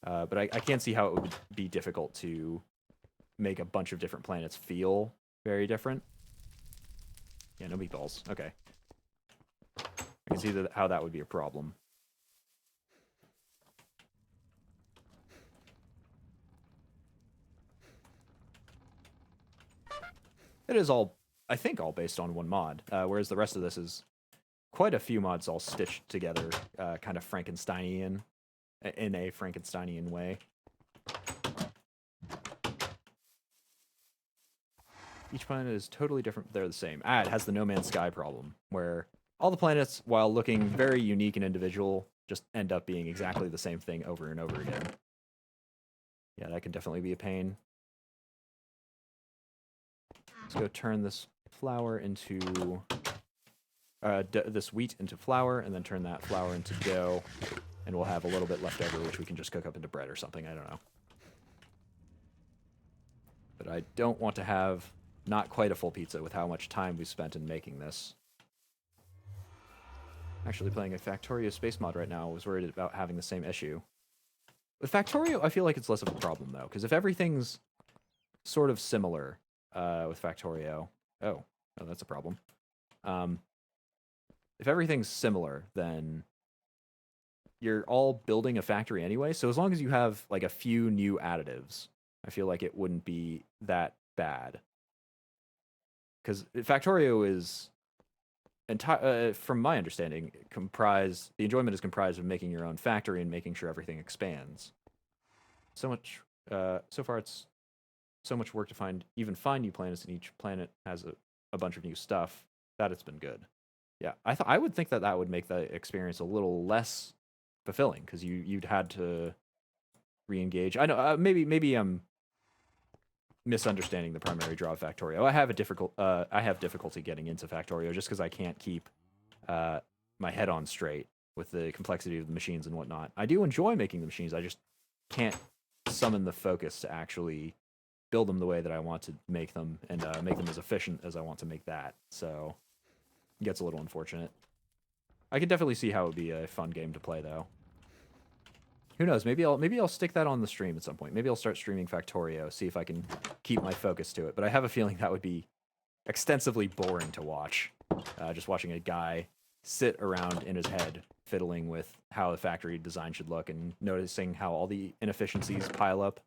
But I can't see how it would be difficult to make a bunch of different planets feel very different. Yeah, no meatballs. Okay. I can see how that would be a problem. It is all, I think, all based on one mod, whereas the rest of this is quite a few mods all stitched together, kind of Frankensteinian, in a Frankensteinian way. Each planet is totally different, but they're the same. Ah, it has the No Man's Sky problem, where all the planets, while looking very unique and individual, just end up being exactly the same thing over and over again. Yeah, that can definitely be a pain. Let's go turn this flour into... this wheat into flour, and then turn that flour into dough, and we'll have a little bit left over, which we can just cook up into bread or something, I don't know. But I don't want to have not quite a full pizza with how much time we spent in making this. Actually playing a Factorio space mod right now. I was worried about having the same issue. With Factorio, I feel like it's less of a problem, though, because if everything's sort of similar with Factorio... Oh, that's a problem. If everything's similar, then you're all building a factory anyway, so as long as you have, like, a few new additives, I feel like it wouldn't be that bad. Because Factorio is, from my understanding, the enjoyment is comprised of making your own factory and making sure everything expands. So far it's so much work to find new planets, and each planet has a bunch of new stuff, that it's been good. Yeah, I would think that would make the experience a little less fulfilling, because you'd had to re-engage. I know, maybe I'm misunderstanding the primary draw of Factorio. I have difficulty getting into Factorio just because I can't keep my head on straight with the complexity of the machines and whatnot. I do enjoy making the machines. I just can't summon the focus to actually build them the way that I want to make them, and make them as efficient as I want to make that. So it gets a little unfortunate. I can definitely see how it would be a fun game to play, though. Who knows? Maybe I'll stick that on the stream at some point. Maybe I'll start streaming Factorio, see if I can keep my focus to it. But I have a feeling that would be extensively boring to watch. Just watching a guy sit around in his head, fiddling with how the factory design should look, and noticing how all the inefficiencies pile up.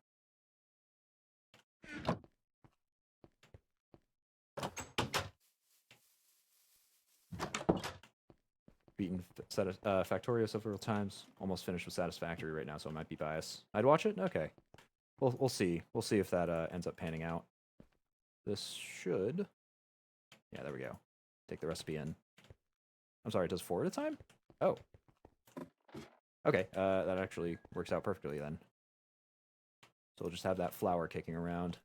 Beaten Factorio several times. Almost finished with Satisfactory right now, so I might be biased. I'd watch it? Okay. we'll see. We'll see if that ends up panning out. This should... Yeah, there we go. Take the recipe in. I'm sorry, it does 4 at a time? Oh. Okay, that actually works out perfectly then. So we'll just have that flour kicking around.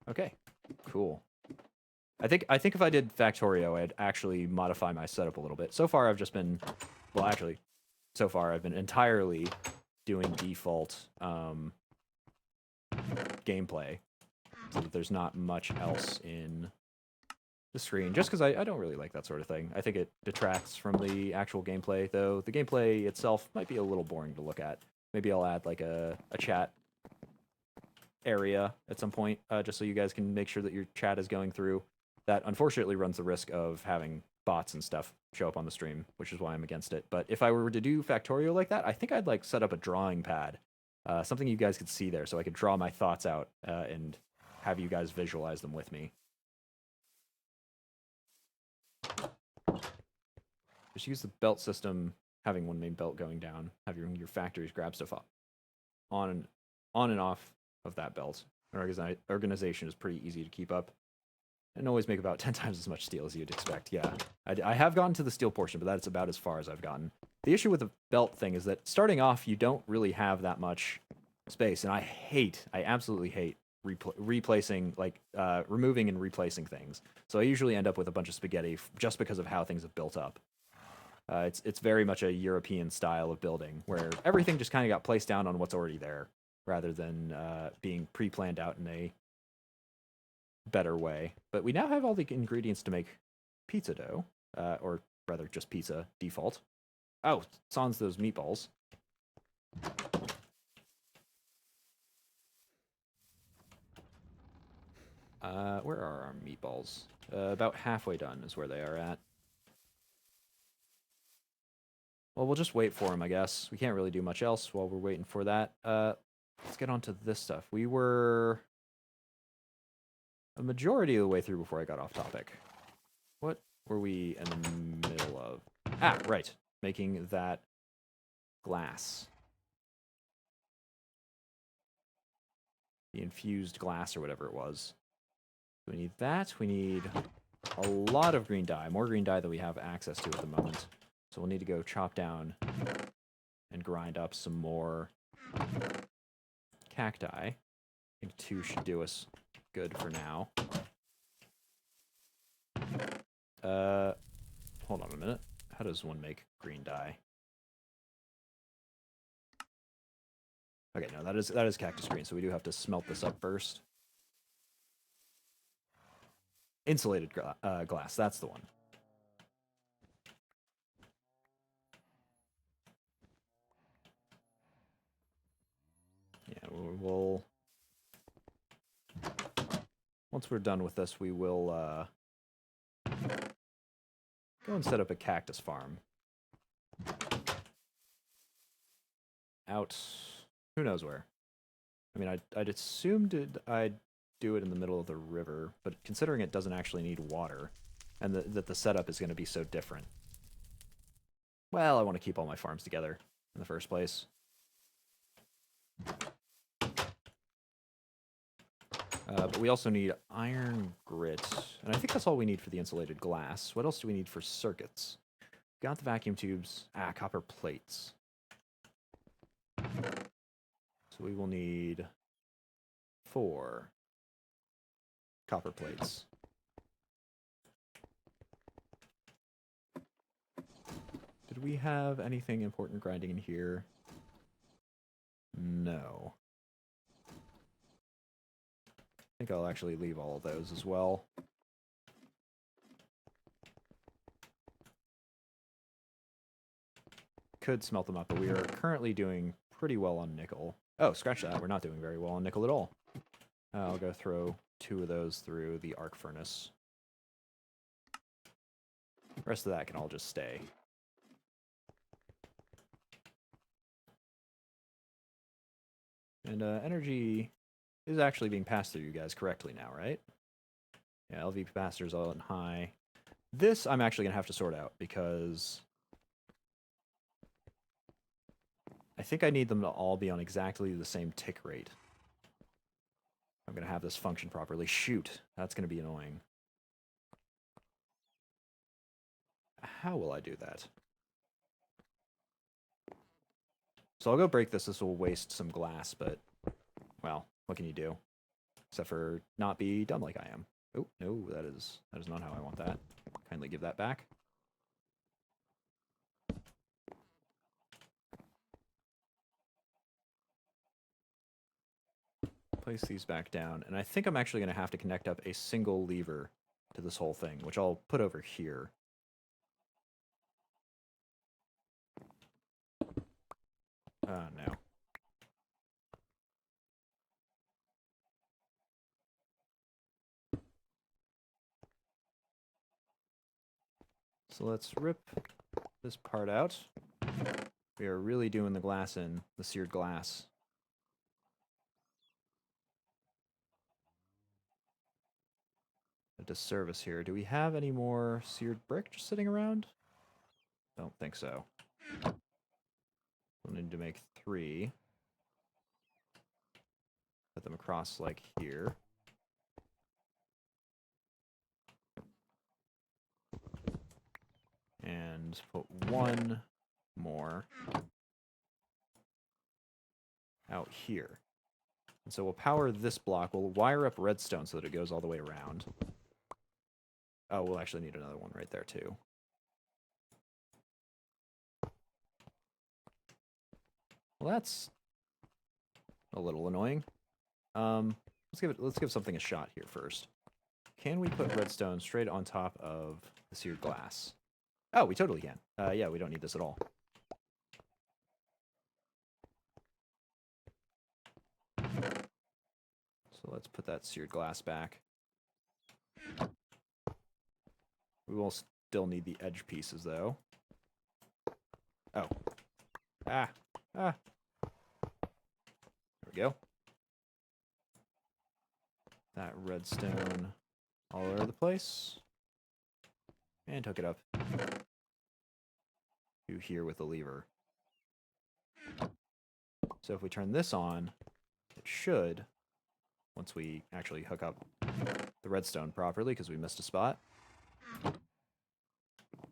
Okay, cool. I think if I did Factorio, I'd actually modify my setup a little bit. So far, I've just been... Well, actually, so far, I've been entirely doing default gameplay, so that there's not much else in the screen, just because I don't really like that sort of thing. I think it detracts from the actual gameplay, though the gameplay itself might be a little boring to look at. Maybe I'll add like a chat area at some point, just so you guys can make sure that your chat is going through. That unfortunately runs the risk of having bots and stuff show up on the stream, which is why I'm against it. But if I were to do Factorio like that, I think I'd like set up a drawing pad, something you guys could see there, so I could draw my thoughts out and have you guys visualize them with me. Just use the belt system, having one main belt going down, have your factories grab stuff up on and off of that belt. An organization is pretty easy to keep up. And always make about 10 times as much steel as you'd expect. Yeah, I have gotten to the steel portion, but that's about as far as I've gotten. The issue with the belt thing is that starting off, you don't really have that much space, and I absolutely hate replacing, like, removing and replacing things. So I usually end up with a bunch of spaghetti just because of how things have built up. It's very much a European style of building, where everything just kind of got placed down on what's already there, rather than being pre-planned out in a better way. But we now have all the ingredients to make pizza dough, or rather just pizza default. Oh, sans those meatballs. Where are our meatballs? About halfway done is where they are at. Well, we'll just wait for them, I guess. We can't really do much else while we're waiting for that. Let's get on to this stuff. We were a majority of the way through before I got off topic. What were we in the middle of? Ah, right. Making that glass. The infused glass or whatever it was. We need that. We need a lot of green dye. More green dye than we have access to at the moment. So we'll need to go chop down and grind up some more cacti. I think 2 should do us good for now. Hold on a minute. How does one make green dye? Okay, no, that is cactus green, so we do have to smelt this up first. Insulated glass, that's the one. Yeah, we'll... Once we're done with this, we will go and set up a cactus farm. Out... Who knows where? I mean, I'd assumed I'd do it in the middle of the river, but considering it doesn't actually need water, and that the setup is going to be so different, well, I want to keep all my farms together in the first place. But we also need iron grit, and I think that's all we need for the insulated glass. What else do we need for circuits? Got the vacuum tubes. Ah, copper plates. So we will need 4 copper plates. Did we have anything important grinding in here? No. I think I'll actually leave all of those as well. Could smelt them up, but we are currently doing pretty well on nickel. Oh, scratch that. We're not doing very well on nickel at all. I'll go throw 2 of those through the arc furnace. The rest of that can all just stay. And energy is actually being passed through you guys correctly now, right? Yeah, LV capacitors all on high. This I'm actually going to have to sort out because I think I need them to all be on exactly the same tick rate. I'm going to have this function properly. Shoot, that's going to be annoying. How will I do that? So I'll go break this. This will waste some glass, but, well, what can you do? Except for not be dumb like I am. Oh, no, that is not how I want that. Kindly give that back. Place these back down, and I think I'm actually going to have to connect up a single lever to this whole thing, which I'll put over here. No. So let's rip this part out. We are really doing the glass in, the seared glass. A disservice here. Do we have any more seared brick just sitting around? Don't think so. We'll need to make 3. Put them across like here. And put 1 more out here. And so we'll power this block. We'll wire up redstone so that it goes all the way around. Oh, we'll actually need another one right there too. Well, that's a little annoying. Let's give something a shot here first. Can we put redstone straight on top of the seared glass? Oh, we totally can. Yeah, we don't need this at all. So let's put that seared glass back. We will still need the edge pieces, though. Oh. Ah. There we go. That redstone all over the place. And hook it up to here with the lever. So if we turn this on, it should, once we actually hook up the redstone properly, because we missed a spot,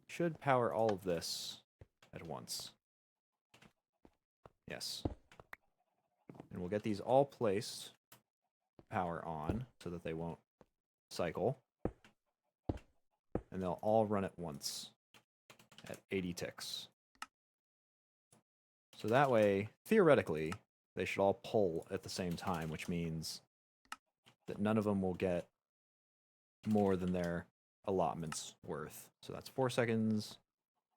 should power all of this at once. Yes. And we'll get these all placed, power on, so that they won't cycle. And they'll all run at once at 80 ticks. So that way, theoretically, they should all pull at the same time, which means that none of them will get more than their allotments worth. So that's 4 seconds,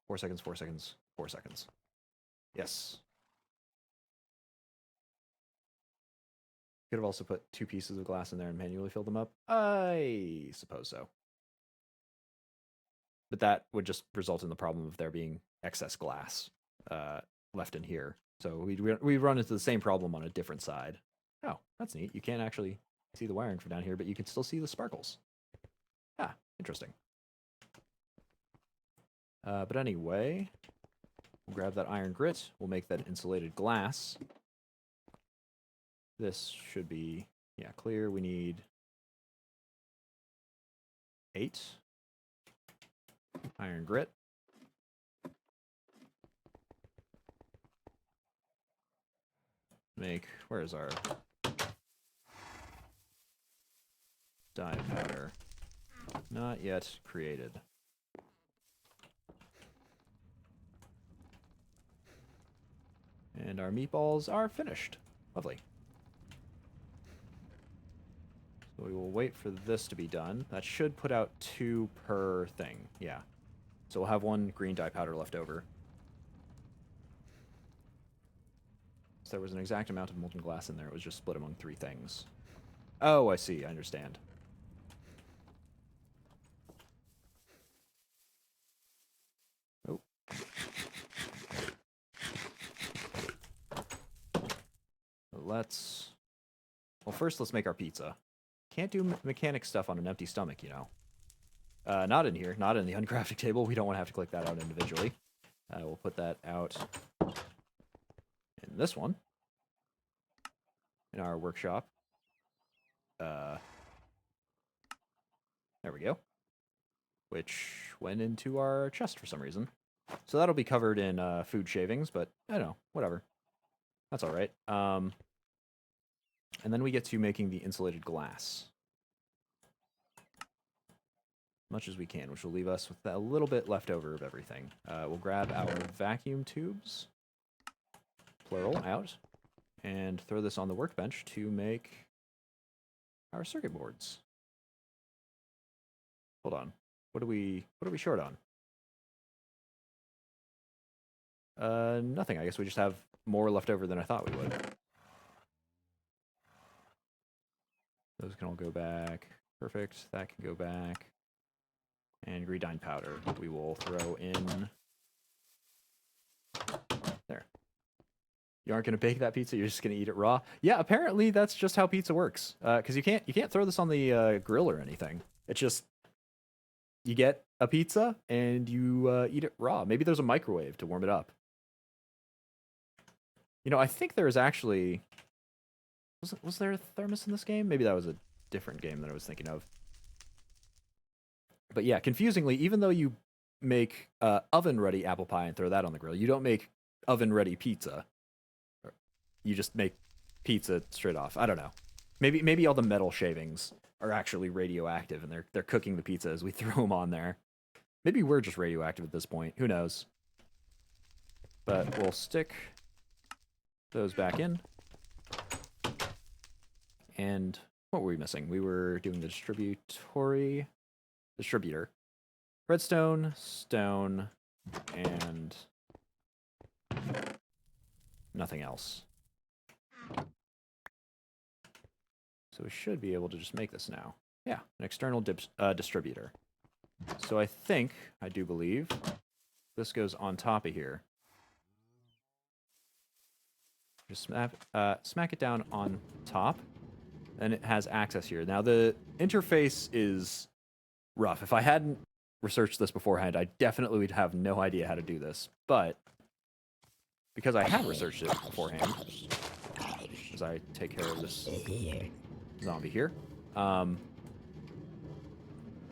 4 seconds, 4 seconds, 4 seconds. Yes. Could have also put 2 pieces of glass in there and manually filled them up. I suppose so. But that would just result in the problem of there being excess glass left in here. So we run into the same problem on a different side. Oh, that's neat. You can't actually see the wiring from down here, but you can still see the sparkles. Ah, interesting. But anyway, we'll grab that iron grit. We'll make that insulated glass. This should be, yeah, clear. We need 8 iron grit. Where is our dye powder? Not yet created. And our meatballs are finished. Lovely. So we will wait for this to be done. That should put out 2 per thing. Yeah. So we'll have 1 green dye powder left over. So there was an exact amount of molten glass in there. It was just split among 3 things. Oh, I see. I understand. Oh. Well, first let's make our pizza. Can't do mechanic stuff on an empty stomach, you know. Not in here. Not in the uncrafting table. We don't want to have to click that out individually. We'll put that out this one in our workshop. There we go. Which went into our chest for some reason. So that'll be covered in food shavings, but I don't know, whatever. That's all right. And then we get to making the insulated glass. Much as we can, which will leave us with a little bit left over of everything. We'll grab our vacuum tubes, plural, out, and throw this on the workbench to make our circuit boards. Hold on. What are we short on? Nothing. I guess we just have more left over than I thought we would. Those can all go back. Perfect. That can go back. And Greedine powder we will throw in there. You aren't going to bake that pizza, you're just going to eat it raw? Yeah, apparently that's just how pizza works. Because you can't throw this on the grill or anything. It's just, you get a pizza and you eat it raw. Maybe there's a microwave to warm it up. You know, I think there is actually... Was there a thermos in this game? Maybe that was a different game that I was thinking of. But yeah, confusingly, even though you make oven-ready apple pie and throw that on the grill, you don't make oven-ready pizza. You just make pizza straight off. I don't know. Maybe all the metal shavings are actually radioactive, and they're cooking the pizza as we throw them on there. Maybe we're just radioactive at this point. Who knows? But we'll stick those back in. And what were we missing? We were doing the distributor. Redstone, stone, and nothing else. So we should be able to just make this now. Yeah, an external distributor. So I do believe, this goes on top of here. Just smack it down on top, and it has access here. Now, the interface is rough. If I hadn't researched this beforehand, I definitely would have no idea how to do this. But because I have researched it beforehand, as I take care of this zombie here,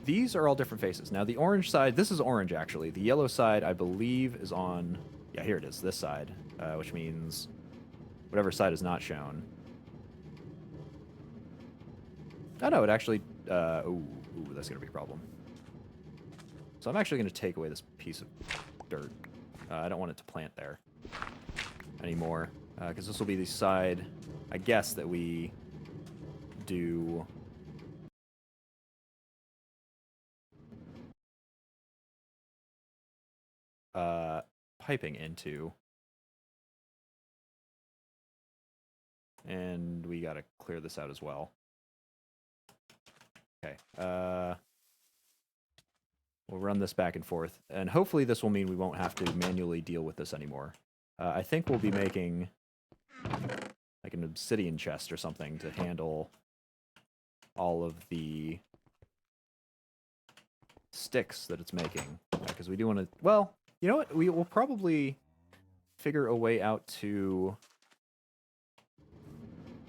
these are all different faces. Now, the orange side, this is orange, actually. The yellow side, I believe, is on... Yeah, here it is, this side, which means whatever side is not shown. Oh, no, it actually... ooh, that's going to be a problem. So I'm actually going to take away this piece of dirt. I don't want it to plant there anymore, because this will be the side, I guess, that we do... piping into. And we gotta clear this out as well. Okay. We'll run this back and forth. And hopefully this will mean we won't have to manually deal with this anymore. I think we'll be making like an obsidian chest or something to handle all of the sticks that it's making. Because we do want to... Well, you know what? We will probably figure a way out to...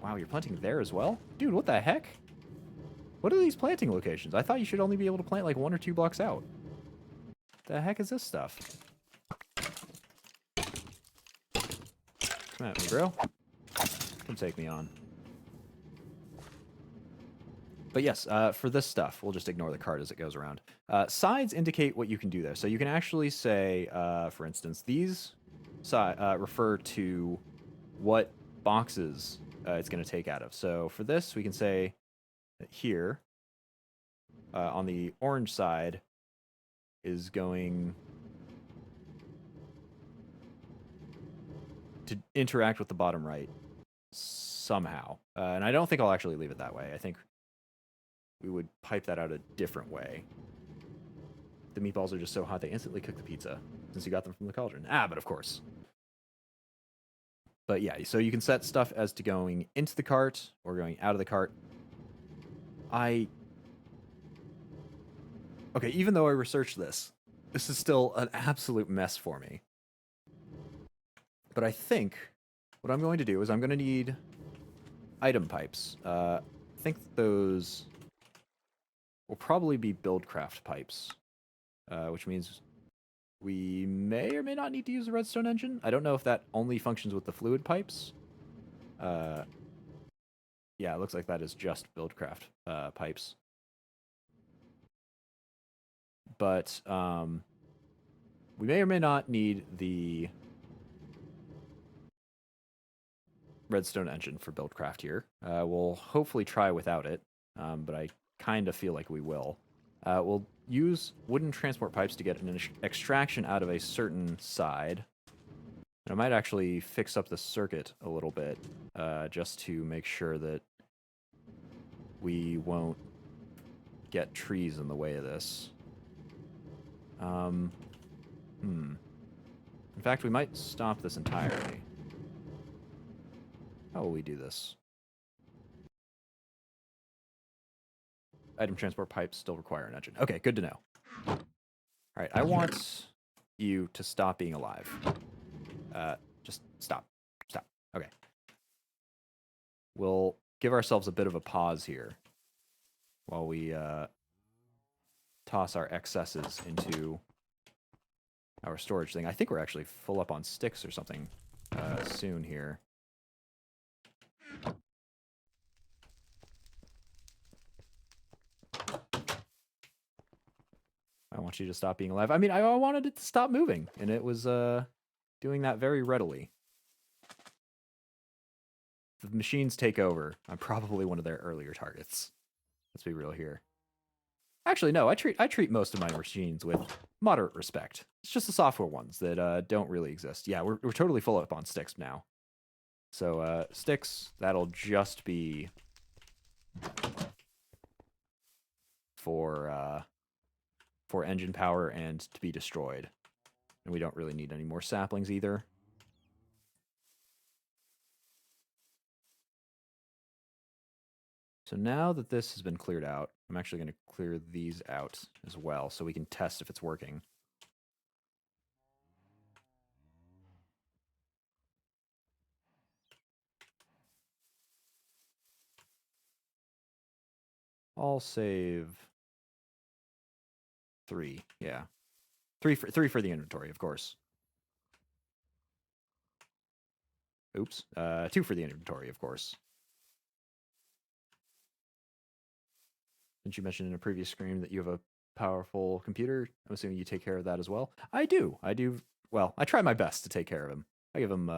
Wow, you're planting there as well? Dude, what the heck? What are these planting locations? I thought you should only be able to plant like 1 or 2 blocks out. The heck is this stuff? Come at me, bro. Come take me on. But yes, for this stuff, we'll just ignore the card as it goes around. Sides indicate what you can do there. So you can actually say, for instance, these refer to what boxes it's going to take out of. So for this, we can say that here, on the orange side, is going to interact with the bottom right somehow. And I don't think I'll actually leave it that way. I think we would pipe that out a different way. The meatballs are just so hot they instantly cook the pizza, since you got them from the cauldron. But of course. But yeah, so you can set stuff as to going into the cart or going out of the cart. Okay, even though I researched this, is still an absolute mess for me. But I think what I'm going to do is I'm going to need item pipes. I think those will probably be buildcraft pipes, which means we may or may not need to use the redstone engine. I don't know if that only functions with the fluid pipes. Yeah, it looks like that is just buildcraft pipes. But we may or may not need the redstone engine for buildcraft here. We'll hopefully try without it, but I kind of feel like we will. We'll use wooden transport pipes to get an extraction out of a certain side. And I might actually fix up the circuit a little bit, just to make sure that we won't get trees in the way of this. In fact, we might stop this entirely. How will we do this? Item transport pipes still require an engine. Okay, good to know. All right, I want you to stop being alive. Just stop. Stop. Okay. We'll give ourselves a bit of a pause here while we toss our excesses into our storage thing. I think we're actually full up on sticks or something soon here. I want you to stop being alive. I mean, I wanted it to stop moving, and it was doing that very readily. If the machines take over, I'm probably one of their earlier targets. Let's be real here. Actually, no, I treat most of my machines with moderate respect. It's just the software ones that don't really exist. Yeah, we're totally full up on sticks now. So sticks, that'll just be for engine power and to be destroyed. And we don't really need any more saplings either. So now that this has been cleared out, I'm actually going to clear these out as well so we can test if it's working. I'll save 3. Yeah. 3 for the inventory, of course. Oops. 2 for the inventory, of course. Didn't you mention in a previous stream that you have a powerful computer? I'm assuming you take care of that as well. I do. Well, I try my best to take care of him. I give him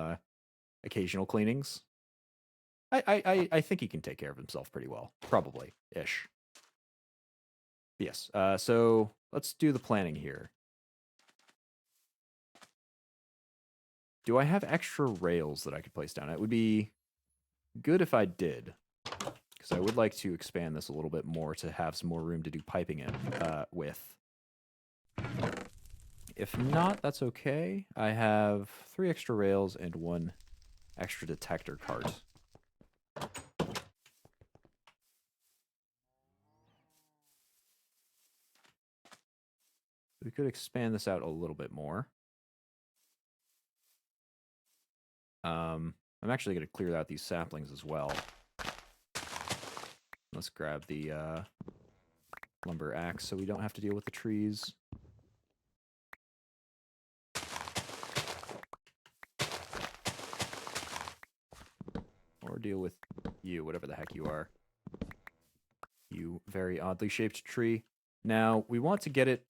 occasional cleanings. I think he can take care of himself pretty well. Probably. Ish. Yes. So let's do the planning here. Do I have extra rails that I could place down? It would be good if I did, because I would like to expand this a little bit more to have some more room to do piping in with. If not, that's okay. I have 3 extra rails and 1 extra detector cart. We could expand this out a little bit more. I'm actually going to clear out these saplings as well. Let's grab the lumber axe so we don't have to deal with the trees. Or deal with you, whatever the heck you are. You very oddly shaped tree. Now, we want to get it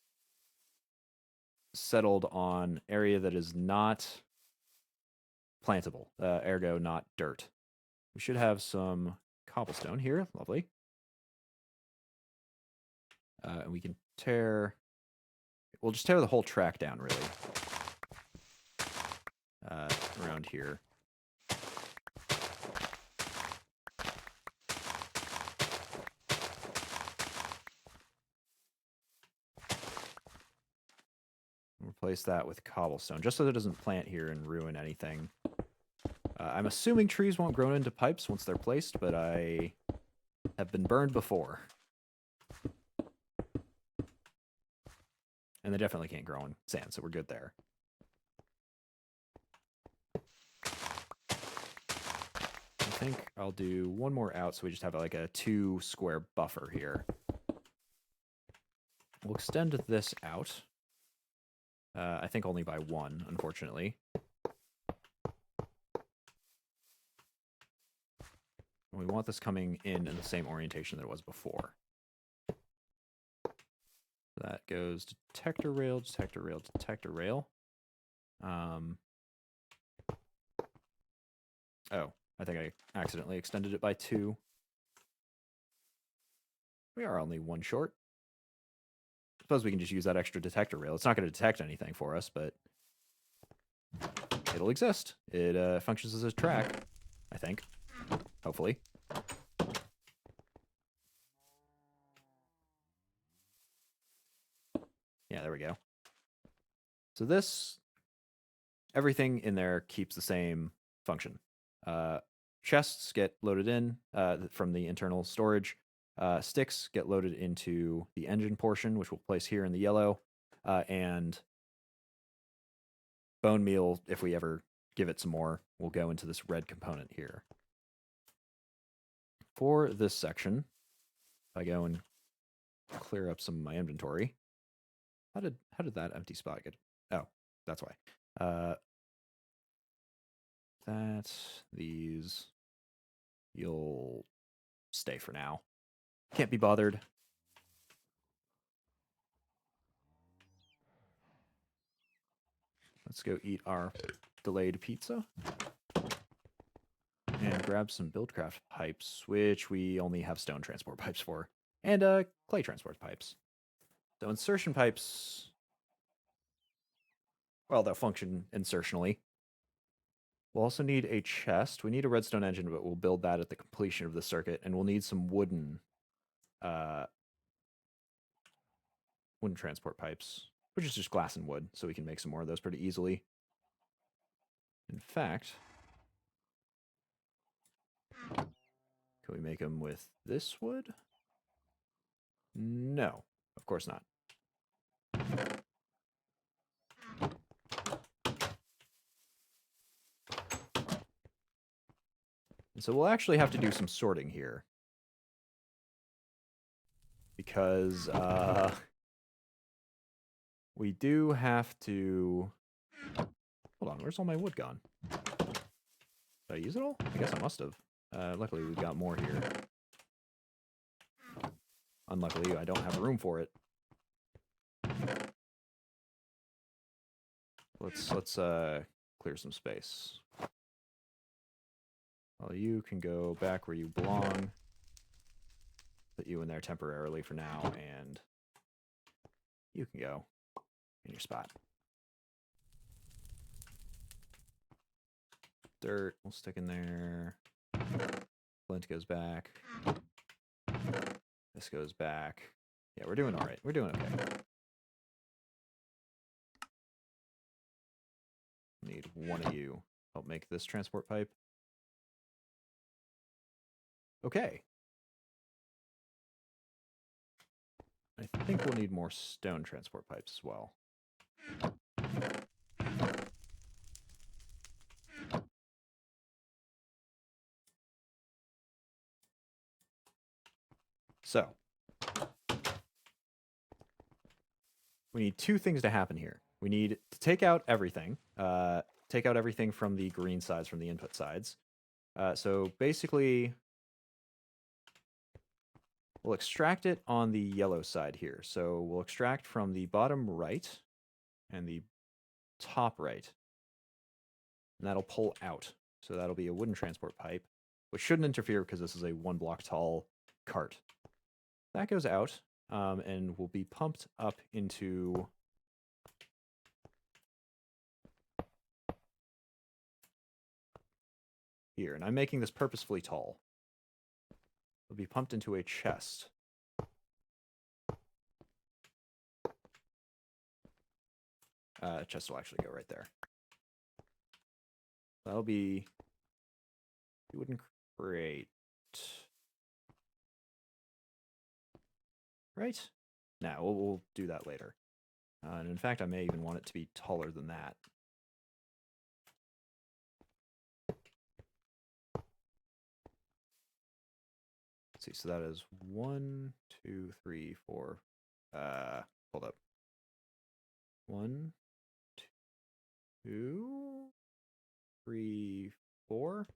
settled on area that is not plantable, ergo not dirt. We should have some cobblestone here. Lovely. And we can tear... We'll just tear the whole track down, really. Around here. Replace that with cobblestone, just so it doesn't plant here and ruin anything. I'm assuming trees won't grow into pipes once they're placed, but I have been burned before. And they definitely can't grow in sand, so we're good there. think I'll do one more out so we just have like a 2 square buffer here. We'll extend this out. I think only by 1, unfortunately. And we want this coming in the same orientation that it was before. So that goes detector rail, detector rail, detector rail. Oh, I think I accidentally extended it by 2. We are only 1 short. Suppose we can just use that extra detector rail. It's not going to detect anything for us, but it'll exist. It functions as a track, I think. Hopefully. Yeah, there we go. So this, everything in there keeps the same function. Chests get loaded in from the internal storage. Sticks get loaded into the engine portion, which we'll place here in the yellow. And bone meal, if we ever give it some more, will go into this red component here. For this section, if I go and clear up some of my inventory, how did that empty spot get? Oh, that's why. These, you'll stay for now. Can't be bothered. Let's go eat our delayed pizza and grab some buildcraft pipes, which we only have stone transport pipes for, and clay transport pipes. So insertion pipes, well, they'll function insertionally. We'll also need a chest. We need a redstone engine, but we'll build that at the completion of the circuit, and we'll need some wooden transport pipes, which is just glass and wood, so we can make some more of those pretty easily. In fact, can we make them with this wood? No, of course not. And so we'll actually have to do some sorting here. Because we do have to... Hold on, where's all my wood gone? Did I use it all? I guess I must have. Luckily, we've got more here. Unluckily, I don't have room for it. Let's clear some space. Well, you can go back where you belong. Put you in there temporarily for now, and you can go in your spot. Dirt, we'll stick in there. Flint goes back. This goes back. Yeah, we're doing all right. We're doing okay. Need one of you. Help make this transport pipe. Okay. I think we'll need more stone transport pipes as well. So, we need 2 things to happen here. We need to take out everything. Take out everything from the green sides, from the input sides. So basically, we'll extract it on the yellow side here. So we'll extract from the bottom right and the top right. And that'll pull out. So that'll be a wooden transport pipe, which shouldn't interfere because this is a 1 block tall cart. That goes out and will be pumped up into here. And I'm making this purposefully tall. It'll be pumped into a chest. Chest will actually go right there. That'll be wooden crate. Right? Nah, we'll do that later. And in fact, I may even want it to be taller than that. see. So that is 1, 2, 3, 4. Hold up. 1, 2, 3, 4.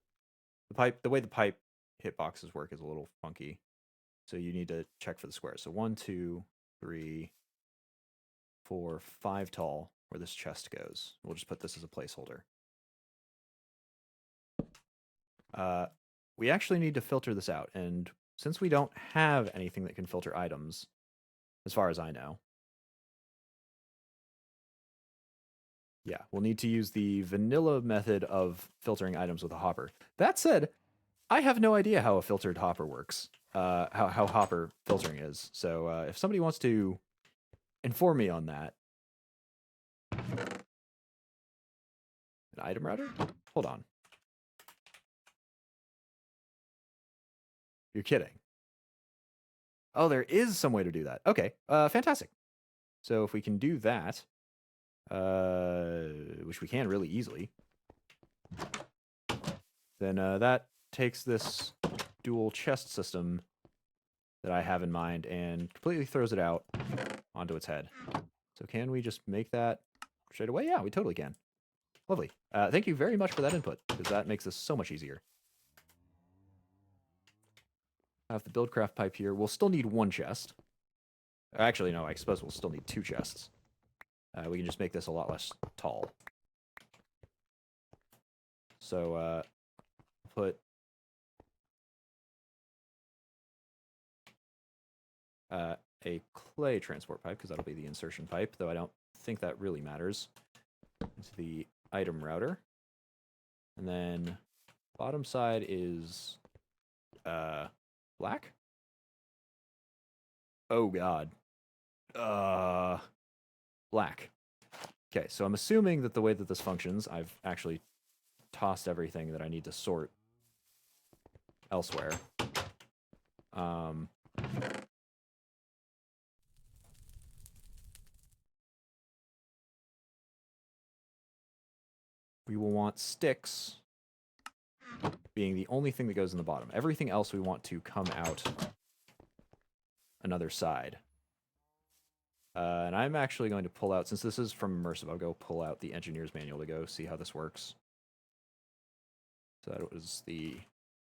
The way the pipe hitboxes work is a little funky, so you need to check for the squares. So 1, 2, 3, 4, 5 tall, where this chest goes. We'll just put this as a placeholder. We actually need to filter this out, and since we don't have anything that can filter items, as far as I know, yeah, we'll need to use the vanilla method of filtering items with a hopper. That said, I have no idea how a filtered hopper works, how hopper filtering is. So if somebody wants to inform me on that. An item router? Hold on. You're kidding. Oh, there is some way to do that. Okay, fantastic. So if we can do that, which we can really easily, then that takes this dual chest system that I have in mind and completely throws it out onto its head. So can we just make that straight away? Yeah, we totally can. Lovely. Thank you very much for that input, because that makes this so much easier. I have the buildcraft pipe here. We'll still need 1 chest. Actually, no, I suppose we'll still need 2 chests. We can just make this a lot less tall. So, put a clay transport pipe, because that'll be the insertion pipe, though I don't think that really matters, into the item router. And then bottom side is black. Oh god. Black. Okay, so I'm assuming that the way that this functions, I've actually tossed everything that I need to sort elsewhere. We will want sticks being the only thing that goes in the bottom. Everything else we want to come out another side. And I'm actually going to pull out, since this is from Immersive, I'll go pull out the engineer's manual to go see how this works. So that was the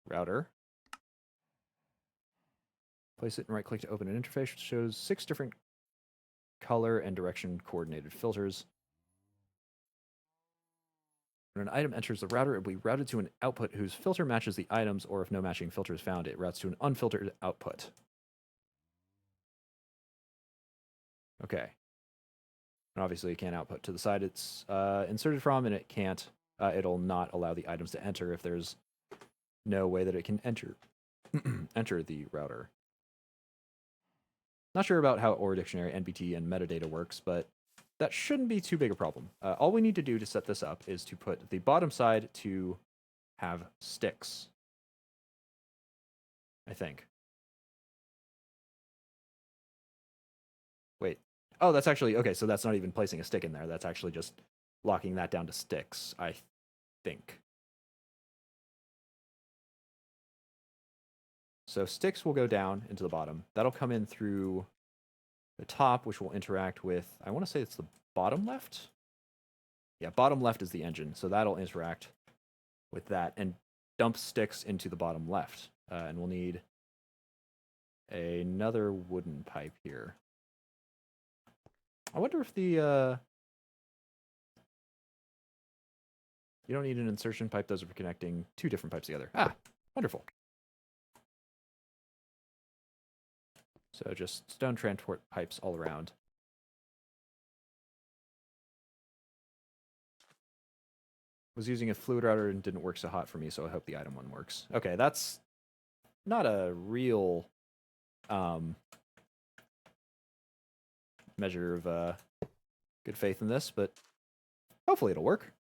router. Place it and right-click to open an interface, which shows 6 different color and direction coordinated filters. When an item enters the router, it will be routed to an output whose filter matches the items, or if no matching filter is found, it routes to an unfiltered output. Okay. And obviously, it can't output to the side it's inserted from, and it can't. It'll not allow the items to enter if there's no way that it can enter enter the router. Not sure about how OR dictionary, NBT, and metadata works, but that shouldn't be too big a problem. All we need to do to set this up is to put the bottom side to have sticks, I think. Wait. Oh, that's actually, okay, so that's not even placing a stick in there. That's actually just locking that down to sticks, I think. So sticks will go down into the bottom. That'll come in through the top, which will interact with, I want to say it's the bottom left? Yeah, bottom left is the engine, so that'll interact with that and dump sticks into the bottom left. And we'll need another wooden pipe here. I wonder if the... You don't need an insertion pipe. Those are for connecting 2 different pipes together. Ah, wonderful. So just stone transport pipes all around. Was using a fluid router and didn't work so hot for me, so I hope the item one works. Okay, that's not a real measure of good faith in this, but hopefully it'll work.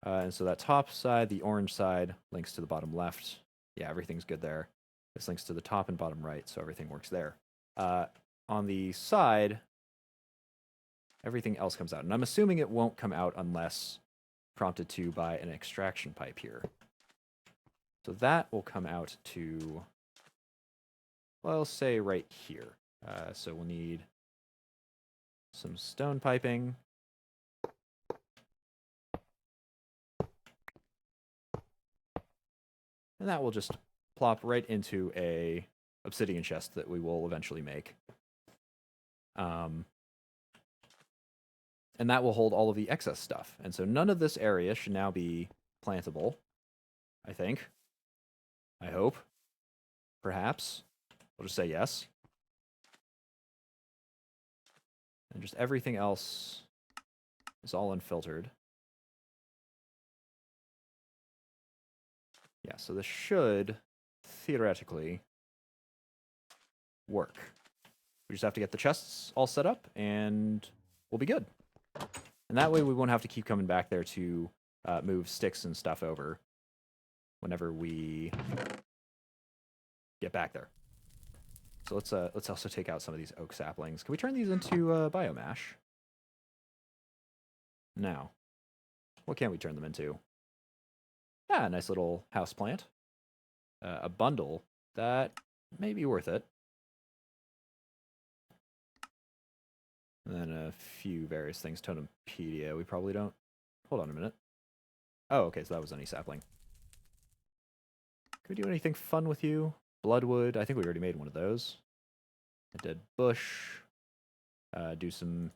And so that top side, the orange side, links to the bottom left. Yeah, everything's good there. This links to the top and bottom right, so everything works there. On the side, everything else comes out. And I'm assuming it won't come out unless prompted to by an extraction pipe here. So that will come out to well, I'll say right here. So we'll need some stone piping. And that will just plop right into a obsidian chest that we will eventually make. And that will hold all of the excess stuff. And so none of this area should now be plantable, I think. I hope. Perhaps. We'll just say yes. And just everything else is all unfiltered. Yeah, so this should theoretically work. We just have to get the chests all set up, and we'll be good. And that way we won't have to keep coming back there to move sticks and stuff over whenever we get back there. So let's also take out some of these oak saplings. Can we turn these into biomash? No. What can we turn them into? Ah, a nice little house plant. A bundle. That may be worth it. And then a few various things. Totempedia, we probably don't. Hold on a minute. Oh, okay, so that was any sapling. Could we do anything fun with you? Bloodwood, I think we already made one of those. A dead bush. Do some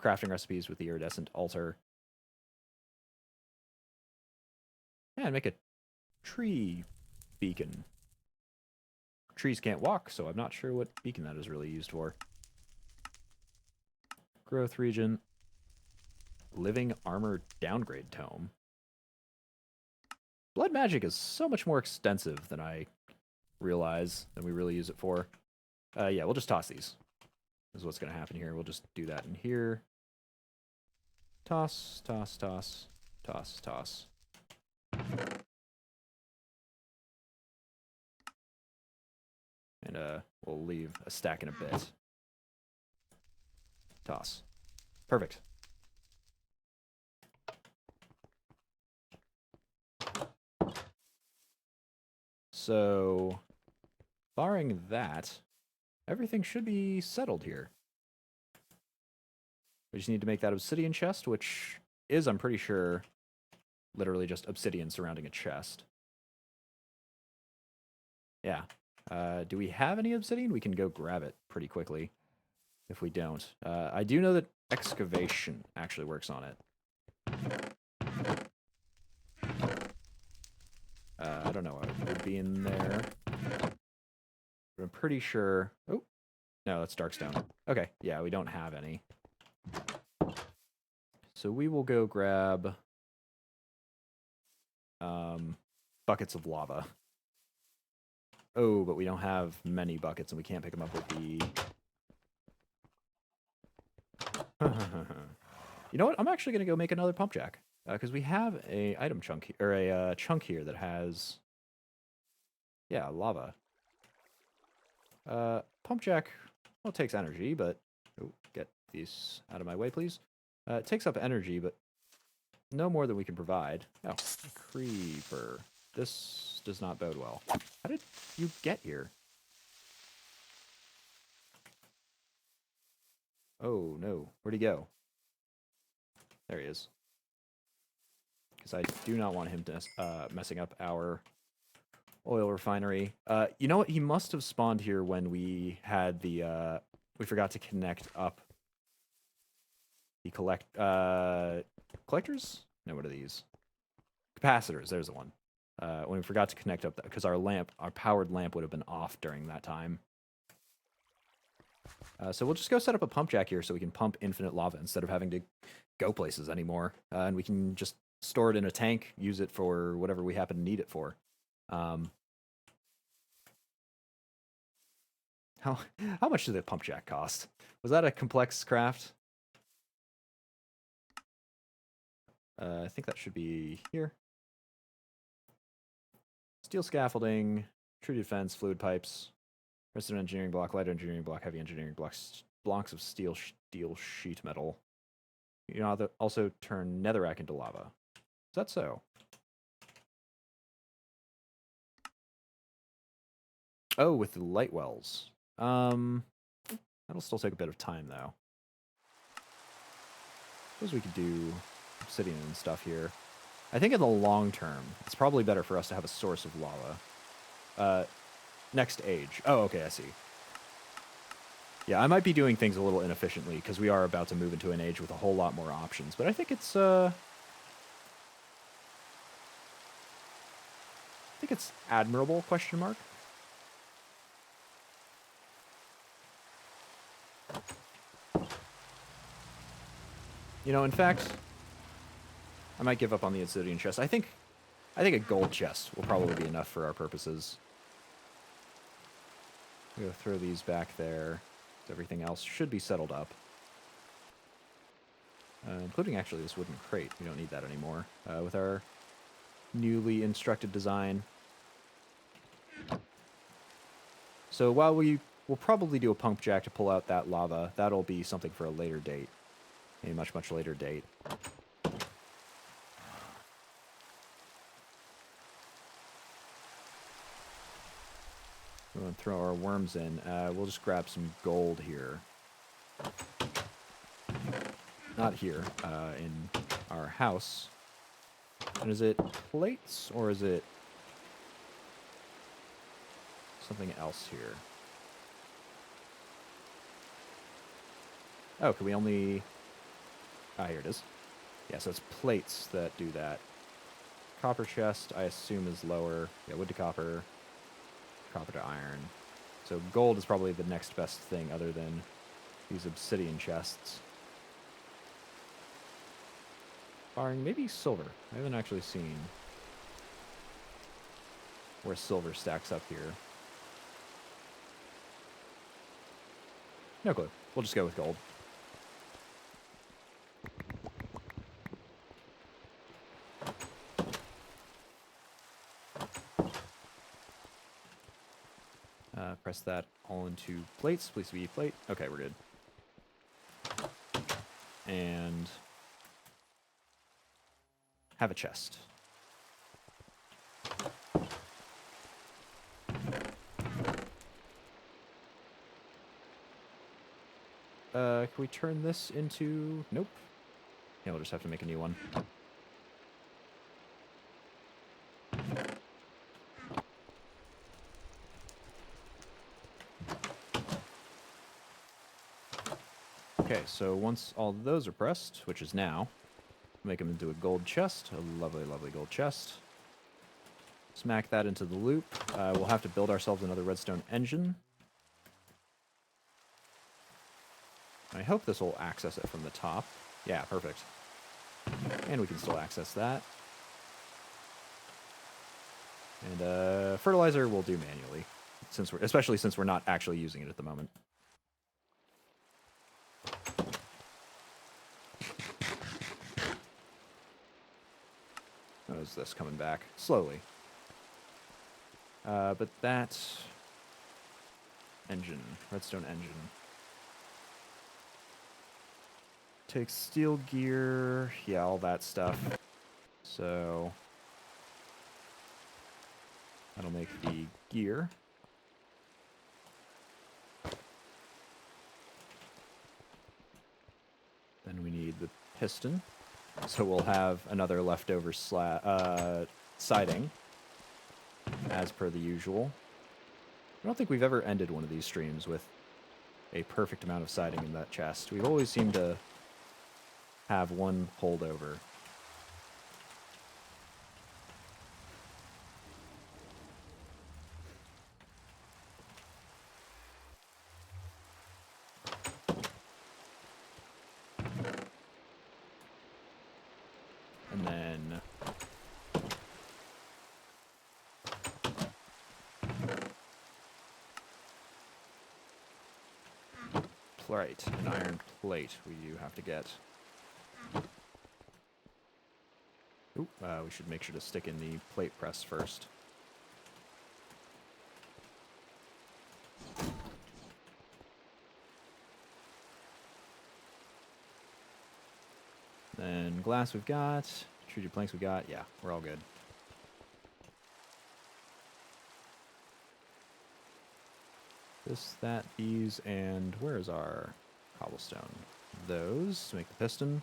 crafting recipes with the iridescent altar. And make a tree beacon. Trees can't walk, so I'm not sure what beacon that is really used for. Growth region. Living armor downgrade tome. Blood magic is so much more extensive than I realize than we really use it for. Yeah, we'll just toss these. This is what's going to happen here. We'll just do that in here. Toss, toss, toss, toss, toss. And we'll leave a stack in a bit. Toss. Perfect. So, barring that, everything should be settled here. We just need to make that obsidian chest, which is, I'm pretty sure, literally just obsidian surrounding a chest. Yeah. Do we have any obsidian? We can go grab it pretty quickly if we don't. I do know that excavation actually works on it. I don't know what would be in there. But I'm pretty sure... Oh, no, that's darkstone. Okay, yeah, we don't have any. So we will go grab buckets of lava. Oh, but we don't have many buckets, and we can't pick them up with the... You know what? I'm actually going to go make another pump jack. Because we have a item chunk or a chunk here that has, yeah, lava. Pump jack, well, it takes energy, but oh, get these out of my way, please. It takes up energy, but no more than we can provide. Oh, creeper. This does not bode well. How did you get here? Oh no, where'd he go? There he is. Because I do not want him to messing up our oil refinery. You know what? He must have spawned here when we had the we forgot to connect up the collectors? No, what are these? Capacitors. There's the one. When we forgot to connect up because our powered lamp would have been off during that time. So we'll just go set up a pump jack here so we can pump infinite lava instead of having to go places anymore. And we can just store it in a tank, use it for whatever we happen to need it for. How much did the pump jack cost? Was that a complex craft? I think that should be here. Steel scaffolding, true defense, fluid pipes, resident engineering block, light engineering block, heavy engineering blocks, blocks of steel sheet metal. You know, also turn netherrack into lava. Is that so? Oh, with the light wells. That'll still take a bit of time, though. Suppose we could do obsidian and stuff here. I think in the long term, it's probably better for us to have a source of lava. Next age. Oh, okay, I see. Yeah, I might be doing things a little inefficiently because we are about to move into an age with a whole lot more options. But I think it's admirable, question mark. You know, in fact, I might give up on the obsidian chest. I think a gold chest will probably be enough for our purposes. We'll throw these back there. Everything else should be settled up. Including actually this wooden crate. We don't need that anymore. With our newly instructed design. So while we will probably do a pump jack to pull out that lava, that'll be something for a later date. A much, much later date. We're going to throw our worms in. We'll just grab some gold here. Not here, in our house. And is it plates, or is it something else here? Oh, can we only... Ah, here it is. Yeah, so it's plates that do that. Copper chest, I assume, is lower. Yeah, wood to copper. Copper to iron. So gold is probably the next best thing other than these obsidian chests. Barring maybe silver. I haven't actually seen where silver stacks up here. No clue. We'll just go with gold. Press that all into plates. Please be plate. Okay, we're good. And have a chest. Can we turn this into... Nope. Yeah, we'll just have to make a new one. Okay, so once all of those are pressed, which is now, make them into a gold chest, a lovely, lovely gold chest. Smack that into the loop. We'll have to build ourselves another redstone engine. I hope this will access it from the top. Yeah, perfect. And we can still access that. And fertilizer we'll do manually, especially since we're not actually using it at the moment. How is this coming back? Slowly. But that engine, redstone engine, takes steel gear, yeah, all that stuff. So that'll make the gear. Then we need the piston. So we'll have another leftover siding, as per the usual. I don't think we've ever ended one of these streams with a perfect amount of siding in that chest. We've always seemed to have one holdover. And then right, an iron plate we do have to get. Ooh, we should make sure to stick in the plate press first. Then glass we've got, extruded planks we got. Yeah, we're all good. This, that, these, and where is our cobblestone? Those to make the piston.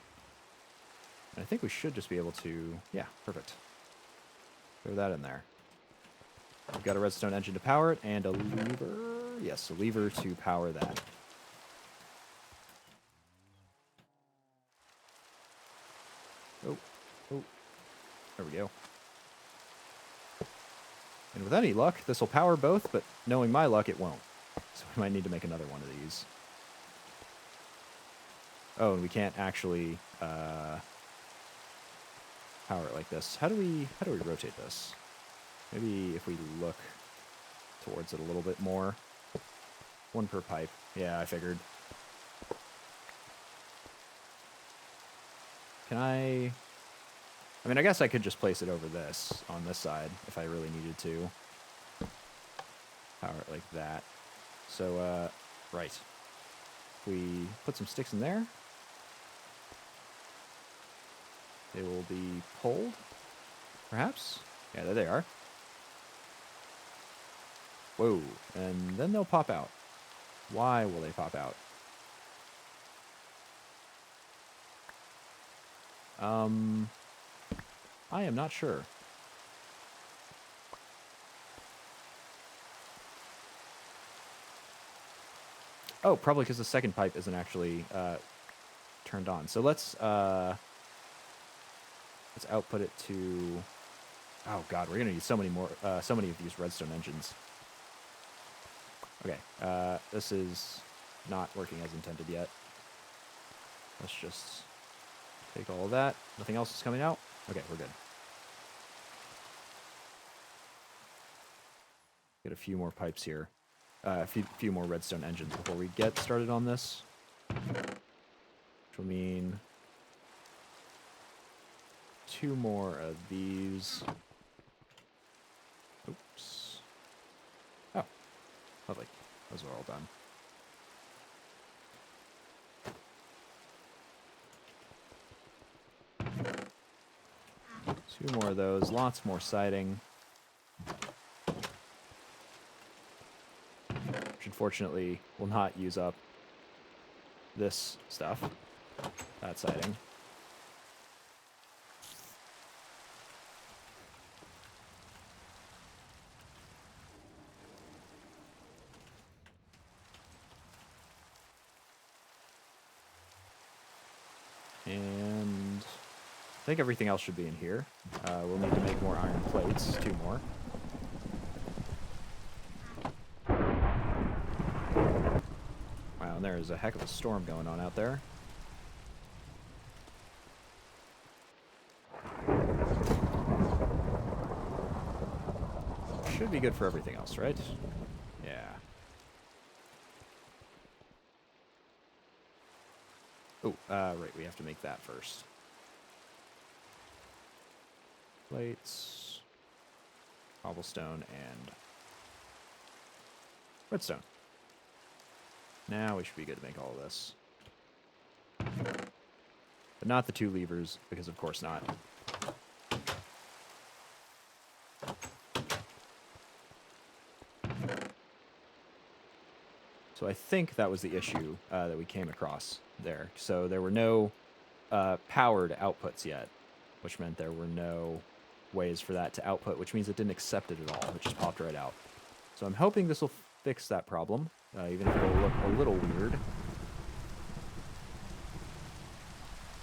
And I think we should just be able to, yeah, perfect. Throw that in there. We've got a redstone engine to power it, and a lever. Yes, a lever to power that. Oh, oh, there we go. And with any luck, this will power both, but knowing my luck, it won't. So we might need to make another one of these. Oh, and we can't actually power it like this. How do we rotate this? Maybe if we look towards it a little bit more. One per pipe. Yeah, I figured. Can I mean, I guess I could just place it over this, on this side, if I really needed to. Power it like that. So, right. We put some sticks in there. They will be pulled, perhaps? Yeah, there they are. Whoa, and then they'll pop out. Why will they pop out? I am not sure. Oh, probably because the second pipe isn't actually turned on. So let's output it to. Oh God, we're gonna need so many more, so many of these redstone engines. Okay, this is not working as intended yet. Let's just take all of that. Nothing else is coming out. Okay, we're good. Get a few more pipes here. A few more redstone engines before we get started on this. Which will mean 2 more of these. Oops. Oh, lovely. Those are all done. Two more of those. Lots more siding. Which unfortunately will not use up this stuff. That siding. And I think everything else should be in here. We'll need to make more iron plates. 2 more. Wow, and there's a heck of a storm going on out there. Should be good for everything else, right? Yeah. Oh, right, we have to make that first. Plates, cobblestone, and redstone. Now we should be good to make all of this. But not the 2 levers, because of course not. So I think that was the issue that we came across there. So there were no powered outputs yet, which meant there were no ways for that to output, which means it didn't accept it at all. It just popped right out. So I'm hoping this will fix that problem, even if it'll look a little weird.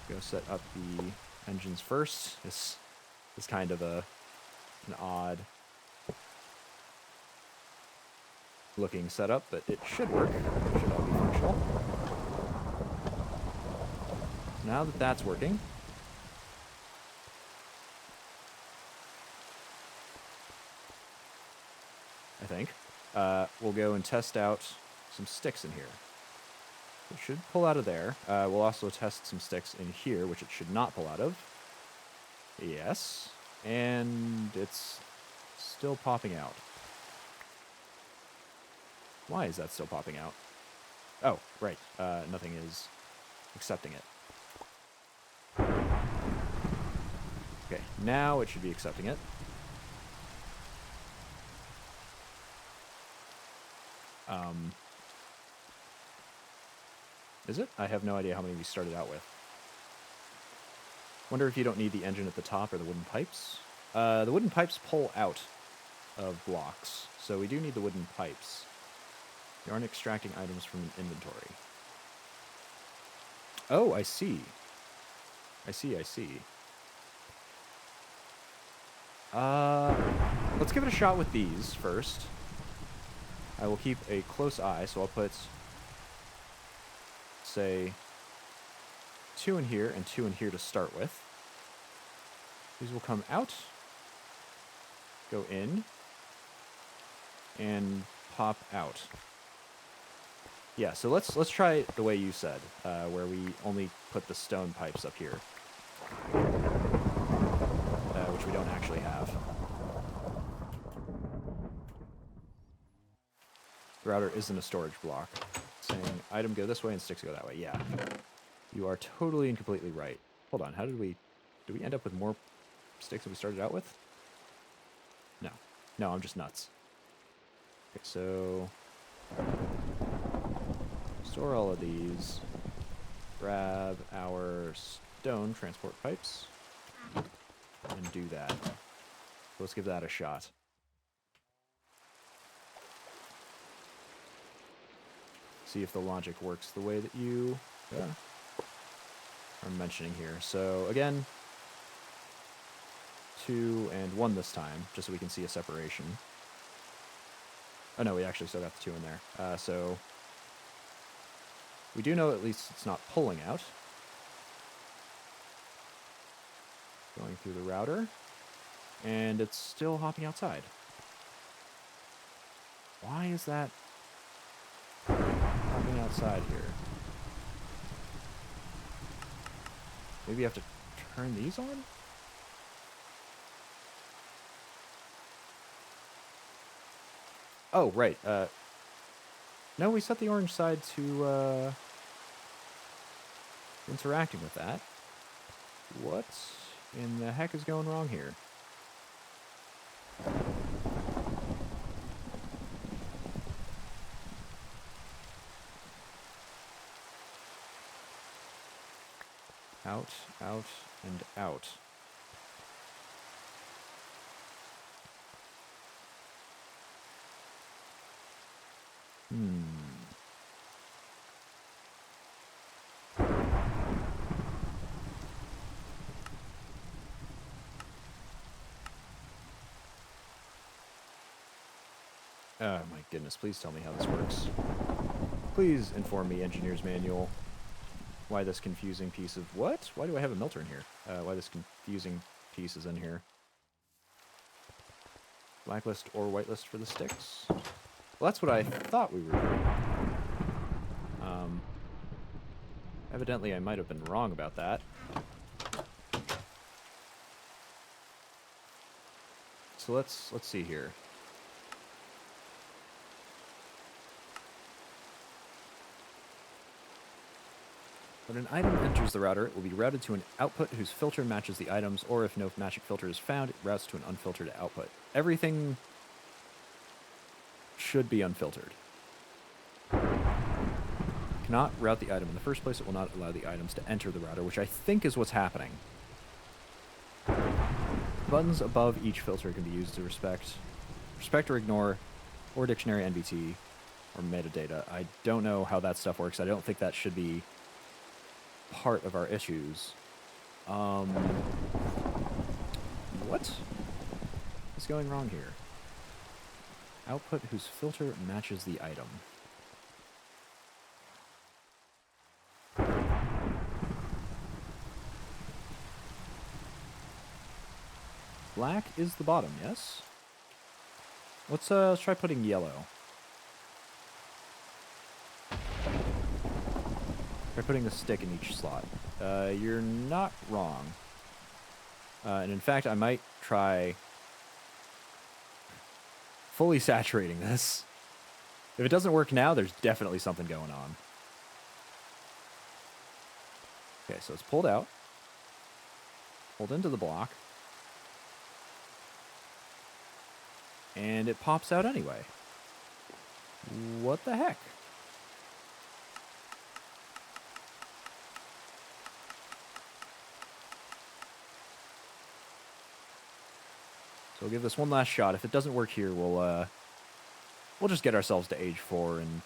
Go set up the engines first. This is kind of an odd looking setup, but it should work. It should all be functional. Now that that's working, I think, we'll go and test out some sticks in here. It should pull out of there. We'll also test some sticks in here, which it should not pull out of. Yes. And it's still popping out. Why is that still popping out? Oh, right. Nothing is accepting it. Okay, now it should be accepting it. Is it? I have no idea how many we started out with. Wonder if you don't need the engine at the top or the wooden pipes. The wooden pipes pull out of blocks, so we do need the wooden pipes. You aren't extracting items from an inventory. Oh, I see. I see. Let's give it a shot with these first. I will keep a close eye, so I'll put, say, 2 in here and 2 in here to start with. These will come out, go in, and pop out. Yeah, so let's try it the way you said, where we only put the stone pipes up here, which we don't actually have. The router isn't a storage block. Saying item go this way and sticks go that way. Yeah, you are totally and completely right. Hold on, how did we end up with more sticks than we started out with? No, I'm just nuts. Okay, so store all of these, grab our stone transport pipes, and do that. Let's give that a shot. See if the logic works the way that you are mentioning here. So again, 2 and 1 this time, just so we can see a separation. Oh no, we actually still got the 2 in there. So we do know at least it's not pulling out. Going through the router, and it's still hopping outside. Why is that hopping outside here? Maybe you have to turn these on? Oh, right. No, we set the orange side to interacting with that. What in the heck is going wrong here? Out, and out. Oh my goodness, please tell me how this works. Please inform me, Engineer's Manual, why this confusing piece of... What? Why do I have a melter in here? Why this confusing piece is in here. Blacklist or whitelist for the sticks? Well, that's what I thought we were doing. Evidently, I might have been wrong about that. So let's see here. When an item enters the router, it will be routed to an output whose filter matches the items, or if no matching filter is found, it routes to an unfiltered output. Everything should be unfiltered. Cannot route the item in the first place, it will not allow the items to enter the router, which I think is what's happening. Buttons above each filter can be used to respect or ignore, or dictionary NBT, or metadata. I don't know how that stuff works. I don't think that should be part of our issues. What is going wrong here? Output whose filter matches the item. Black is the bottom, yes? Let's try putting yellow. Try putting a stick in each slot. You're not wrong. And in fact, I might try fully saturating this. If it doesn't work now, there's definitely something going on. Okay, so it's pulled out. Pulled into the block. And it pops out anyway. What the heck? So we'll give this one last shot. If it doesn't work here, we'll just get ourselves to age 4 and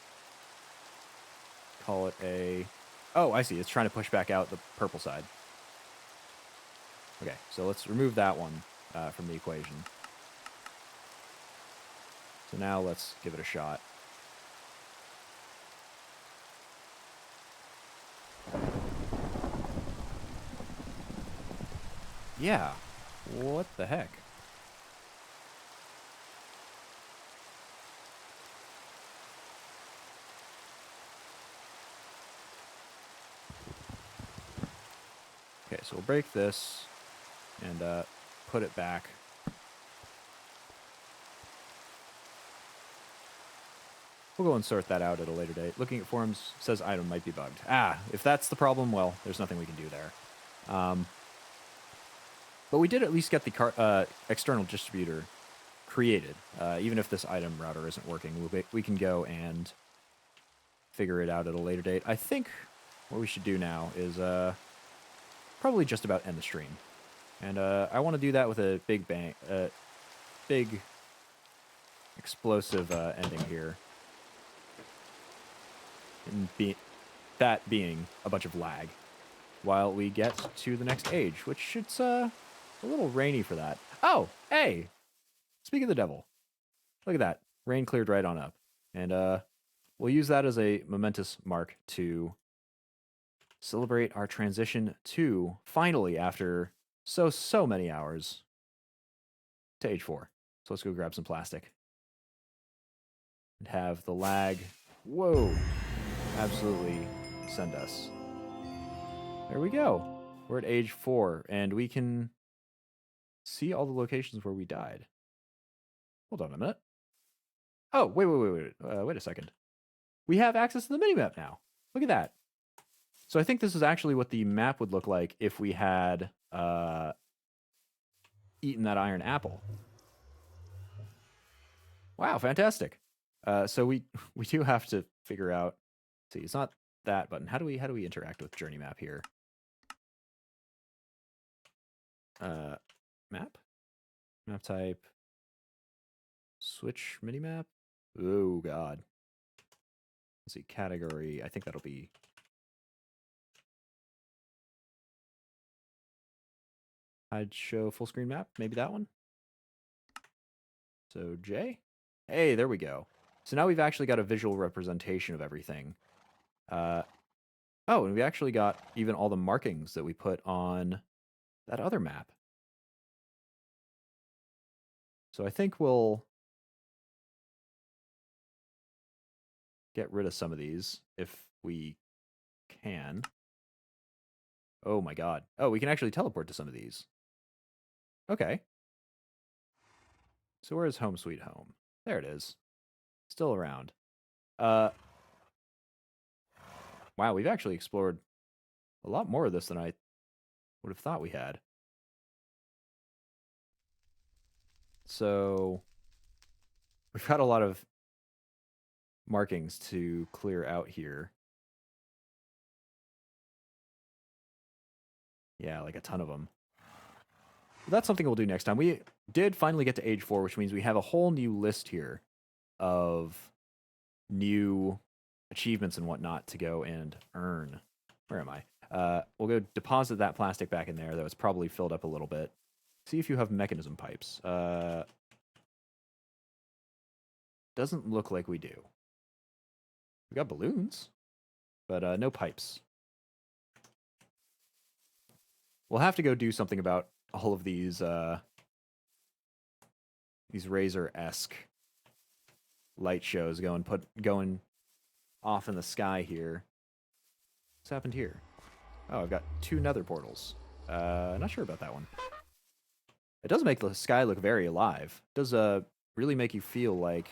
call it a... Oh, I see. It's trying to push back out the purple side. Okay, so let's remove that one from the equation. So now let's give it a shot. Yeah. What the heck? Okay, so we'll break this and put it back. We'll go and sort that out at a later date. Looking at forums, says item might be bugged. Ah, if that's the problem, well, there's nothing we can do there. But we did at least get the external distributor created. Even if this item router isn't working, we can go and figure it out at a later date. I think what we should do now is probably just about end the stream. And I want to do that with a big bang, big explosive ending here. And that being a bunch of lag while we get to the next age, which it's a little rainy for that. Oh, hey! Speak of the devil. Look at that. Rain cleared right on up. And we'll use that as a momentous mark to celebrate our transition to, finally, after so many hours, to age 4. So let's go grab some plastic. And have the lag, whoa, absolutely send us. There we go. We're at age 4, and we can see all the locations where we died. Hold on a minute. Oh, wait a second. We have access to the minimap now. Look at that. So I think this is actually what the map would look like if we had eaten that iron apple. Wow, fantastic. So we do have to figure out. See, it's not that button. How do we interact with journey map here? Map type. Switch minimap. Oh god. Let's see, category. I think that'll be hide show full screen map. Maybe that one. So J. Hey, there we go. So now we've actually got a visual representation of everything. Oh, and we actually got even all the markings that we put on that other map. So I think we'll get rid of some of these if we can. Oh my god. Oh, we can actually teleport to some of these. Okay. So where's Home Sweet Home? There it is. Still around. Wow, we've actually explored a lot more of this than I would have thought we had. So we've got a lot of markings to clear out here. Yeah, like a ton of them. But that's something we'll do next time. We did finally get to age 4, which means we have a whole new list here of new achievements and whatnot to go and earn. Where am I? We'll go deposit that plastic back in there, though it's probably filled up a little bit. See if you have mechanism pipes. Doesn't look like we do. We got balloons, but no pipes. We'll have to go do something about all of these Razor-esque light shows going off in the sky here. What's happened here? Oh, I've got 2 nether portals. Not sure about that one. It does make the sky look very alive. It does really make you feel like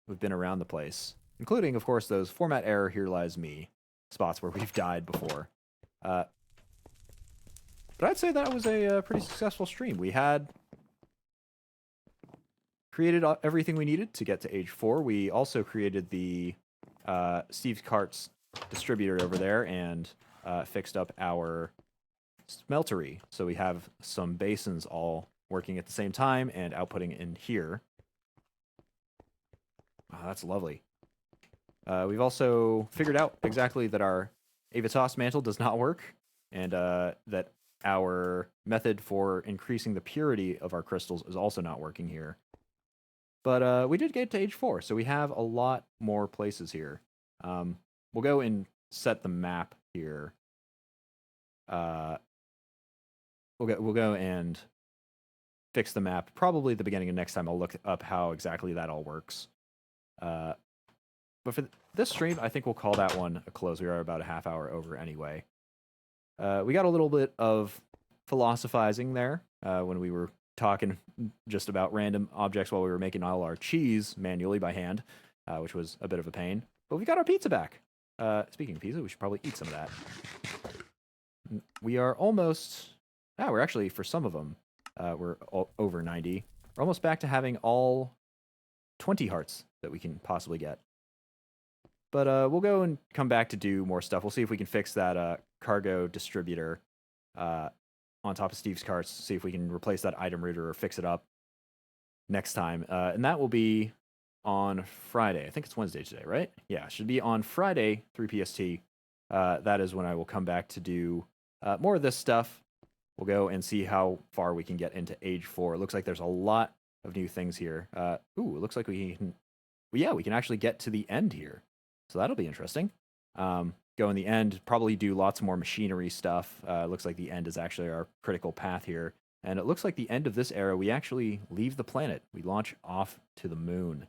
we've been around the place. Including, of course, those format error, here lies me spots where we've died before. But I'd say that was a pretty successful stream. We had created everything we needed to get to age 4. We also created the Steve's Carts distributor over there and fixed up our smeltery. So we have some basins all working at the same time and outputting in here. Oh, that's lovely. We've also figured out exactly that our Avitas mantle does not work, and that our method for increasing the purity of our crystals is also not working here. But we did get to age 4, so we have a lot more places here. We'll go and set the map here. We'll go and fix the map. Probably at the beginning of next time I'll look up how exactly that all works. But for this stream, I think we'll call that one a close. We are about a half hour over anyway. We got a little bit of philosophizing there when we were talking just about random objects while we were making all our cheese manually by hand, which was a bit of a pain. But we got our pizza back. Speaking of pizza, we should probably eat some of that. We are almost... we're actually, for some of them, we're over 90. We're almost back to having all 20 hearts that we can possibly get. But we'll go and come back to do more stuff. We'll see if we can fix that cargo distributor on top of Steve's Carts, see if we can replace that item router or fix it up next time. And that will be on Friday. I think it's Wednesday today, right? Yeah, it should be on Friday, 3 PST. That is when I will come back to do more of this stuff. We'll go and see how far we can get into age 4. It looks like there's a lot of new things here. It looks like we can... Well, yeah, we can actually get to the end here. So that'll be interesting. Go in the end, probably do lots more machinery stuff. Looks like the end is actually our critical path here. And it looks like the end of this era, we actually leave the planet. We launch off to the moon.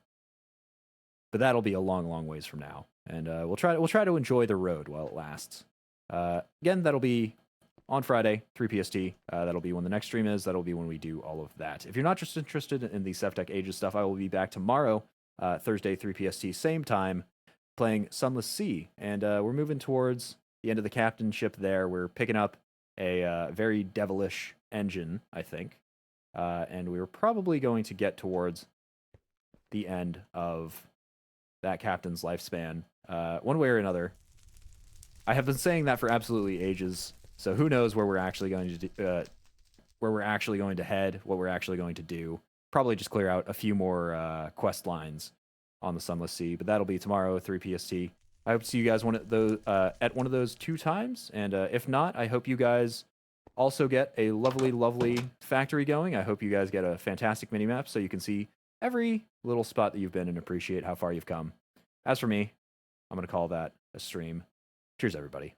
But that'll be a long, long ways from now. And we'll try to enjoy the road while it lasts. Again, that'll be on Friday, 3 PST. That'll be when the next stream is. That'll be when we do all of that. If you're not just interested in the Sevtech Ages stuff, I will be back tomorrow, Thursday, 3 PST, same time, playing Sunless Sea, and we're moving towards the end of the captainship there. We're picking up a very devilish engine, I think, and we were probably going to get towards the end of that captain's lifespan, one way or another. I have been saying that for absolutely ages, so who knows where we're actually going to do, where we're actually going to head, what we're actually going to do. Probably just clear out a few more quest lines on the Sunless Sea, but that'll be tomorrow, 3 PST. I hope to see you guys at one of those 2 times, and if not, I hope you guys also get a lovely, lovely factory going. I hope you guys get a fantastic minimap so you can see every little spot that you've been and appreciate how far you've come. As for me, I'm going to call that a stream. Cheers, everybody.